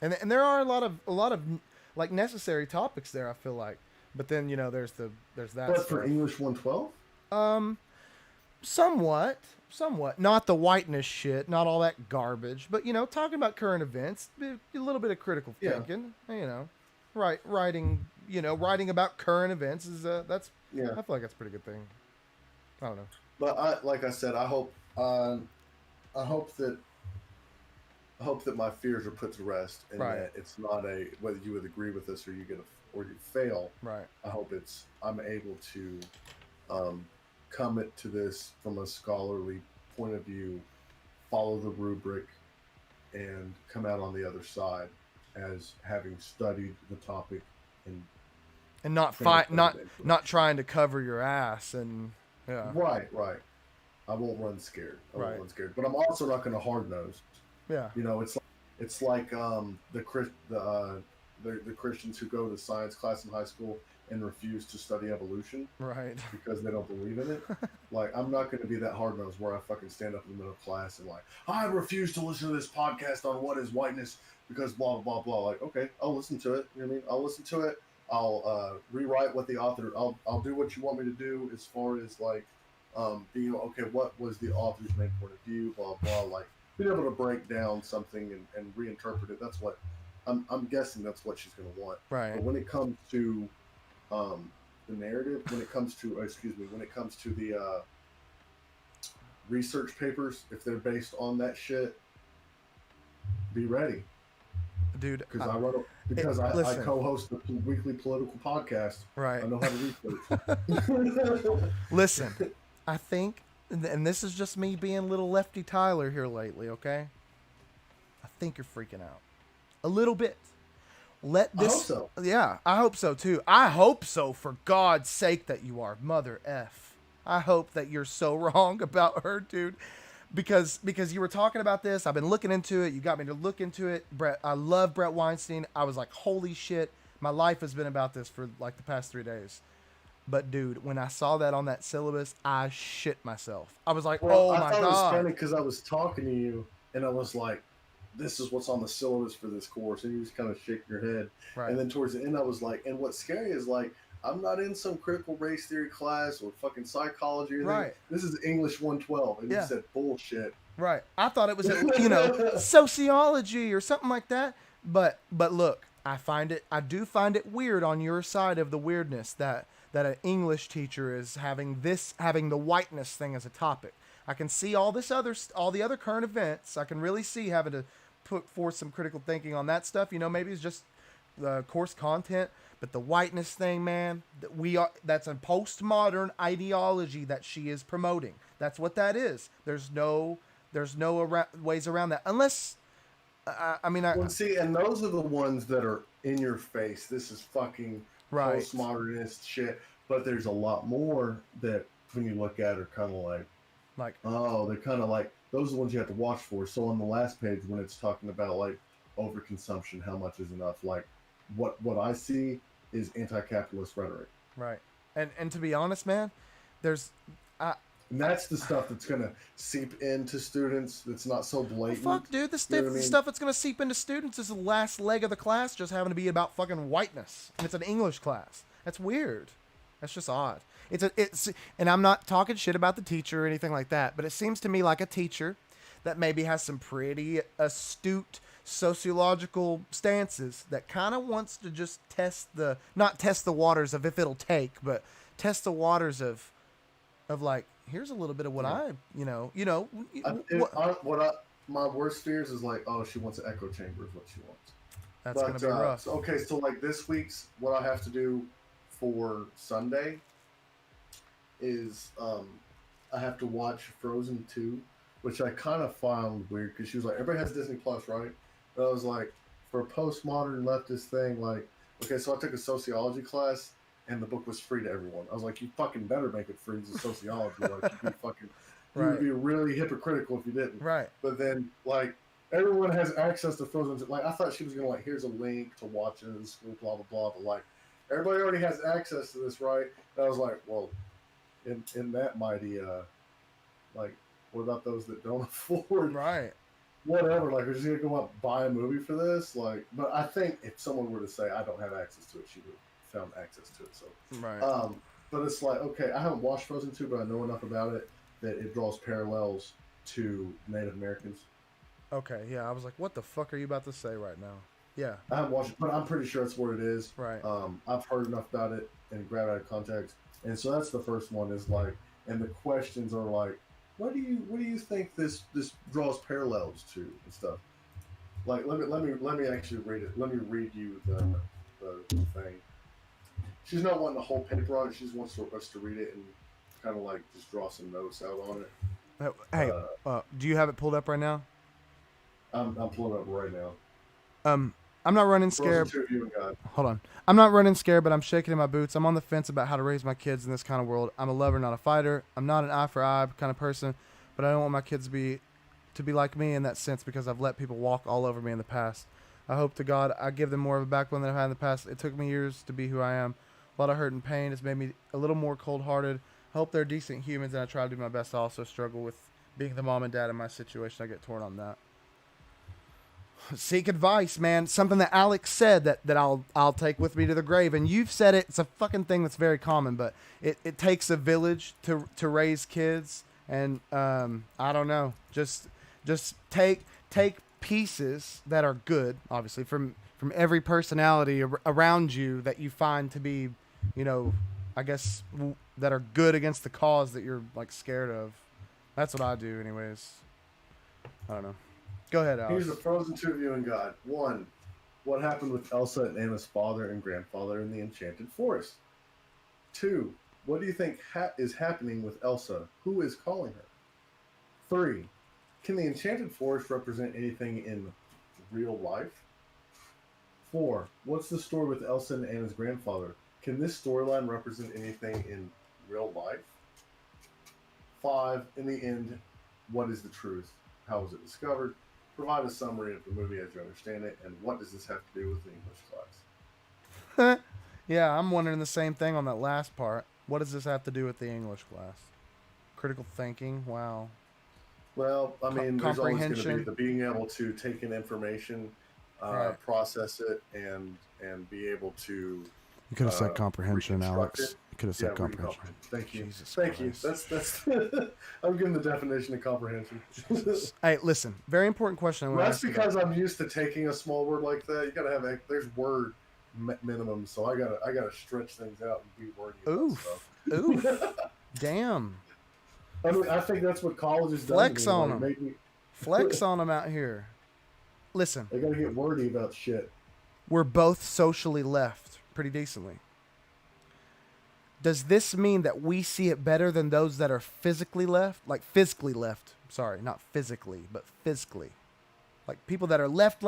And there are a lot of like necessary topics there, I feel like. But then, there's that. But for English 112? Somewhat. Not the whiteness shit, not all that garbage, but talking about current events, a little bit of critical thinking, writing about current events is that's I feel like that's a pretty good thing. I don't know. But like I said, I hope that my fears are put to rest, and that it's not whether you would agree with this or you fail. Right. I hope I'm able to come to this from a scholarly point of view, follow the rubric, and come out on the other side as having studied the topic and not trying to cover your ass and yeah. Right. I won't run scared. But I'm also not going to hard nose. Yeah. It's like the Christians who go to science class in high school and refuse to study evolution, right? Because they don't believe in it. Like, I'm not going to be that hard nosed where I fucking stand up in the middle of class and like, I refuse to listen to this podcast on what is whiteness because blah blah blah. Like, okay, I'll listen to it. You know what I mean? I'll listen to it. I'll rewrite what the author. I'll do what you want me to do as far as like being okay. What was the author's main point of view? Blah blah. Like, being able to break down something and reinterpret it. That's what I'm guessing. That's what she's going to want. Right. But when it comes to the narrative, when it comes to the research papers, if they're based on that shit, be ready, dude. Because I co-host the weekly political podcast. Right. I know how to research. Listen, I think, and this is just me being a little Lefty Tyler here lately. Okay, I think you're freaking out a little bit. I hope so. Yeah, I hope so too. I hope so, for God's sake, that you are. Mother F. I hope that you're so wrong about her, dude. Because you were talking about this. I've been looking into it. You got me to look into it. Brett, I love Brett Weinstein. I was like, holy shit. My life has been about this for like the past 3 days. But dude, when I saw that on that syllabus, I shit myself. I was like, oh my God. I thought it was funny because I was talking to you and I was like, this is what's on the syllabus for this course, and you just kind of shake your head. Right. And then towards the end, I was like, and what's scary is like, I'm not in some critical race theory class or fucking psychology or anything. Right. This is English 112, and you said bullshit. Right. I thought it was, sociology or something like that. But look, I do find it weird on your side of the weirdness that an English teacher is having the whiteness thing as a topic. I can see all the other current events. I can really see having to put forth some critical thinking on that stuff. Maybe it's just the course content. But the whiteness thing, man, that's a postmodern ideology that she is promoting. That's what that is. There's no ways around that. Unless, Well, see, and those are the ones that are in your face. This is fucking right. postmodernist shit. But there's a lot more that, when you look at, are kind of like, oh, they're kind of like, those are the ones you have to watch for. So on the last page, when it's talking about like overconsumption, how much is enough? Like, what I see is anti-capitalist rhetoric. Right. And to be honest, man, there's. And that's the stuff that's going to seep into students. That's not so blatant. Well, fuck, dude. The stuff that's going to seep into students is the last leg of the class just having to be about fucking whiteness. And it's an English class. That's weird. That's just odd. And I'm not talking shit about the teacher or anything like that, but it seems to me like a teacher that maybe has some pretty astute sociological stances that kind of wants to just not test the waters of if it'll take, but test the waters of like, here's a little bit of what my worst fears is like, oh, she wants an echo chamber is what she wants. That's going to be rough. So like this week's, what I have to do for Sunday is I have to watch Frozen 2, which I kind of found weird because she was like, everybody has Disney Plus, right? But I was like, for a postmodern leftist thing, like, okay, so I took a sociology class and the book was free to everyone. I was like, you fucking better make it free to sociology. Like, you would be really hypocritical if you didn't. Right. But then, like, everyone has access to Frozen. Like, I thought she was going to, like, here's a link to watch it in school, blah, blah, blah. But, like, everybody already has access to this, right? And I was like, well, in that mighty, like, what about those that don't afford? Right. Whatever. Like, we're just going to go out and buy a movie for this? Like, but I think if someone were to say, I don't have access to it, she would have found access to it. So, right. But it's like, okay, I haven't watched Frozen 2, but I know enough about it that it draws parallels to Native Americans. Okay, yeah, I was like, what the fuck are you about to say right now? Yeah. I haven't watched it, but I'm pretty sure it's what it is. Right. I've heard enough about it and grab out of context. And so that's the first one is like, and the questions are like, what do you think this draws parallels to and stuff? Like, let me actually read it. Let me read you the thing. She's not wanting the whole paper on it. She just wants us to read it and kind of like just draw some notes out on it. Hey, do you have it pulled up right now? I'm pulling it up right now. I'm not running scared. Hold on. I'm not running scared, but I'm shaking in my boots. I'm on the fence about how to raise my kids in this kind of world. I'm a lover, not a fighter. I'm not an eye for eye kind of person, but I don't want my kids to be like me in that sense because I've let people walk all over me in the past. I hope to God I give them more of a backbone than I've had in the past. It took me years to be who I am. A lot of hurt and pain has made me a little more cold-hearted. I hope they're decent humans, and I try to do my best to also struggle with being the mom and dad in my situation. I get torn on that. Seek advice, man. Something that Alex said that I'll take with me to the grave. And you've said it. It's a fucking thing that's very common, but it takes a village to raise kids. And I don't know. Just take pieces that are good, obviously, from every personality around you that you find to be, I guess, that are good against the cause that you're like scared of. That's what I do anyways. I don't know. Go ahead, Alex. Here's the Frozen 2 viewing guide. 1. What happened with Elsa and Anna's father and grandfather in the Enchanted Forest? 2. What do you think is happening with Elsa? Who is calling her? 3. Can the Enchanted Forest represent anything in real life? 4. What's the story with Elsa and Anna's grandfather? Can this storyline represent anything in real life? 5. In the end, what is the truth? How was it discovered? Provide a summary of the movie as you understand it, and what does this have to do with the English class? Yeah, I'm wondering the same thing on that last part. What does this have to do with the English class? Critical thinking, wow. Well, I mean, there's always going to be the being able to take in information, right, process it, and be able to. You could have said comprehension, Alex. You could have said comprehension. Thank you. Jesus Thank Christ. you. That's. I'm giving the definition of comprehension. Hey, listen. Very important question. That's because I'm used to taking a small word like that. You gotta have there's word minimum, so I gotta stretch things out and be wordy about stuff. Oof. Damn. I mean, I think that's what college is. Flex on them. Flex on them out here. Listen. They gotta get wordy about shit. We're both socially left. pretty decently. Does this mean that we see it better than those that are physically left? Like physically left. Sorry, not physically, but physically. Like people that are left. Do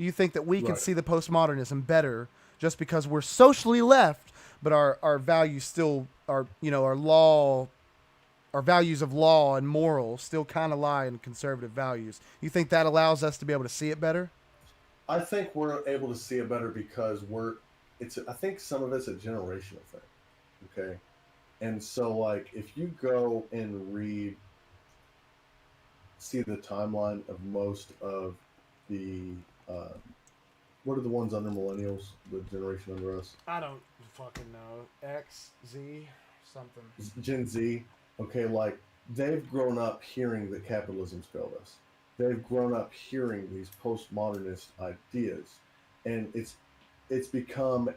you think that we can Right. see the postmodernism better just because we're socially left, but our values still are, our values of law and moral still kind of lie in conservative values? You think that allows us to be able to see it better? I think we're able to see it better because I think some of it's a generational thing. Okay. And so, like, if you go and see the timeline of most of the, uh, what are the ones under millennials, the generation under us? I don't fucking know. X, Z, something. Gen Z. Okay, like, they've grown up hearing that capitalism's failed us. They've grown up hearing these postmodernist ideas, and it's become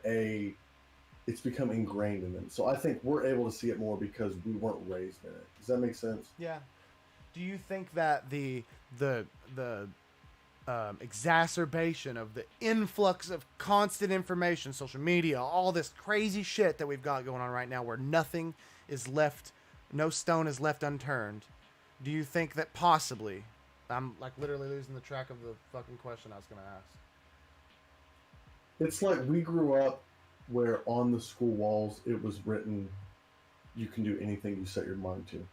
ingrained in them. So I think we're able to see it more because we weren't raised in it. Does that make sense? Yeah. Do you think that the exacerbation of the influx of constant information, social media, all this crazy shit that we've got going on right now, where nothing is left, no stone is left unturned? Do you think that possibly? I'm like literally losing the track of the fucking question I was gonna ask. It's like we grew up where on the school walls it was written, "You can do anything you set your mind to."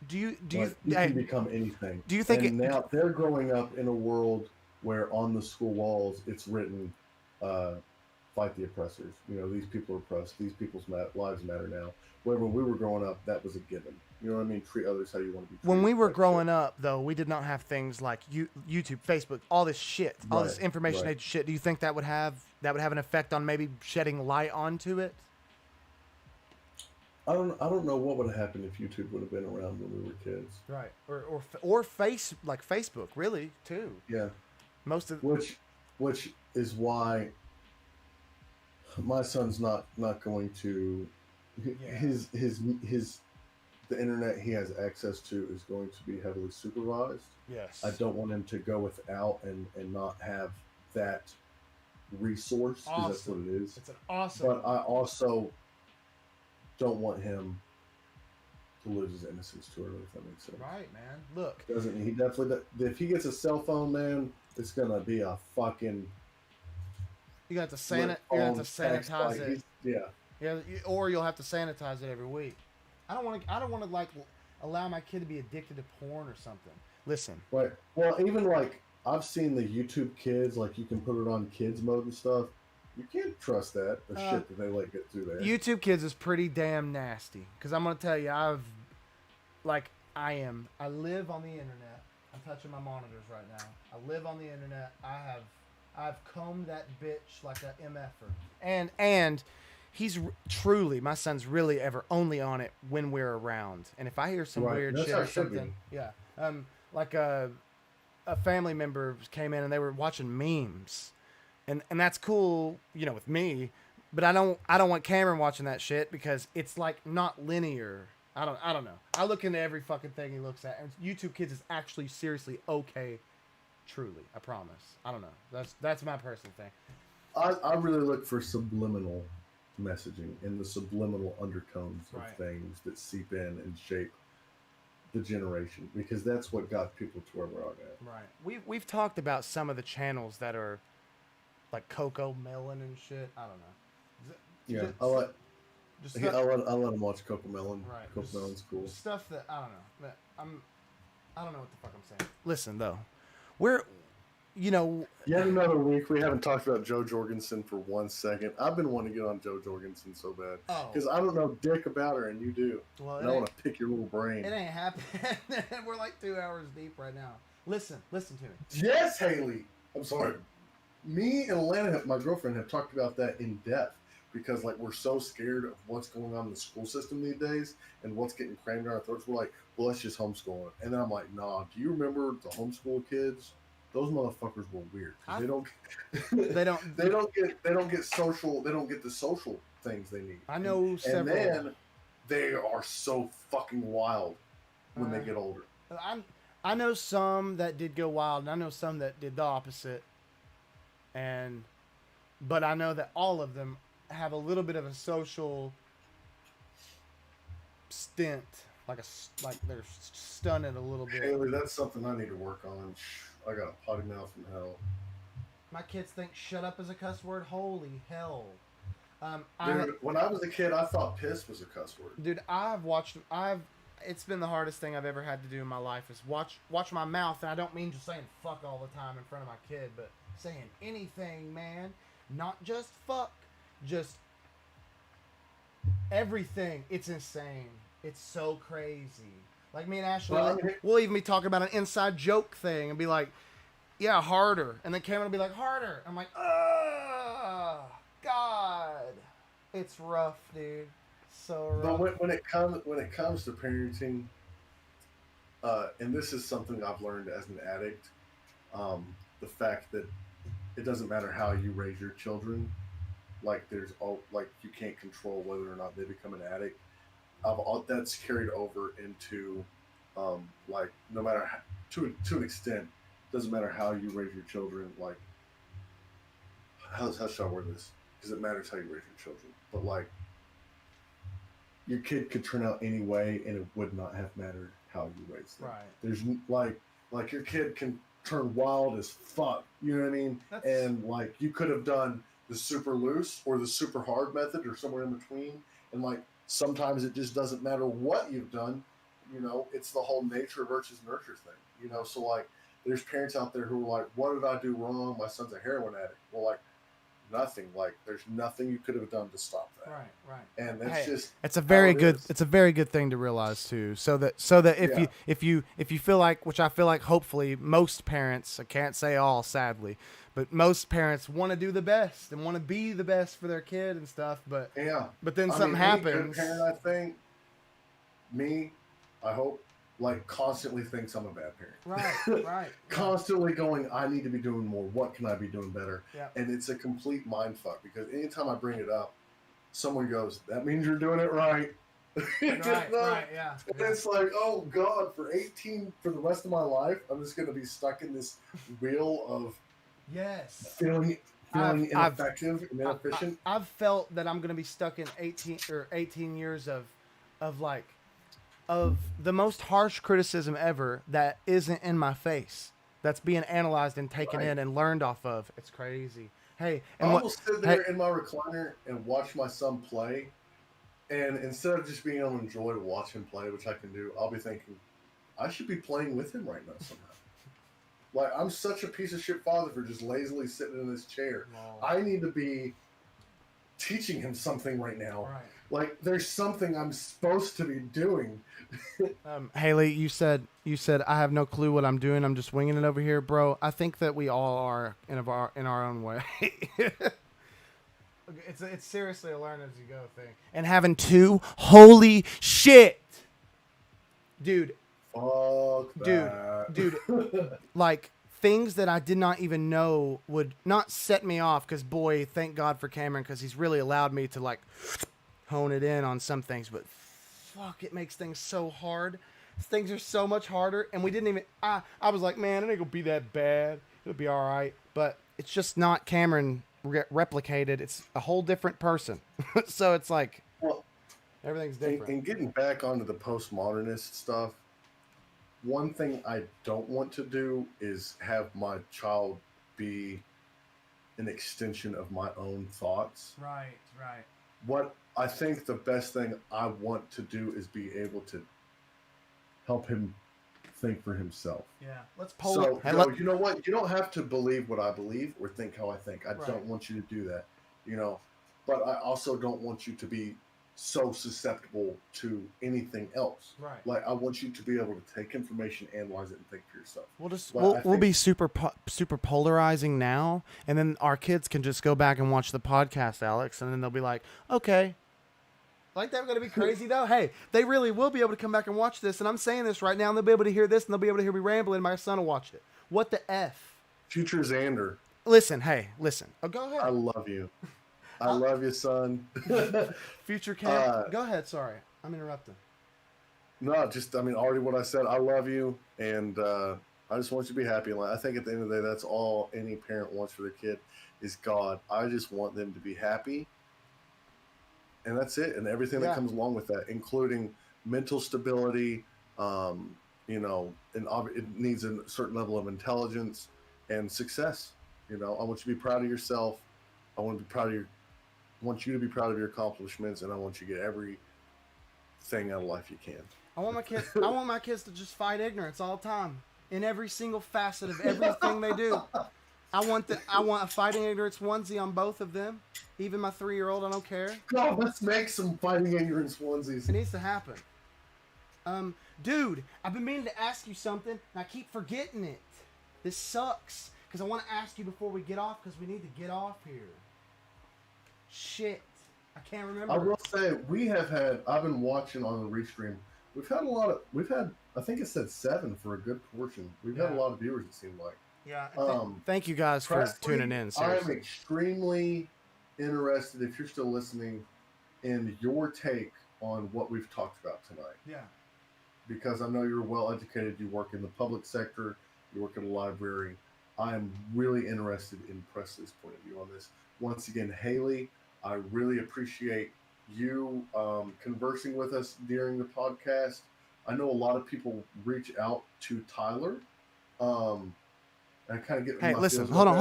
Do you Like, you can become anything. do you think and now they're growing up in a world where on the school walls it's written, "Fight the oppressors." These people are oppressed. These people's lives matter now. Where when we were growing up, that was a given. You know what I mean? Treat others how you want to be treated. when we were growing up, though, we did not have things like YouTube, Facebook, all this shit, all this Right, information right. age shit. Do you think that would have an effect on maybe shedding light onto it? I don't know what would have happened if YouTube would have been around when we were kids. Right. Or Facebook, really, too. Yeah. Most of Which is why my son's not going to Yeah. his the internet he has access to is going to be heavily supervised. yes. I don't want him to go without and not have that resource because that's what Awesome. it is. It's an awesome. But I also don't want him to lose his innocence too early, if that makes sense. Right, man. Look. Doesn't he? Definitely. If he gets a cell phone, man, it's gonna be a fucking. You got to flip you got to phone text, sanitize like, it. Yeah. Yeah, or you'll have to sanitize it every week. I don't want to like allow my kid to be addicted to porn or something. Listen. Right. Well, even like I've seen the YouTube Kids, like you can put it on kids mode and stuff. You can't trust that the shit that they let get through there. YouTube Kids is pretty damn nasty. Because I'm going to tell you, I live on the internet. I'm touching my monitors right now. I live on the internet. I've combed that bitch like a MFer. And he's truly, my son's really ever only on it when we're around. And if I hear some Right. weird That's shit how or it should be. something, yeah. Like a family member came in and they were watching memes. And that's cool, with me, but I don't want Cameron watching that shit because it's like not linear. I don't know. I look into every fucking thing he looks at, and YouTube Kids is actually seriously okay. Truly, I promise. I don't know. That's my personal thing. I really look for subliminal messaging and the subliminal undertones of Right. things that seep in and shape the generation because that's what got people to where we're at. Right. We've talked about some of the channels that are like Coco Melon and shit. I don't know. Yeah, Just- I let just I stuff, let him watch Coco Melon. right. Coco just- Melon's cool. just stuff that I don't know. That I don't know what the fuck I'm saying. Listen though, we're Yet another week we haven't talked about Joe Jorgensen for 1 second. I've been wanting to get on Joe Jorgensen so bad oh because I don't know dick about her and you do. well And I want to pick your little brain. it ain't happening. We're like 2 hours deep right now. Listen to me. Yes, Haley. I'm sorry. Me and Alana, my girlfriend, have talked about that in depth because, like, we're so scared of what's going on in the school system these days and what's getting crammed down our throats. We're like, well, let's just homeschool it. And then I'm like, nah. Do you remember the homeschool kids? Those motherfuckers were weird. 'Cause they don't. They don't. They don't get social. They don't get the social things they need. I know And several. then they are so fucking wild when they Uh, get older. I know some that did go wild, and I know some that did the opposite. But I know that all of them have a little bit of a social stint, like they're stunted a little bit. Haley, that's something I need to work on. I got a potty mouth from hell. My kids think "shut up" is a cuss word. Holy hell! Dude, when I was a kid, I thought piss was a cuss word. Dude, it's been the hardest thing I've ever had to do in my life is watch my mouth, and I don't mean just saying fuck all the time in front of my kid, but saying anything, man. Not just fuck, just everything. It's insane. It's so crazy. Like me and Ashley, we'll even be talking about an inside joke thing and be like, yeah, harder. And then Cameron will be like, harder. I'm like, God. It's rough, dude. So rough. But when it comes to parenting, and this is something I've learned as an addict, the fact that it doesn't matter how you raise your children, like you can't control whether or not they become an addict. That's carried over into like no matter how, to an extent, doesn't matter how you raise your children. Like how should I word this? Because it matters how you raise your children, but like your kid could turn out any way, and it would not have mattered how you raised them. Right. There's like your kid can turn wild as fuck. You know what I mean? And like you could have done the super loose or the super hard method or somewhere in between, and like sometimes it just doesn't matter what you've done. You know, it's the whole nature versus nurture thing. You know, so like there's parents out there who are like, what did I do wrong? My son's a heroin addict. Well, like nothing. Like there's nothing you could have done to stop that. Right. And that's it's a very good thing to realize too. So that if you feel like, which I feel like hopefully most parents, I can't say all sadly, but most parents want to do the best and want to be the best for their kid and stuff, but then something happens. Good parent, I think, I hope, like constantly thinks I'm a bad parent. Right. Constantly going, I need to be doing more. What can I be doing better? Yeah. And it's a complete mind fuck because anytime I bring it up, someone goes, that means you're doing it right. Right, yeah. And it's like, oh God, for the rest of my life, I'm just going to be stuck in this wheel of feeling ineffective and inefficient. I've felt that I'm going to be stuck in 18 years of the most harsh criticism ever that isn't in my face, that's being analyzed and taken in and learned off of. It's crazy. Hey, and I will sit there in my recliner and watch my son play, and instead of just being able to enjoy to watch him play, which I can do, I'll be thinking, I should be playing with him right now somehow. Like, I'm such a piece of shit father for just lazily sitting in this chair. No. I need to be teaching him something right now. Right. Like, there's something I'm supposed to be doing. Haley, you said I have no clue what I'm doing. I'm just winging it over here, bro. I think that we all are in our own way. It's seriously a learn as you go thing. And having two, holy shit, dude. Fuck that. Dude, like things that I did not even know would not set me off. Because boy, thank God for Cameron, because he's really allowed me to like hone it in on some things. But fuck, it makes things so hard. Things are so much harder, and we didn't even. I was like, man, it ain't gonna be that bad. It'll be all right. But it's just not Cameron replicated. It's a whole different person. So it's like, everything's different. And getting back onto the postmodernist stuff, one thing I don't want to do is have my child be an extension of my own thoughts. Right. What I think the best thing I want to do is be able to help him think for himself. Yeah. Let's you know what? You don't have to believe what I believe or think how I think. I don't want you to do that, you know. But I also don't want you to be so susceptible to anything else. Right. Like I want you to be able to take information, analyze it, and think for yourself. We'll be super polarizing now, and then our kids can just go back and watch the podcast, Alex, and then they'll be like, okay. Like they're gonna be crazy though. Hey, they really will be able to come back and watch this, and I'm saying this right now, and they'll be able to hear this, and they'll be able to hear me rambling, and my son will watch it. What the F? Future Xander. Listen. Oh, go ahead. I love you. I love you, son. Future Cam. Go ahead. Sorry, I'm interrupting. No, already what I said. I love you, and I just want you to be happy. And I think at the end of the day, that's all any parent wants for their kid is God. I just want them to be happy. And that's it. And everything that Yeah. comes along with that, including mental stability, you know, and it needs a certain level of intelligence and success. You know, I want you to be proud of yourself. I want to be proud of want you to be proud of your accomplishments, and I want you to get everything out of life you can. I want my kids to just fight ignorance all the time in every single facet of everything they do. I want a fighting ignorance onesie on both of them. Even my 3-year-old, I don't care. God, let's make some fighting ignorance onesies. It needs to happen. Dude, I've been meaning to ask you something, and I keep forgetting it. This sucks, because I want to ask you before we get off, because we need to get off here. Shit. I can't remember. I will say, I've been watching on the restream. We've had, I think it said 7 for a good portion. We've had a lot of viewers, it seemed like. Yeah. Thank you guys for tuning in. Seriously. I'm extremely interested, if you're still listening, in your take on what we've talked about tonight. Yeah. Because I know you're well educated. You work in the public sector. You work in a library. I am really interested in Presley's point of view on this. Once again, Haley, I really appreciate you conversing with us during the podcast. I know a lot of people reach out to Tyler. And I kind of get. Hey, listen, hold on.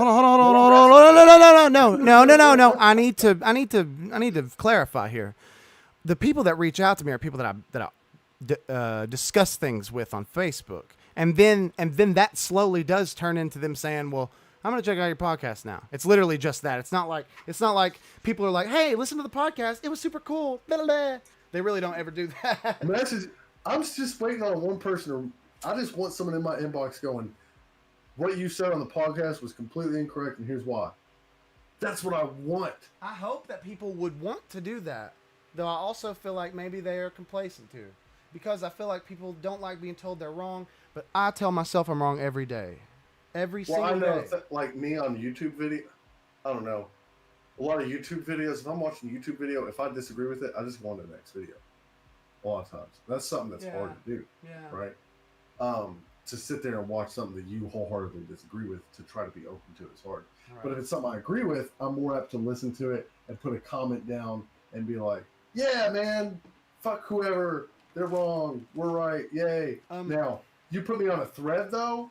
No. I need to clarify here. The people that reach out to me are people that I discuss things with on Facebook, and then that slowly does turn into them saying, "Well, I'm gonna check out your podcast now." It's literally just that. It's not like people are like, "Hey, listen to the podcast. It was super cool." Blah, blah, blah. They really don't ever do that. I'm just waiting on one person. I just want someone in my inbox going, "What you said on the podcast was completely incorrect, and here's why." That's what I want. I hope that people would want to do that, though. I also feel like maybe they are complacent too, because I feel like people don't like being told they're wrong. But I tell myself I'm wrong every day. Every single day. Like me on YouTube video, I don't know. A lot of YouTube videos, if I'm watching a YouTube video, if I disagree with it, I just go on to the next video. A lot of times. That's something that's hard to do. Yeah. Right? To sit there and watch something that you wholeheartedly disagree with to try to be open to is hard. Right. But if it's something I agree with, I'm more apt to listen to it and put a comment down and be like, "Yeah, man, fuck whoever. They're wrong. We're right. Yay." Now, you put me on a thread, though,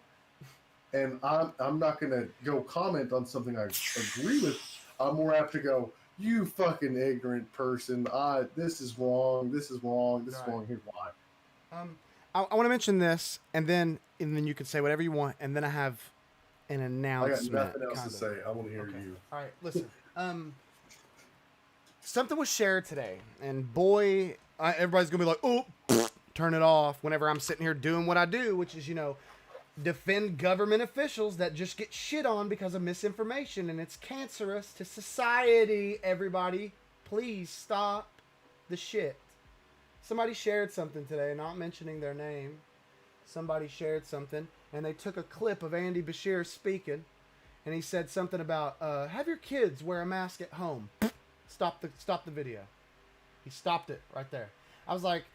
and I'm not going to go comment on something I agree with. I'm more apt to go, "You fucking ignorant person. This is wrong. This is wrong. This is wrong. Here's why." I want to mention this, and then you can say whatever you want, and then I have an announcement. I got nothing else to say. I want to hear you. All right, listen. Something was shared today, and boy, everybody's gonna be like, "Oh, turn it off." Whenever I'm sitting here doing what I do, which is, defend government officials that just get shit on because of misinformation, and it's cancerous to society. Everybody, please stop the shit. Somebody shared something today, not mentioning their name. Somebody shared something, and they took a clip of Andy Bashir speaking, and he said something about, "Have your kids wear a mask at home." Stop the video. He stopped it right there. I was like,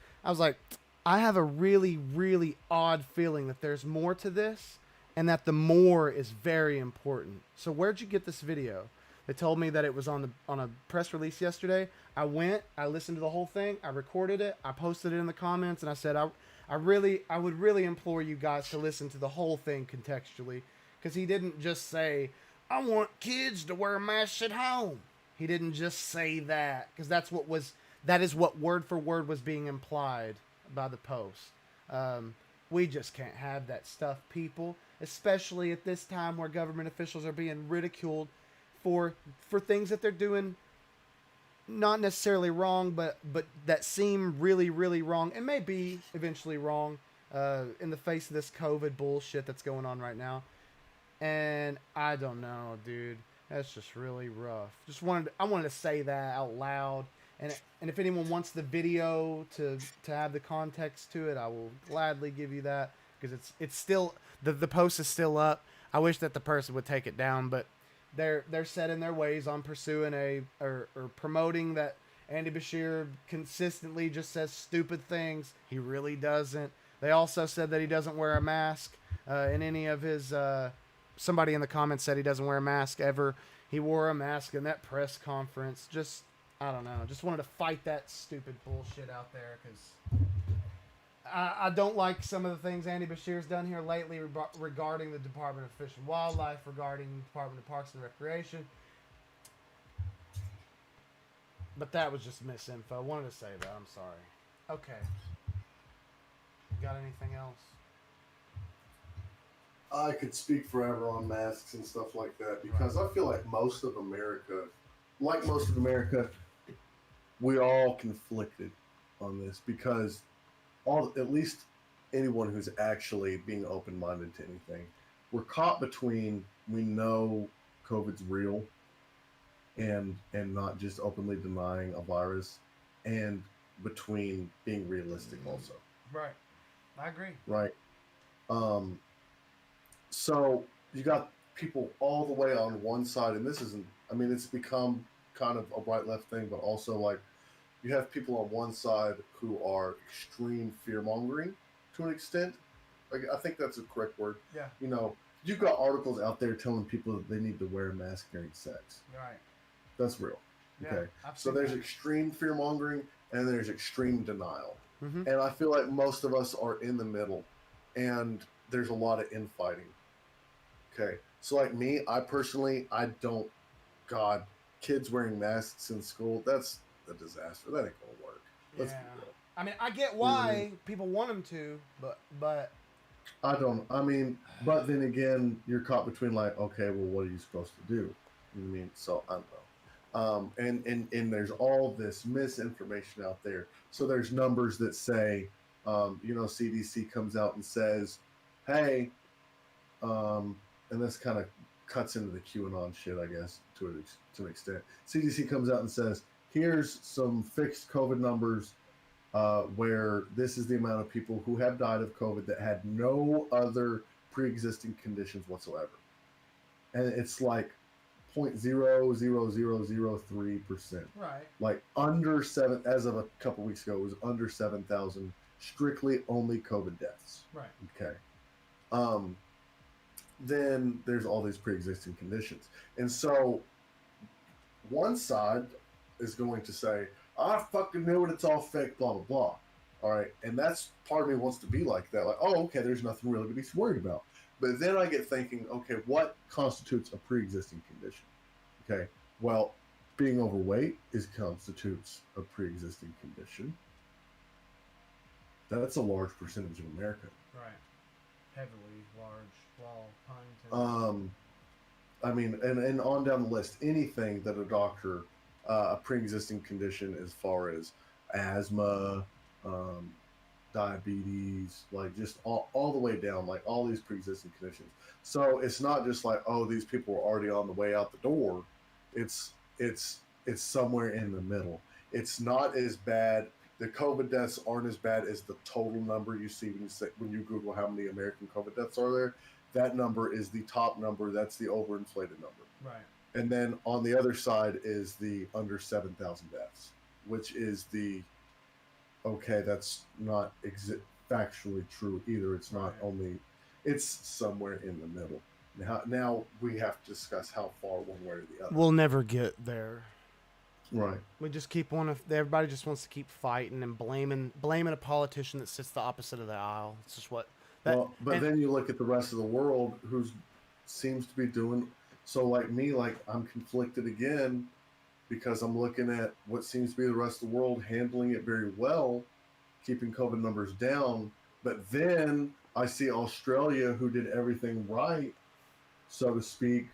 I have a really, really odd feeling that there's more to this, and that the more is very important. So where'd you get this video? They told me that it was on a press release yesterday. I went, I listened to the whole thing, I recorded it, I posted it in the comments, and I said I would really implore you guys to listen to the whole thing contextually, because he didn't just say, "I want kids to wear masks at home." He didn't just say that, because that is what word for word was being implied by the post. We just can't have that stuff, people, especially at this time where government officials are being ridiculed for things that they're doing not necessarily wrong, but that seem really, really wrong, and may be eventually wrong in the face of this COVID bullshit that's going on right now. And I don't know, dude. That's just really rough. I wanted to say that out loud. And if anyone wants the video to have the context to it, I will gladly give you that, because it's still the post is still up. I wish that the person would take it down, but they're set in their ways on pursuing or promoting that Andy Bashir consistently just says stupid things. He really doesn't. They also said that he doesn't wear a mask in any of his. Somebody in the comments said he doesn't wear a mask ever. He wore a mask in that press conference. Just, I don't know. Just wanted to fight that stupid bullshit out there because I don't like some of the things Andy Bashir's done here lately regarding the Department of Fish and Wildlife, regarding the Department of Parks and Recreation. But that was just misinfo. I wanted to say that. I'm sorry. Okay. Got anything else? I could speak forever on masks and stuff like that because I feel like most of America, we all conflicted on this because at least anyone who's actually being open-minded to anything, we're caught between we know COVID's real and not just openly denying a virus, and between being realistic also. Right. I agree. Right. So you got people all the way on one side, and this isn't, I mean, it's become kind of a right left thing, but also like you have people on one side who are extreme fear mongering to an extent. Like, I think that's a correct word. Yeah. You know, you've got articles out there telling people that they need to wear a mask during sex. Right. That's real. Yeah, okay. I've So seen there's that. extreme fear mongering and there's extreme denial. Mm-hmm. And I feel like most of us are in the middle, and there's a lot of infighting. Okay. So like me, I personally, God, kids wearing masks in school, that's a disaster. That ain't gonna work. Let's Yeah. be real. I mean, I get why people want them to, but but then again, you're caught between like, okay, well, what are you supposed to do? You know what I mean? So I don't know. And there's all this misinformation out there. So there's numbers that say, CDC comes out and says, hey, and this kind of cuts into the QAnon shit, I guess, to an extent. CDC comes out and says, here's some fixed COVID numbers where this is the amount of people who have died of COVID that had no other pre-existing conditions whatsoever. And it's like 0.00003%. right. Like under 7, as of a couple weeks ago, it was under 7,000 strictly only COVID deaths. Right. Okay. Then there's all these pre-existing conditions. And so one side is going to say, I fucking knew it, it's all fake, blah, blah, blah. All right. And that's part of me wants to be like that. Like, oh, okay, there's nothing really to be worried about. But then I get thinking, okay, what constitutes a pre-existing condition? Okay. Well, being overweight constitutes a pre-existing condition. That's a large percentage of America. Right. Heavily large, well, pun intended. I mean, and on down the list, anything that a doctor, a pre-existing condition as far as asthma, diabetes, like just all the way down, like all these pre-existing conditions. So it's not just like, oh, these people are already on the way out the door. It's somewhere in the middle. It's not as bad. The COVID deaths aren't as bad as the total number you see when you Google how many American COVID deaths are there. That number is the top number. That's the overinflated number. Right. And then on the other side is the under 7,000 deaths, which is okay, that's not factually true either. It's not only, it's somewhere in the middle. Now we have to discuss how far one way or the other. We'll never get there. Right. We just everybody just wants to keep fighting and blaming a politician that sits the opposite of the aisle. It's just what. Then you look at the rest of the world who seems to be doing, so like me, like I'm conflicted again because I'm looking at what seems to be the rest of the world handling it very well, keeping COVID numbers down. But then I see Australia, who did everything right, so to speak,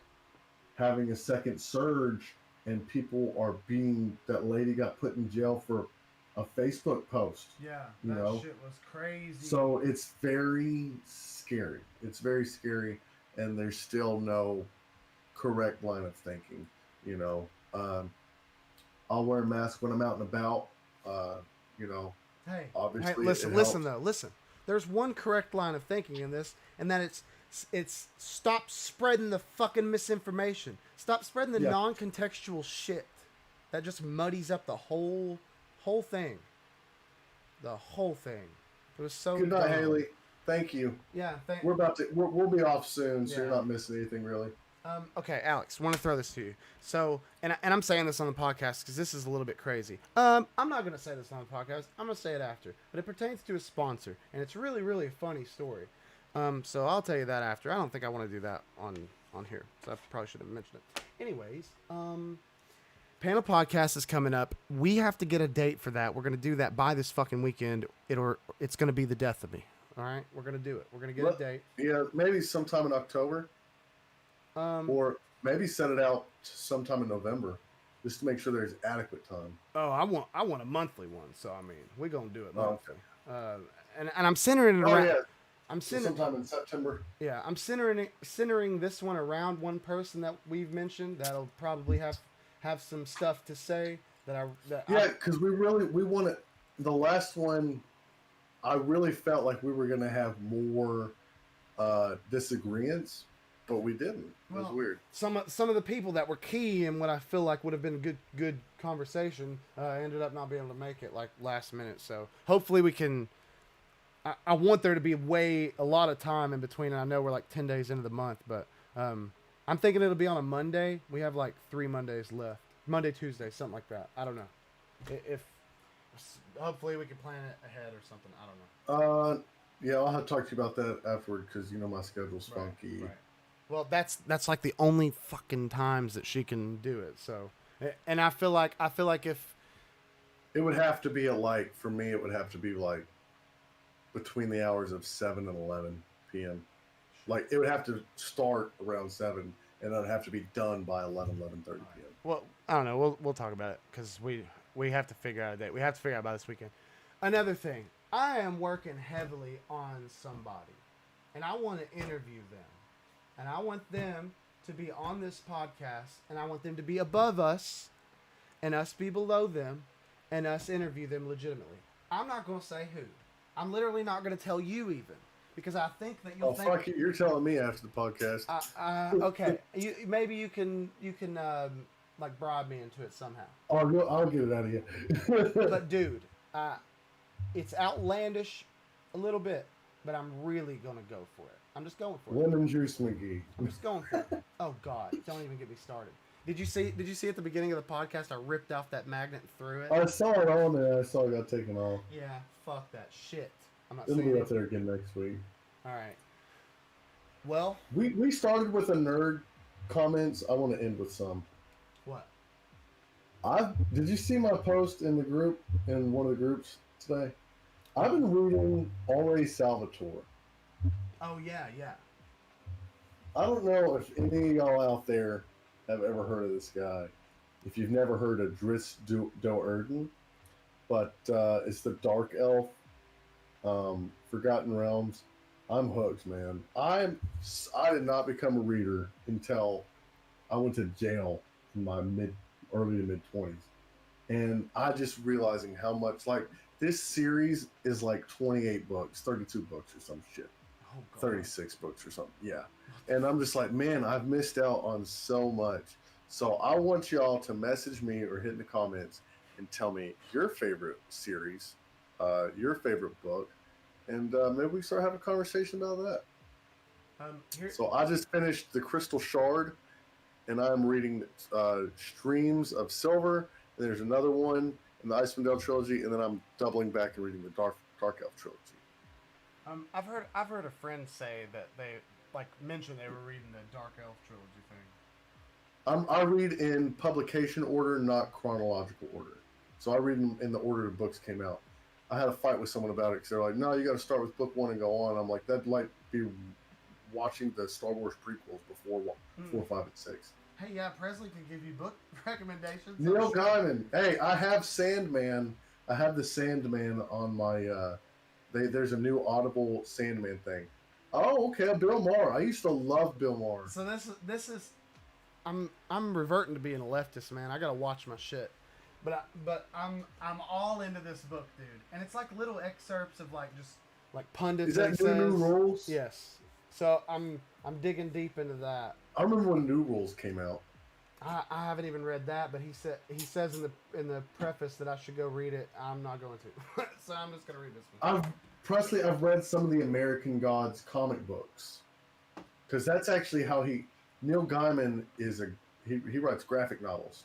having a second surge, and people are that lady got put in jail for a Facebook post. Yeah, shit was crazy. So it's very scary. It's very scary, and there's still no correct line of thinking. I'll wear a mask when I'm out and about. Hey, obviously. Listen. There's one correct line of thinking in this, and that it's stop spreading the fucking misinformation. Stop spreading the non-contextual shit that just muddies up the whole thing. The whole thing. It was so Good night, dumb. Haley. Thank you. Yeah, We'll be off soon, so Yeah. you're not missing anything really. Okay, Alex, want to throw this to you. So, and I'm saying this on the podcast because this is a little bit crazy. I'm not going to say this on the podcast. I'm going to say it after. But it pertains to a sponsor, and it's really, really a funny story. So I'll tell you that after. I don't think I want to do that on here. So I probably should have mentioned it. Anyways, Panel Podcast is coming up. We have to get a date for that. We're going to do that by this fucking weekend. It's going to be the death of me. All right? We're going to do it. We're going to get a date. Yeah, maybe sometime in October. Or maybe set it out sometime in November, just to make sure there's adequate time. Oh, I want a monthly one. So I mean, we're gonna do it monthly. Okay. And I'm centering it around. Yeah. I'm So sometime in September. Yeah, I'm centering this one around one person that we've mentioned that'll probably have some stuff to say Because we want it. The last one, I really felt like we were gonna have more disagreements. But we didn't. It was weird. Some of the people that were key in what I feel like would have been a good conversation ended up not being able to make it like last minute. So hopefully we can. I want there to be a lot of time in between. And I know we're like 10 days into the month, but I'm thinking it'll be on a Monday. We have like 3 Mondays left. Monday, Tuesday, something like that. I don't know. If hopefully we can plan it ahead or something. I don't know. Yeah, I'll have to talk to you about that afterward because my schedule's funky. Right. Well, that's like the only fucking times that she can do it. So, and I feel like if it would have to be for me, it would have to be like between the hours of 7 and 11 p.m. Like it would have to start around 7 and then have to be done by 11:30 p.m. Well, I don't know. We'll talk about it because we have to figure out a date. We have to figure out by this weekend. Another thing, I am working heavily on somebody, and I want to interview them. And I want them to be on this podcast, and I want them to be above us, and us be below them, and us interview them legitimately. I'm not going to say who. I'm literally not going to tell you even, because I think that you'll think... fuck it. You're telling me after the podcast. Okay. Maybe you can like bribe me into it somehow. I'll get it out of you. But dude, it's outlandish a little bit, but I'm really going to go for it. I'm just going for it. Lemon juice McGee. I'm just going for it. Oh God! Don't even get me started. Did you see at the beginning of the podcast? I ripped off that magnet and threw it. I saw it on there. I saw it got taken off. Yeah, fuck that shit. I'm not It'll saying be it. up there again next week. All right. Well, we started with a nerd comments. I want to end with some. What? Did you see my post in the group in one of the groups today? I've been reading Henri Salvatore. Oh yeah. I don't know if any of y'all out there have ever heard of this guy. If you've never heard of Drizzt Do'Urden, but it's the Dark Elf, Forgotten Realms. I'm hooked, man. I did not become a reader until I went to jail in my early to mid 20s, and I just realizing how much this series is like 28 books, 32 books or some shit. Oh, God. 36 books or something. Yeah. And I'm just like, man, I've missed out on so much. So I want y'all to message me or hit in the comments and tell me your favorite series, your favorite book, and maybe we start having a conversation about that. So I just finished The Crystal Shard, and I'm reading Streams of Silver, and there's another one in the Icewind Dale trilogy, and then I'm doubling back and reading the Dark Elf trilogy. I've heard a friend say that they mentioned they were reading the Dark Elf trilogy thing. I read in publication order, not chronological order. So I read them in the order the books came out. I had a fight with someone about it because they're like, "No, you got to start with book 1 and go on." I'm like, "That'd be watching the Star Wars prequels before 4, 5, and 6." Hey, yeah, Presley can give you book recommendations. Neil Gaiman. Hey, I have Sandman. I have the Sandman on my. There's a new Audible Sandman thing. Oh, okay, Bill Maher. I used to love Bill Maher. So this is, I'm reverting to being a leftist, man. I gotta watch my shit, but I'm all into this book, dude. And it's like little excerpts of just pundits. Is that New Rules? Yes. So I'm digging deep into that. I remember when New Rules came out. I haven't even read that, but he says in the preface that I should go read it. I'm not going to, so I'm just gonna read this one. Presley, I've read some of the American Gods comic books because that's actually how Neil Gaiman he writes graphic novels.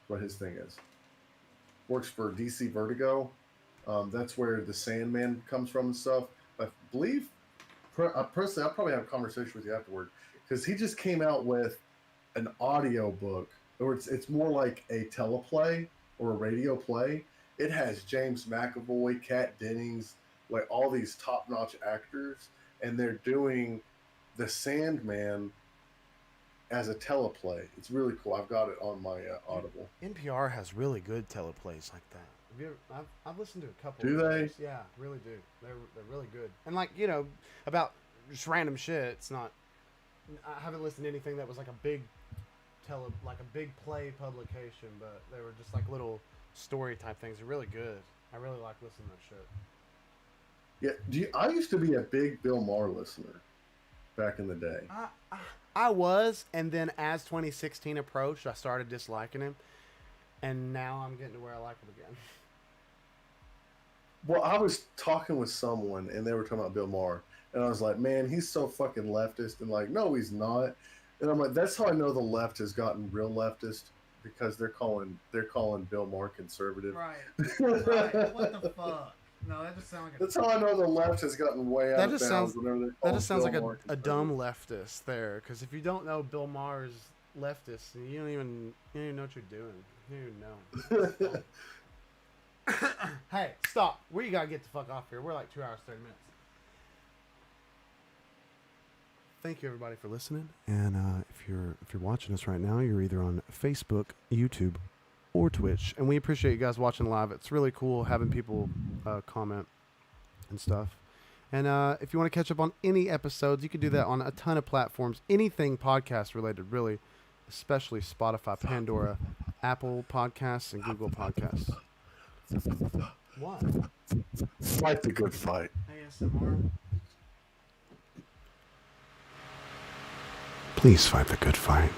What his thing is. Works for DC Vertigo. That's where the Sandman comes from and stuff. I believe, Presley, I'll probably have a conversation with you afterward because he just came out with an audio book, or it's more like a teleplay or a radio play. It has James McAvoy, Kat Dennings, like all these top-notch actors, and they're doing the Sandman as a teleplay. It's really cool. I've got it on my Audible. NPR has really good teleplays like that. Have you ever, I've listened to a couple. Do of they? those. Yeah, really do. They're really good. And like, you know, about just random shit. It's not. I haven't listened to anything that was like a big like a big play publication, but they were just like little story type things. They're really good. I really like listening to that shit. Yeah, I used to be a big Bill Maher listener back in the day. I was, and then as 2016 approached, I started disliking him, and now I'm getting to where I like him again. Well, I was talking with someone, and they were talking about Bill Maher, and I was like, man, he's so fucking leftist, and like, no, he's not. And I'm like, that's how I know the left has gotten real leftist, because they're calling Bill Maher conservative. Right. Right. What the fuck? No, that just sounds like That's how I know the left has gotten way out of bounds. That just sounds like a dumb leftist there. Because if you don't know Bill Maher's leftist, you don't even know what you're doing. You don't even know. Hey, stop! We gotta get the fuck off here. We're like 2 hours 30 minutes. Thank you everybody for listening. And if you're watching us right now, you're either on Facebook, YouTube, or Twitch, and we appreciate you guys watching live. It's really cool having people comment and stuff. And if you want to catch up on any episodes, you can do that on a ton of platforms. Anything podcast related, really, especially Spotify, Pandora, Apple Podcasts, and Google Podcasts. What? Fight the good fight. ASMR. Please fight the good fight.